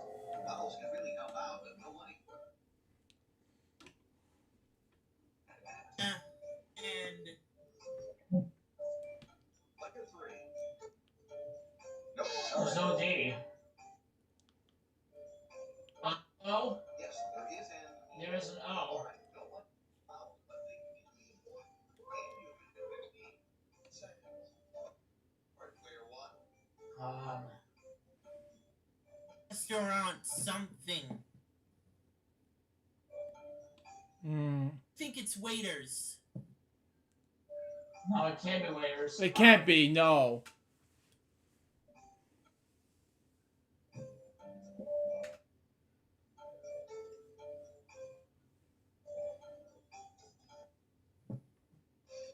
And There's no D. O? There is an O. restaurant something. Hmm. I think it's waiters. No, it can't be waiters. It can't be, no.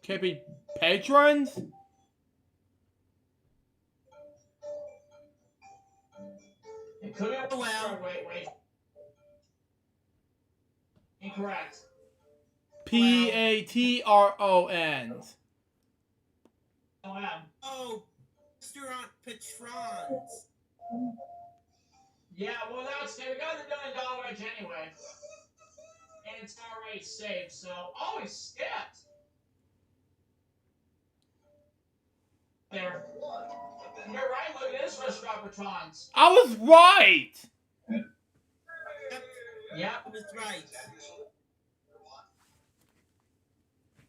Can't be patrons? It could be. Well. Wait. Incorrect. Patrons. Oh, restaurant patrons. Yeah, well, that's okay. We got the $1 million wedge anyway. And it's already saved, so. Oh, he skipped! There. You're right, look at this restaurant patrons. I was right! Yep. I was right.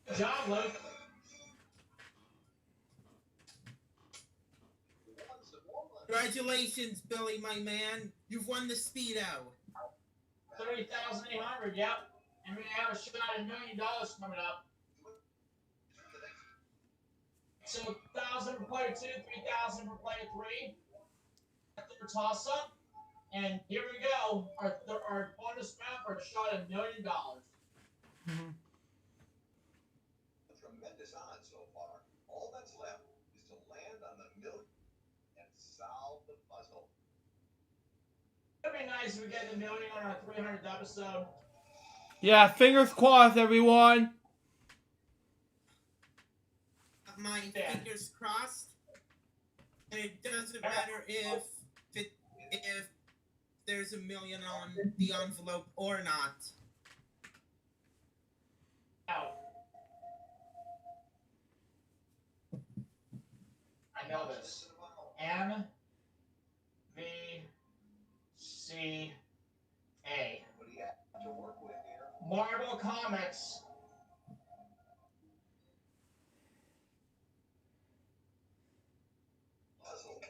Good job, Luke. Congratulations, Billy, my man. You've won the Speedo. 30,800, yep. And we have a shot at $1 million coming up. So 1,000 for player 2, 3,000 for player 3. Third toss up. And here we go. Our bonus round for a shot at $1 million. Mm-hmm. A tremendous odds so far. All that's left is to land on the million and solve the puzzle. It'd be nice if we get the million on our 300th episode. Yeah, fingers crossed, everyone. My fingers crossed. And it doesn't matter if there's $1 million on the envelope or not. Out. I know this. M V C A. What do you have to work with here? Marvel Comics. Puzzle.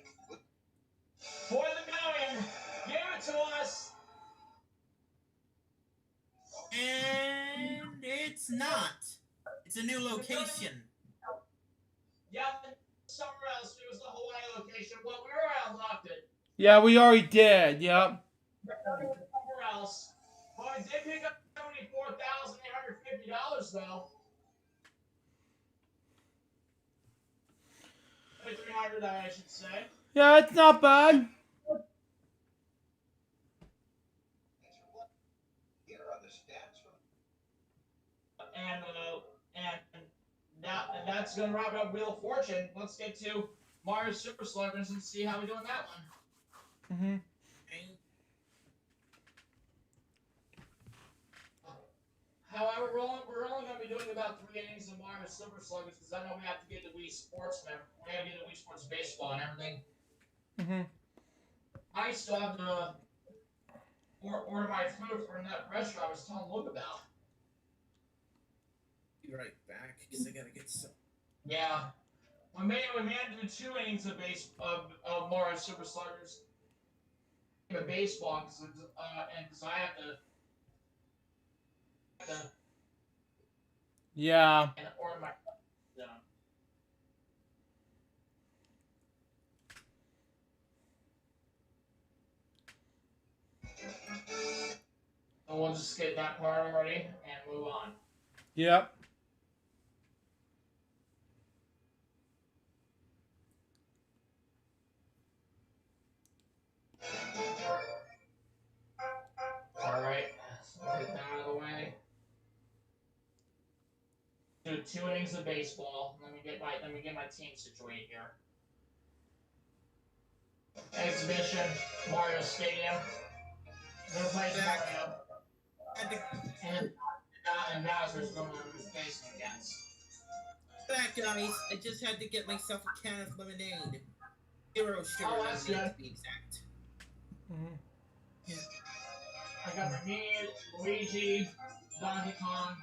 For the million. Give it to us. And it's not. It's a new location. Yeah, somewhere else. It was the Hawaii location. Well, we already unlocked it. Yeah, we already did, yep. Somewhere else. But I did pick up $74,850 though. 300, I should say. Yeah, it's not bad. Here are the stats from And that's gonna wrap up Wheel of Fortune. Let's get to Mario Super Sluggers and see how we do on that one. Mm-hmm. However, we're only going to be doing about 3 innings of Mario Super Sluggers because I know we have to get the Wii Sports we have to get the Wii Sports Baseball and everything. Mm-hmm. I still have the order my food from that restaurant I was telling Luke about. Be right back because I gotta get some. Yeah. We made it to 2 innings of Mario Super Sluggers. A baseball because I have to Yeah. and order my done. So we'll just skip that part already and move on. Yep. Alright, so get that out of the way. Do 2 innings of baseball. Let me get my team situated here. Exhibition, Mario Stadium. They're playing Mario. And Bowser's going on who's facing against. Back, guys. I just had to get myself a can of lemonade. 0 sugar that's lemonade good. to be exact. Mm-hmm. I got me, Luigi, Donkey Kong,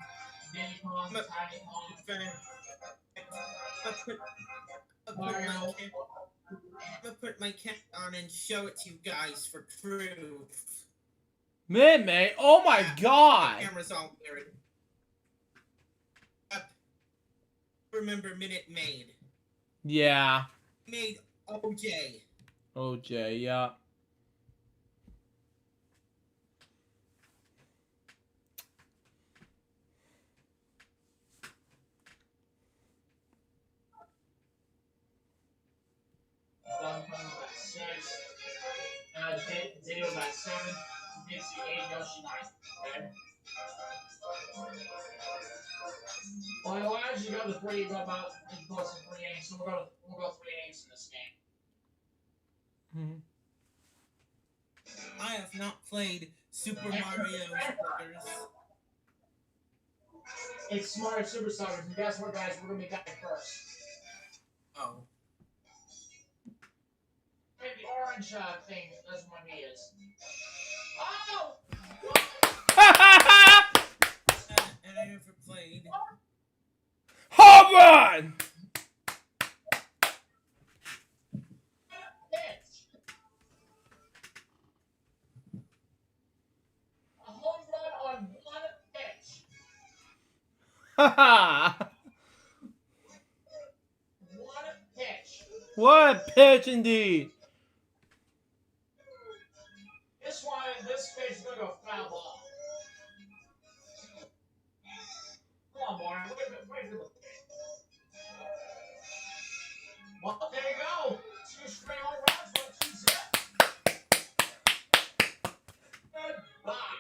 Diddy Kong, Tiny Kong, Mario. I'll put my cap on and show it to you guys for proof. Mate, oh my god! The camera's all weird. Remember Minute Maid? Yeah. Made OJ. OJ, yeah. Donkey Kong got 6. Diddy got 7. Dixie 8. Yoshi 9. Okay. Well, why don't you go to 3? Go about go some 3 innings. So we'll go 3 innings in this game. Mm-hmm. I have not played Super Mario Brothers. It's Mario Super Sluggers, and guess what, guys? We're gonna be back first. Oh. Hey, the orange thing. That's what my knee is. Oh! And I never played. Home run! A home run on 1 pitch. Haha! 1 pitch. What a pitch indeed! This pitch is gonna go foul ball. Come on, Mario. Wait for the well, there you go. 2 straight home runs on 2 zip. Goodbye.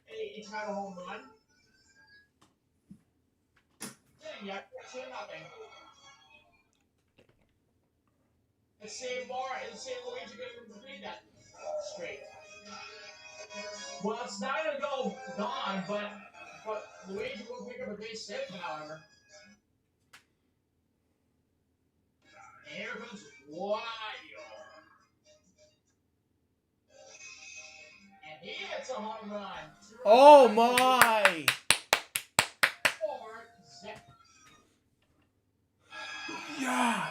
Hey, it's not a home run. Dang, yeah, 2-0. Let's see Luigi gonna read that straight. Well, it's not gonna go gone, but Luigi will pick up a base hit, however. And here comes Wario. And he hits a home run. Oh my! 4 zip. Yeah!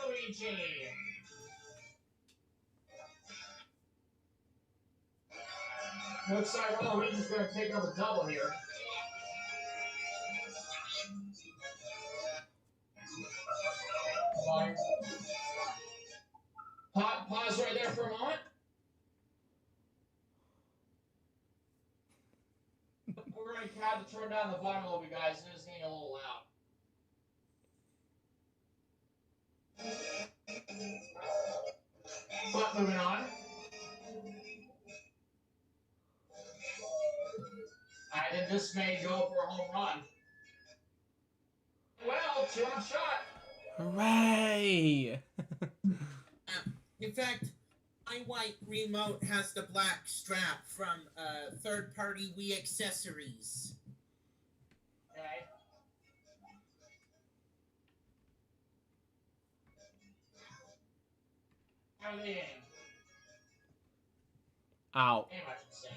Luigi. Looks like Luigi's gonna pick up a double here. Pause right there for a moment. We're going to have to turn down the volume a little bit, guys. It is getting a little loud. But moving on. Alright, then this may go for a home run. Well, 2-run shot. Hooray! In fact, My white remote has the black strap from third-party Wii accessories. Okay. How are they aiming? Ow. Aim, I should say.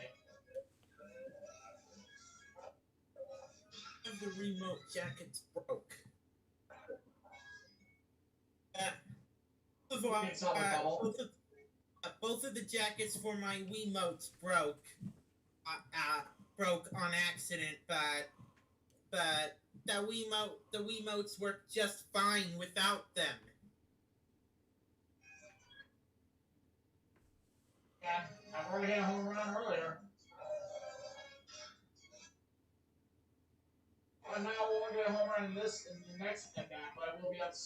The remote jackets broke. Both of the jackets for my Wiimotes broke. Broke on accident, but the Wiimotes work just fine without them. Yeah, I've already hit a home run earlier. Well, now we won't get a home run in the next at bat, but we'll be up to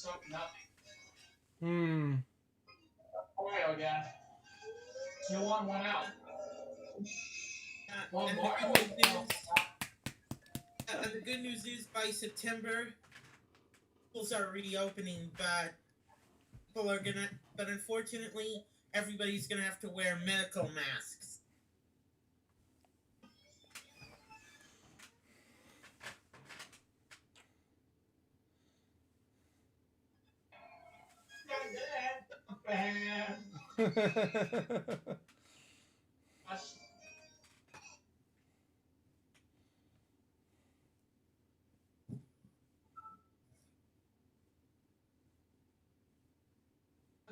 0-0. Ohio again. 2-1, 1 out. And the good news is by September, schools are reopening, but unfortunately, everybody's gonna have to wear medical masks.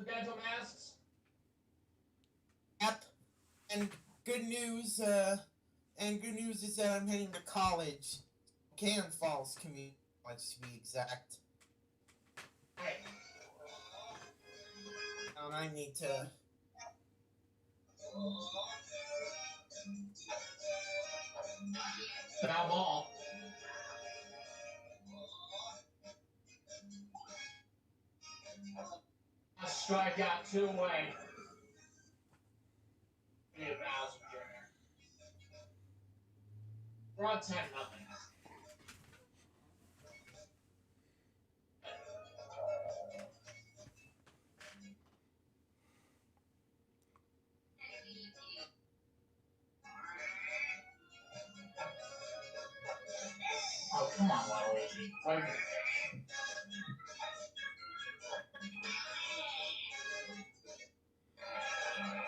Dental masks. Yep. And good news is that I'm heading to college. Cannon Falls Community College to be exact. Right. And I need to. Foul ball. A strikeout, 2 away. We're on 10-0. Oh, come on, Waluigi.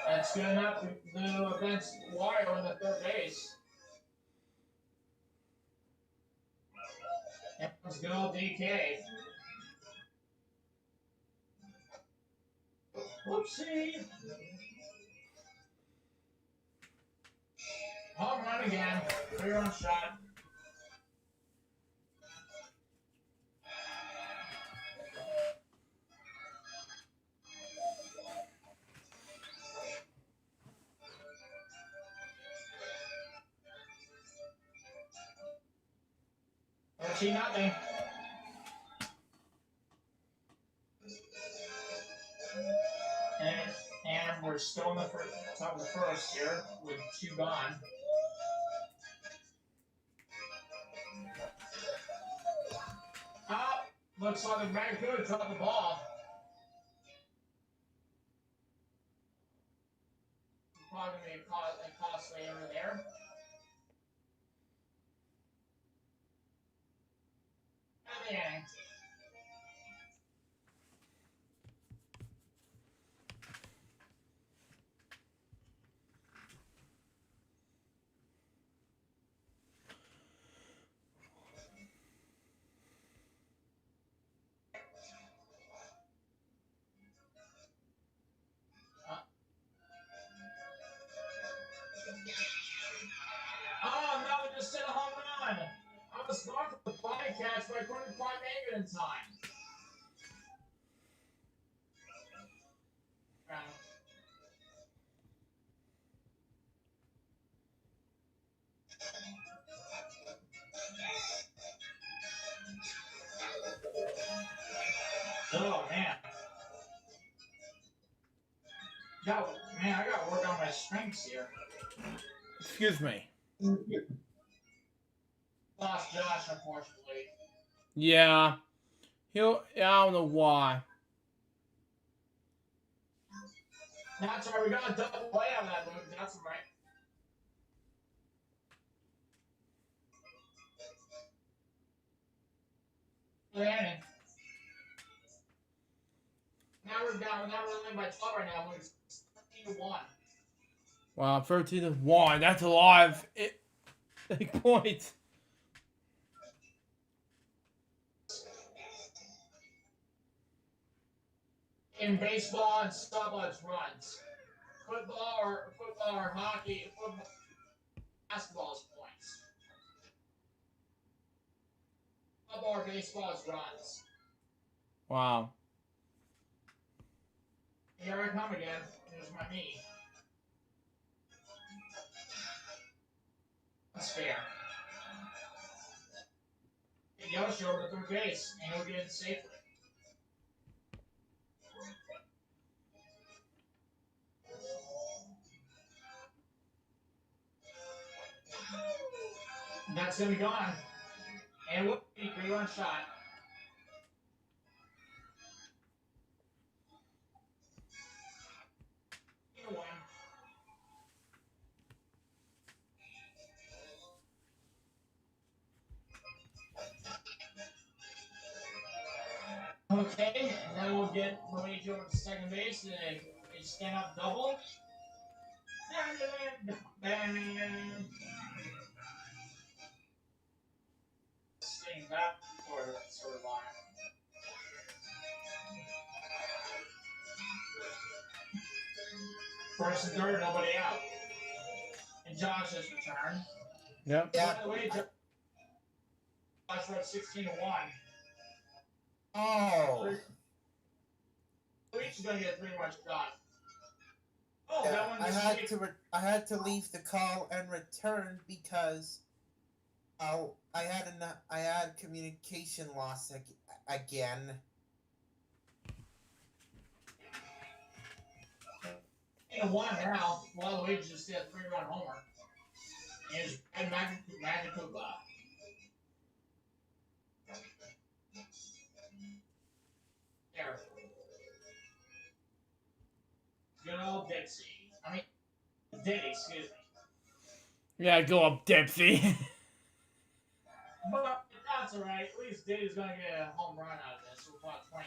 That's good enough to do against Wario in the third base. Let's go, DK. Whoopsie. Home run again. 3-run shot. Nothing. And we're still in the top of the first here with 2 gone. Looks like the Vancouver dropped the ball. Probably going to be a costly error there. And the inning. Oh, no, we just did a home run. I was going for the fly catch, but I couldn't quite make it in time. Oh, man. I gotta work on my strengths here. Excuse me. Lost Josh, unfortunately. Yeah. I don't know why. That's right. We got a double play on that move. That's right. Landing. Now we're down. Now we're only by 12 right now. We're 13-1. Wow, 13-1. That's a lot of points. In baseball and softball, it's runs. Football or hockey, basketball is points. Football or baseball is runs. Wow. Here I come again. There's my knee. That's fair. Yoshi over to third base, and he'll get in safely. That's gonna be gone. And we'll be 3-run shot. Okay, and then we'll get Luigi over to second base and a stand up double. Staying back for that sort of line. First and third, nobody out. And Josh has returned. Yep. Yeah. By the way, Josh wrote 16-1. Oh. Luigi's gonna get a 3-run shot. Oh, Yeah, that one I had to leave the call and return because I had communication loss again. And one now, while Luigi just did a 3-run homer. And Magic Koopa. There. Good old Dixie. I mean, Diddy, excuse me. Yeah, go up, Dipsy. But that's alright. At least Diddy's gonna get a home run out of this. We're about 20-1.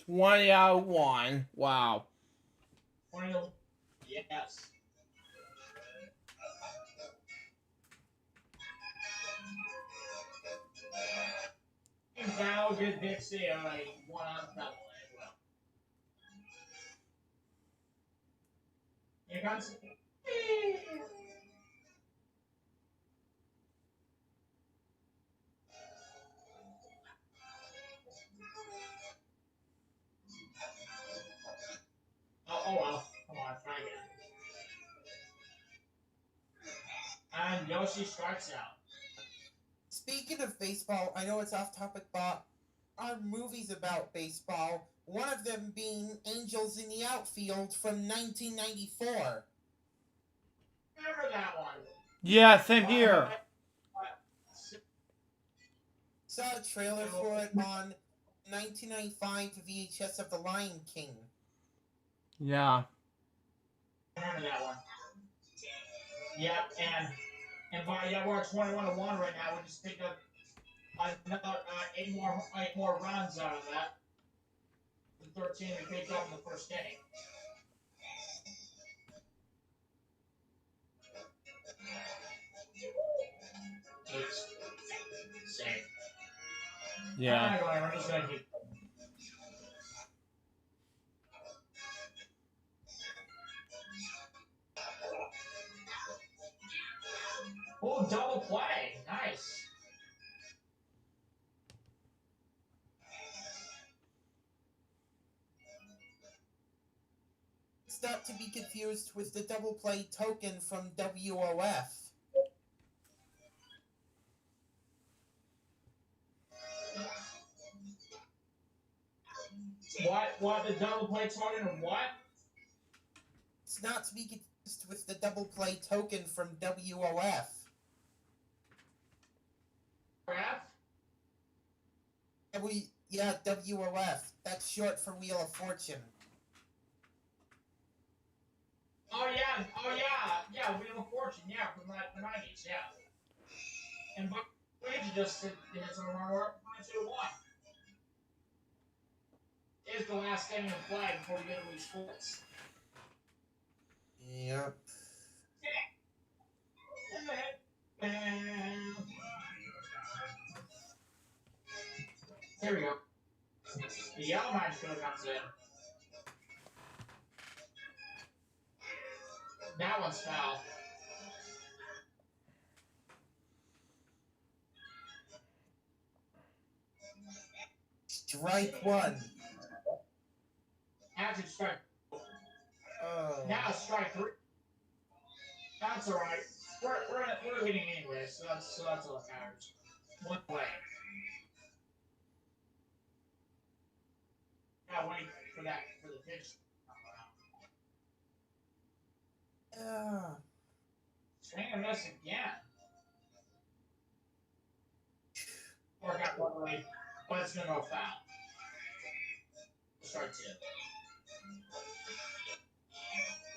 20 out of 1. Wow. 20-1. Yes. And now get Dixie a 1-out double as well. Here comes. Oh well. Come on, try again. And Yoshi strikes out. Speaking of baseball, I know it's off topic, but are movies about baseball, one of them being Angels in the Outfield from 1994. Remember that one? Yeah, same here. Saw a trailer for it on 1995 VHS of The Lion King. Yeah. Remember that one? Yep, and by we're at 21-1 right now. We just picked up another 8 more runs out of that. The 13 we picked up in the first inning. Oops. Save. Yeah. I'm just gonna keep. Oh, double play. Nice. It's not to be confused with the double play token from WOF. What the double play token of what? It's not to be confused with the double play token from WOF. WOF. That's short for Wheel of Fortune. Oh yeah, Wheel of Fortune, yeah, from the 90s, yeah. And Luigi just hit some of our work 22-1. Is the last game of play before we get to Wii Sports. Yep. Here we go. The yellow mine show comes in. That one's foul. Strike one. Actually, strike. Oh. Now strike three. That's alright. We're winning anyway, so that's all that matters. One way. Now wait for the pitch. Swing and miss again. Or got one way, but it's gonna go foul. Start two.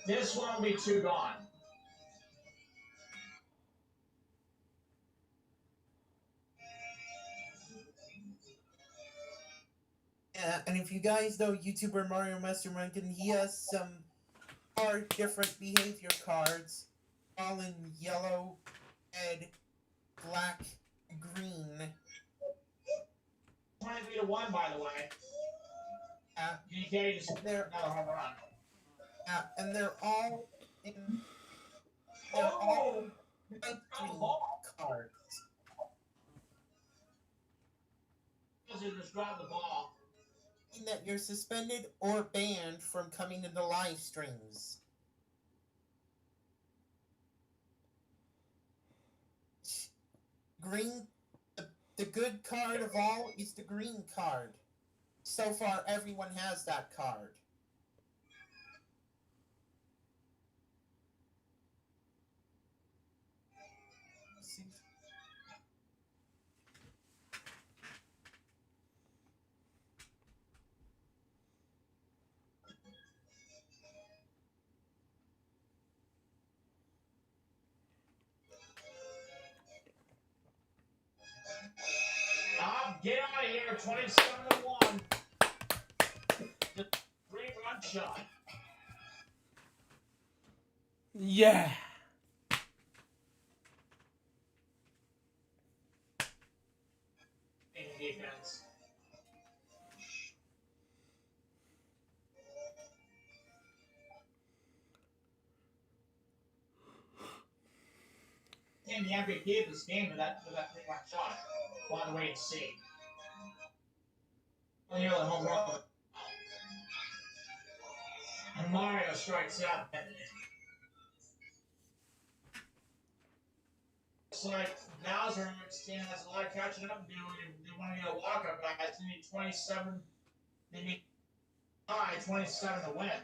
This one will be two gone. Yeah, and if you guys know YouTuber Mario Master Rankin, he has some 4 different behavior cards, all in yellow, red, black, green. 23-1, by the way. DK just another home run. And they're all in. They're all light green cards. Just grab the ball. That you're suspended or banned from coming into live streams. Green, the good card of all is the green card. So far, everyone has that card. Get out of here, 27-1. The 3-run shot. Yeah. In defense. And the MVP of this game with that 3-run shot. By the way, it's C. Nearly home run. And Mario strikes out. It's like Bowser and Stan has a lot of catching up to do. They want to get a walk-up, guys. They need 27. They need 27 to win.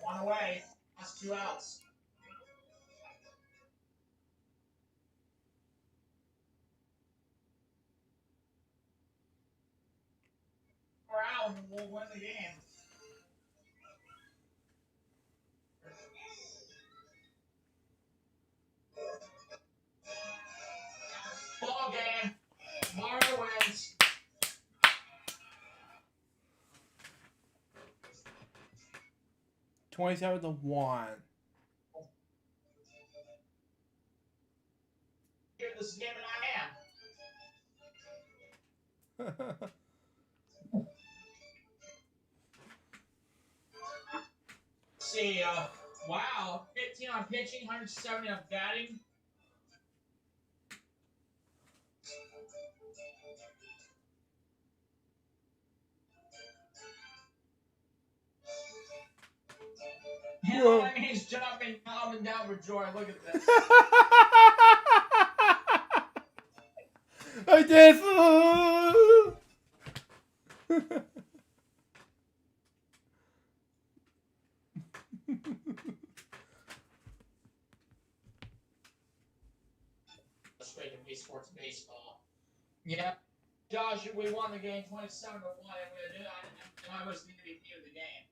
One away. That's 2 outs. We're out and we'll win the game. Ball game. Mario wins. $27-1. Here, this is game and I am. See, wow, 15 on pitching, 170 on batting. And he's jumping up and down for joy. Look at this. I did. baseball. Yeah, Josh, we won the game 27-1, and I was the MVP of the game.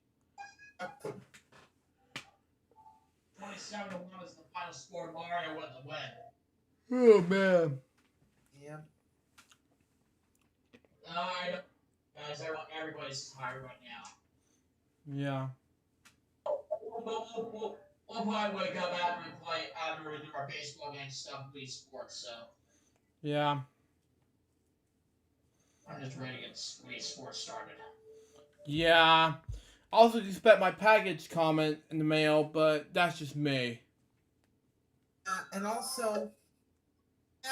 27-1 is the final score. Mario won the win. Oh man. Yeah. Guys, everybody's tired right now. Yeah. We'll probably wake up after we do our baseball game stuff, Wii Sports. So Yeah. I'm just ready to get Wii Sports started. Yeah. I also expect my package comment in the mail, but that's just me. And also, I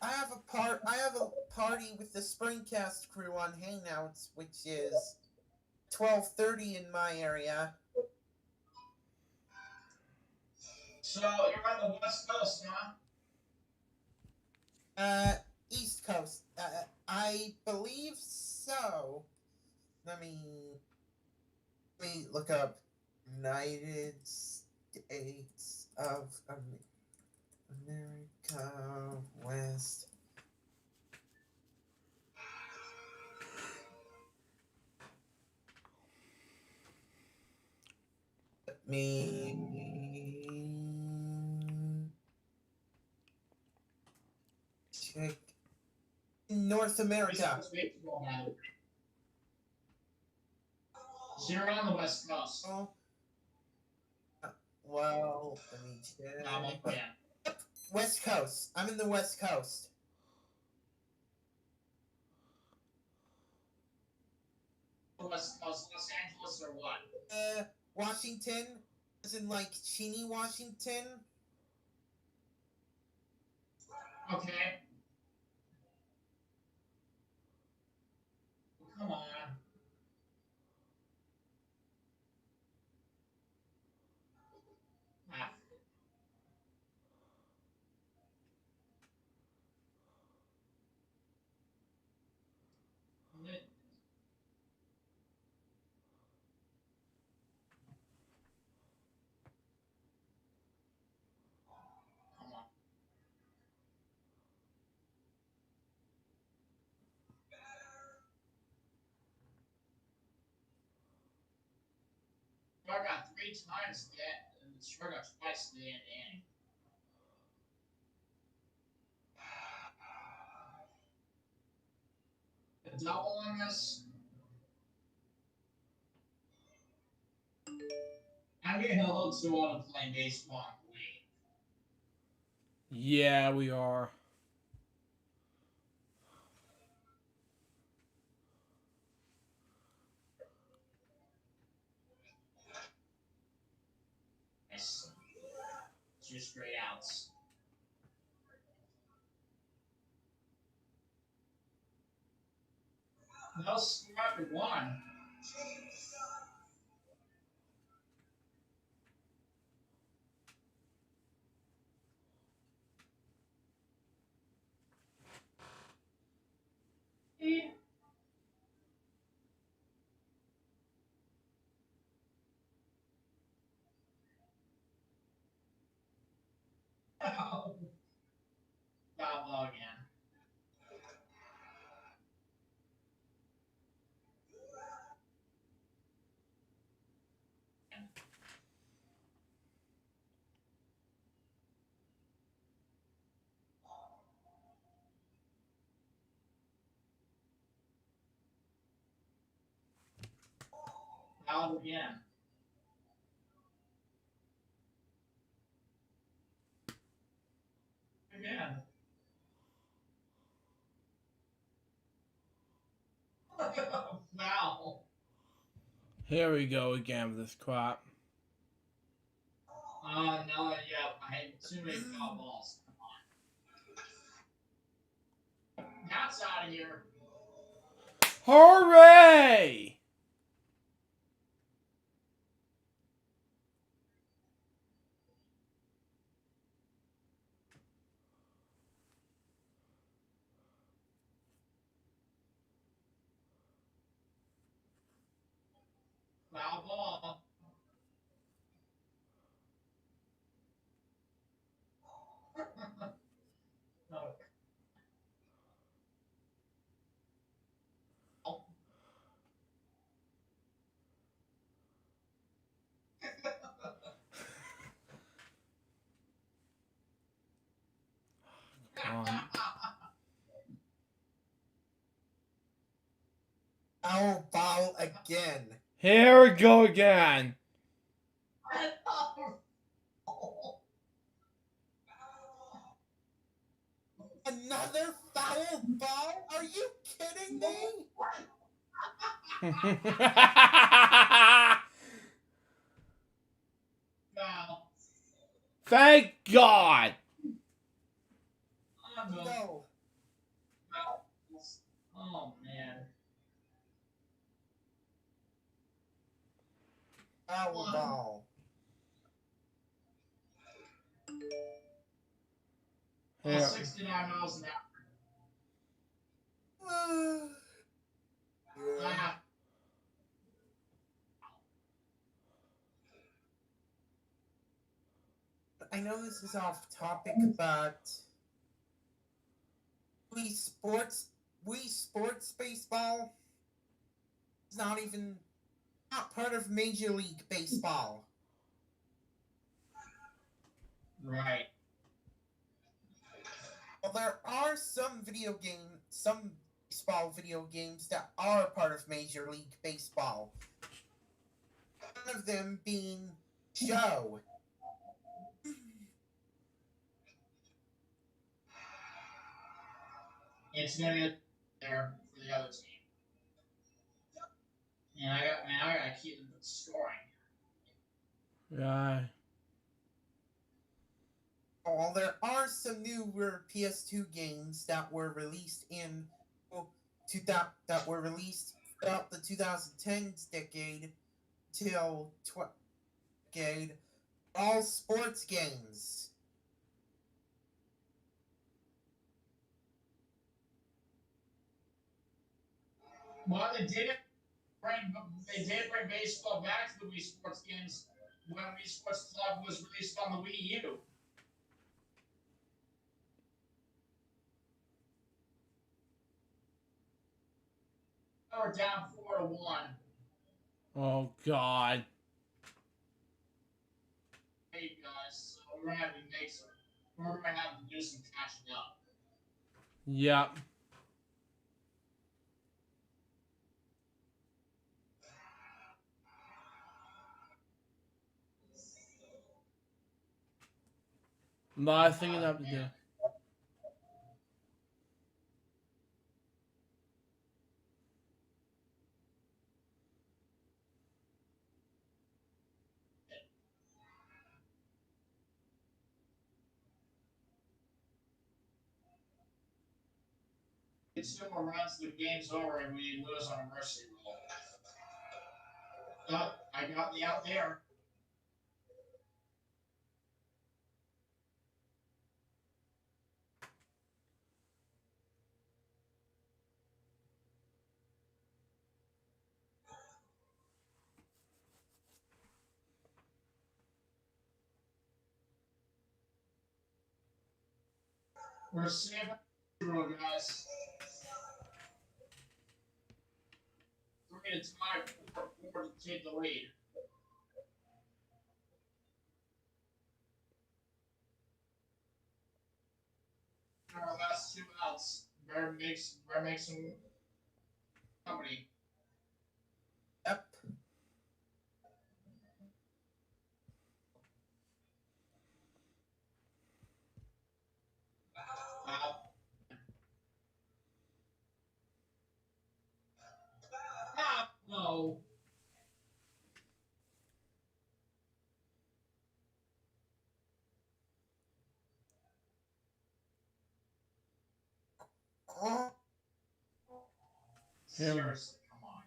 have a party with the Springcast crew on Hangouts, which is 12:30 in my area. So you're on the West Coast, huh? East Coast. I believe so. Let me look up United States of America West. Let me check. North America. So you're on the West Coast. Oh. Well, let me check. Yeah. West Coast. I'm in the West Coast. Los Angeles or what? Washington, as in like Cheney, Washington. Okay. Come on. Ah. Come on. I got 3 times that, and Shrug got twice the inning. A double on this. I'm getting a little too old to play baseball. Yeah, we are. Nice. 2 straight outs. No strike 1. Foul ball again. Foul again. Again. Foul. Here we go again with this crap. No, yeah, I had too many foul balls. Come on. That's out of here. Hooray! Foul ball. No. Foul ball again. Here we go again. Another foul ball? Are you kidding me? Wow. Thank God. No. Oh man. Foul ball. Yeah. 69 miles an hour. Yeah. Ah, I know this is off topic, but Wii Sports Baseball is not part of Major League Baseball. right. Well, there are some baseball video games that are part of Major League Baseball. One of them being Joe. It's gonna get there for the other team. And I gotta keep them scoring. Yeah. Well, there are some newer PS2 games that were released throughout the 2010s decade till decade. All sports games. Well, they did bring baseball back to the Wii Sports games when Wii Sports Club was released on the Wii U. We're down 4-1. Oh God. Hey guys, so we're gonna have to do some catching up. Yep. Last thing enough to do. It's 2 more runs, the game's over, and we lose on a mercy roll. Oh, I got the out there. We're saving roll, guys. 3 to tie, 4 to take the lead. Our last 2 outs. Bear makes some company. Yep. No. Oh, Seriously, come on.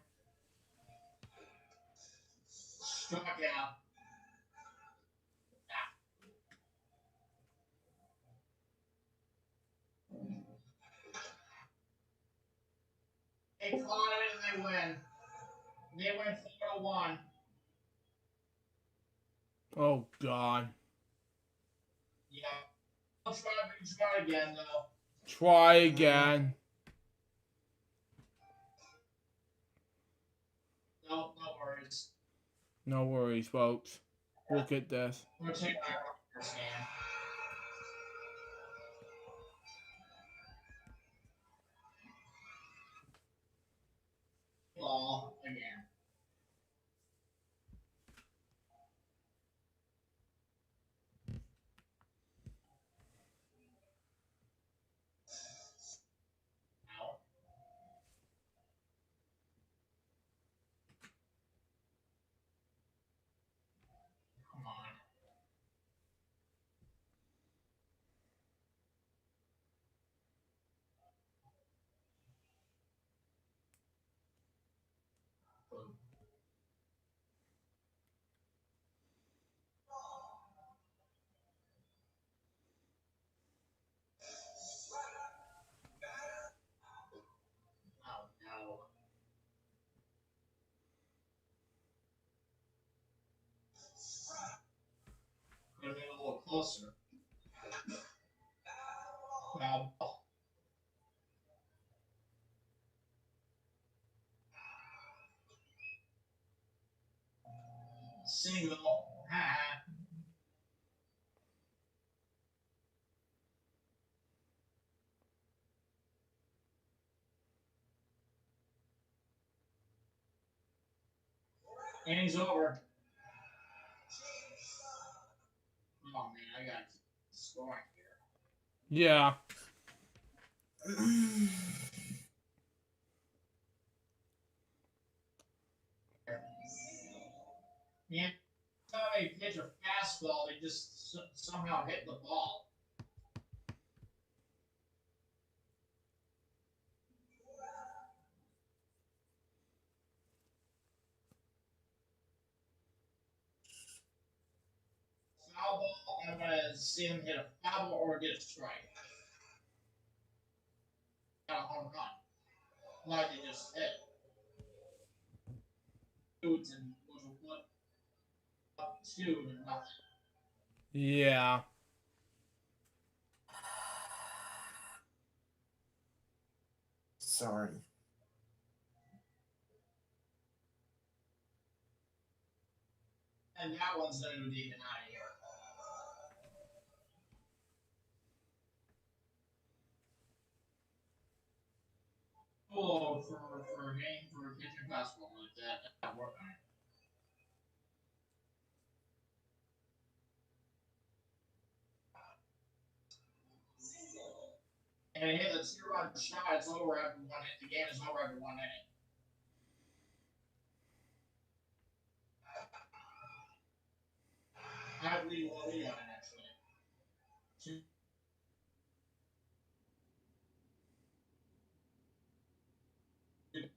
Struck out. They caught it and they win. They win 4-1. Oh God. Yeah. I'll try again though. Try again. No worries. No worries, folks. We'll get this. We'll take our first game. ball again. Out. Come on. Oh no. Could have been a little closer. Foul ball. Single. Ha. Innings over. Oh man, I got scoring here. Yeah. Yeah, time they pitch a fastball, they just somehow hit the ball. Foul ball, I'm gonna see him hit a foul ball or get a strike. Got a home run. Like they just hit. Was up 2-0. Yeah. Sorry. And that one's gonna be even out of here. Oh, for a game for a pitching fastball like that, that worked on it. And he hit the 2-run shot. It's over after 1 inning. The game is over after 1 inning. I believe we'll lead on it actually.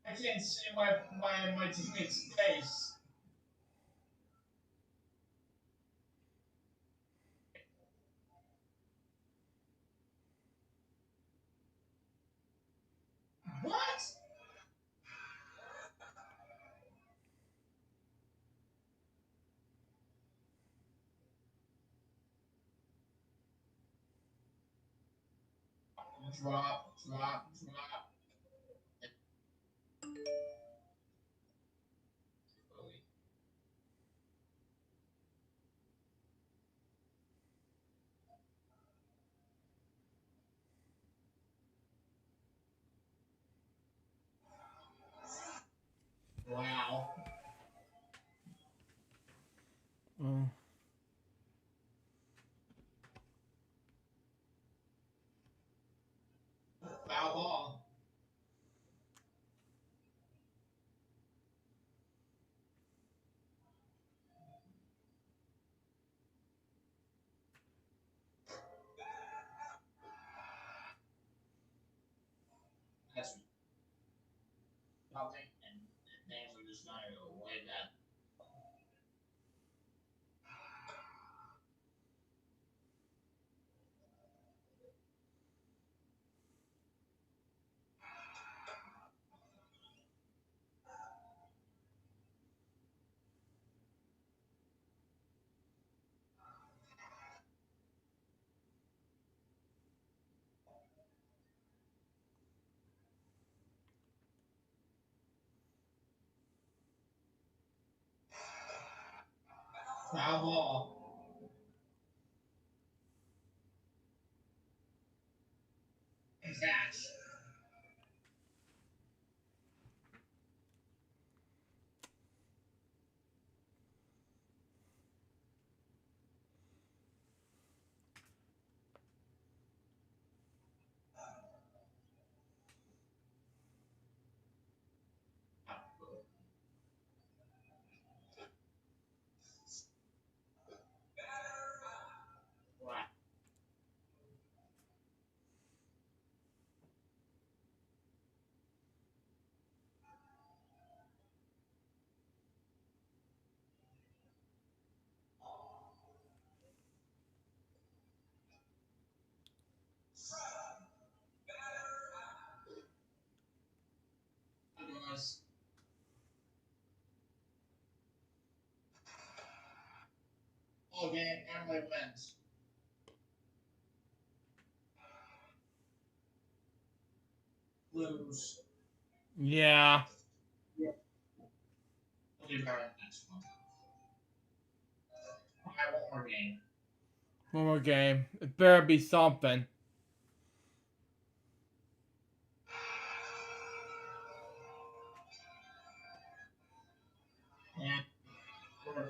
I can't see my teammate's face. What? Drop. Wow. Mm. Foul ball. That's nothing, and names are just not going to avoid that. Foul ball. Catch. play wins. Lose. Yeah. We'll do better in the next one. Alright, one more game. One more game. It better be something. And we're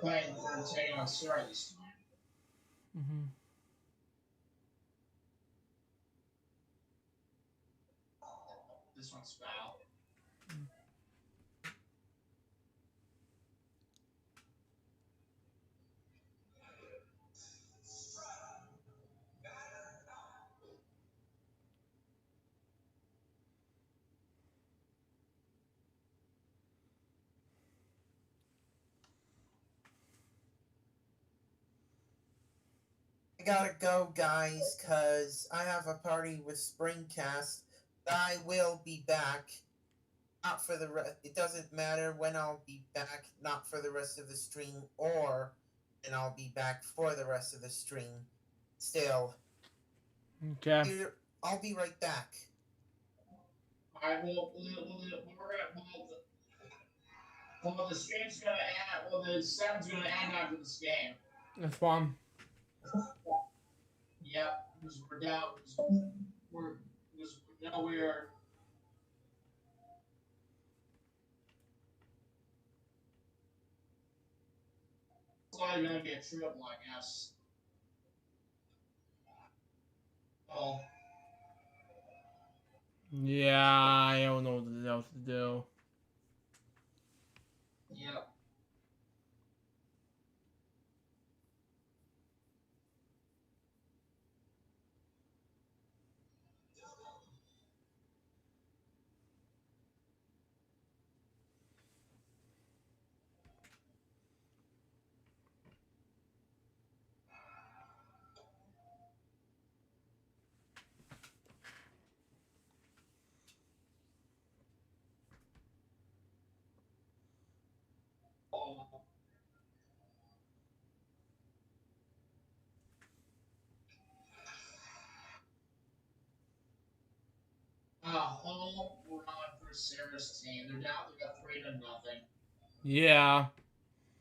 taking on Sarah this time. Mm-hmm. This one's foul. I gotta go, guys, cause I have a party with Springcast. I will be back. Not for the rest. It doesn't matter when I'll be back. Not for the rest of the stream, or and I'll be back for the rest of the stream. Still, Okay. here, I'll be right back. Alright, well, the stream's gonna end. Well, the setting's gonna end after this game. That's fine. Yep, because we're down. We're it's probably gonna be a triple, I guess. Oh. Yeah, I don't know what else to do. Yep. Oh. Home run for Sarah's team. They're down. They got 3-0. Yeah.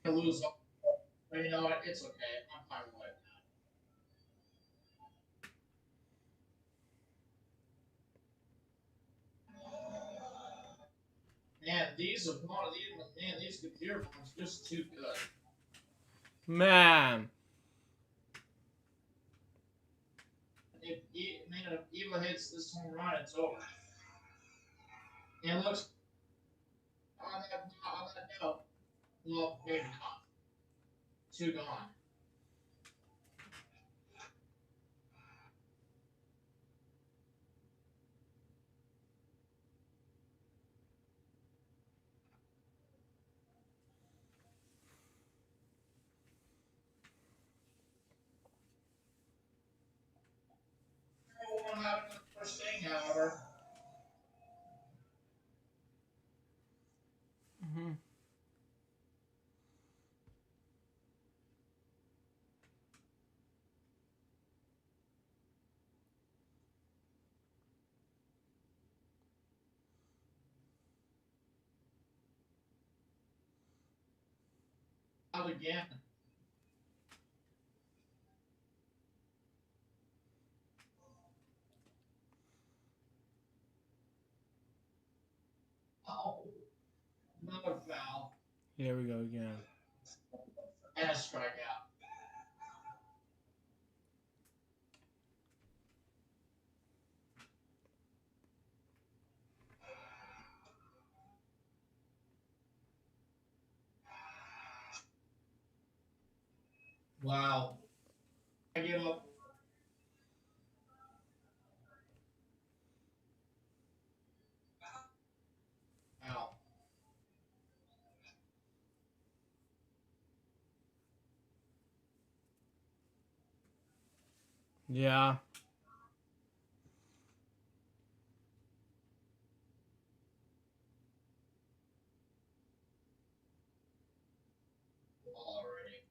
They lose, but you know what? It's okay. I'm fine with it. Man, these computer phones just too good. Man. If Eva hits this home run, it's over. And it looks on that note. Well, maybe not. 2 gone. Won't happen the first thing, however. Mm-hmm. Out again. Oh, another foul. Here we go again. And a strikeout. Wow. I give up. Wow. Yeah. Already.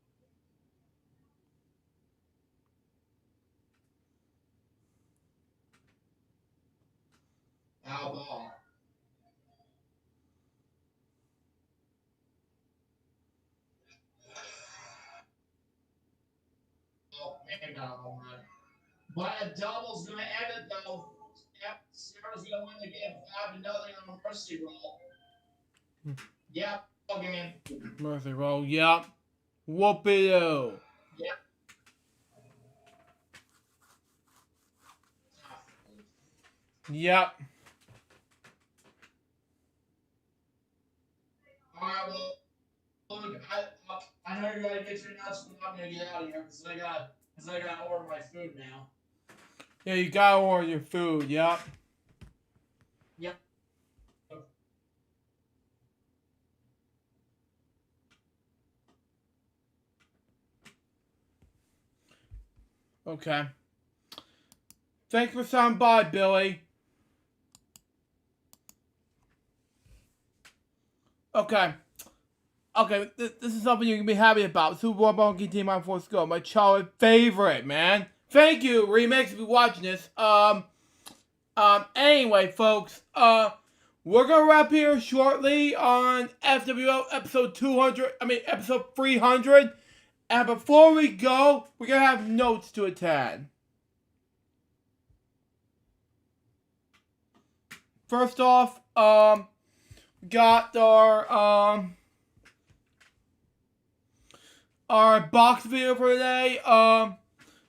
How about? Oh, man, got a home run. But a double's going to end it, though. Sarah's going to win the game 5-0 on a mercy roll. Yep, game. Mercy roll, yep. Whoopie-doo. Yep. Yep. Alright, well, look, I know you're going to get your announcement, but I'm going to get out of here because I got to order my food now. Yeah, you gotta order your food, yep. Yep. Okay. Thanks for stopping by, Billy. Okay. Okay, this is something you can be happy about. Super Bowl Monkey Team on Force Go. My childhood favorite, man. Thank you, Remix, if you're watching this. Anyway, folks, we're gonna wrap here shortly on FWO episode 300. And before we go, we're gonna have notes to attend. First off, got our box video for today.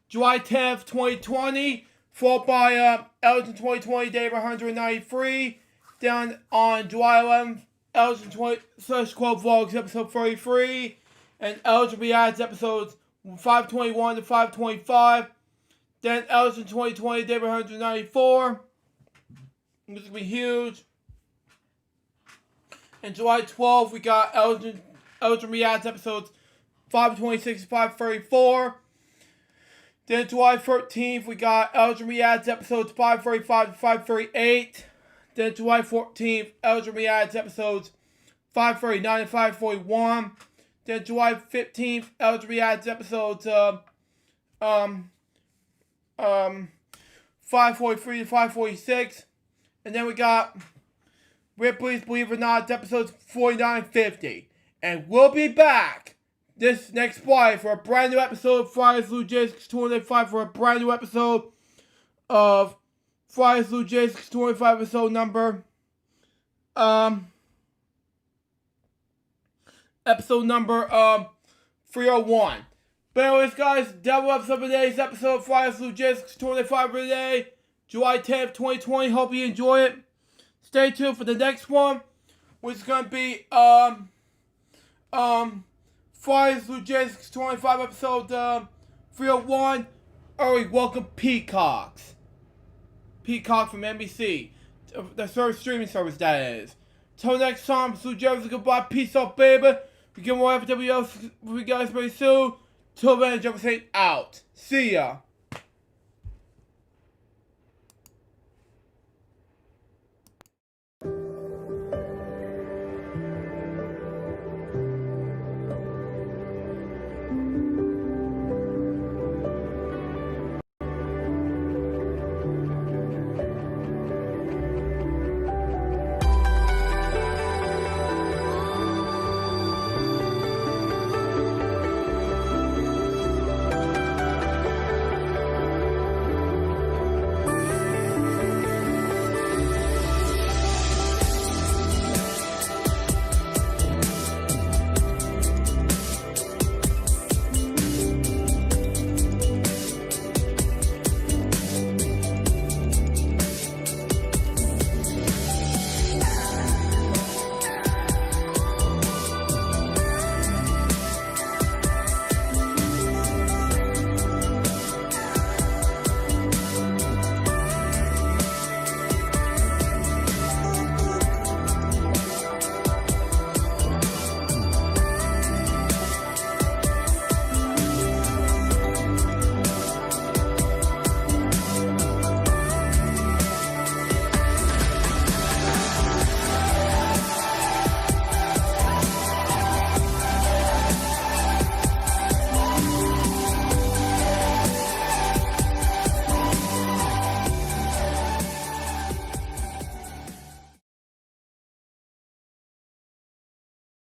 July 10th, 2020, followed by Elgin 2020 Day 193. Then on July 11th, Elgin 20/Kwelp Vlogs episode 33, and Elgin Reacts episodes 521 to 525. Then Elgin 2020 Day 194. This is gonna be huge. And July 12th, we got Elgin Reacts episodes 526 to 534. Then July 13th, we got Elgin Reacts episodes 535 to 538. Then July 14th, Elgin Reacts episodes 539 to 541. Then July 15th, Elgin Reacts episodes 543 to 546. And then we got Ripley's Believe It or Not episodes 49 and 50. And we'll be back this next Friday for a brand new episode of Friday's LukeJ62895 for a brand new episode of Friday's LukeJ62895 episode number 301. But anyways, guys, that was up today's episode of Friday's LukeJ62895 for today, July 10th, 2020. Hope you enjoy it. Stay tuned for the next one, which is gonna be Friday's LukeJ625 episode 301. Early welcome Peacocks. Peacock from NBC, the streaming service that is. Till next time, LukeJ, goodbye, peace out, baby. We get more FWO for you guys very soon. Till then, Jefferson out. See ya.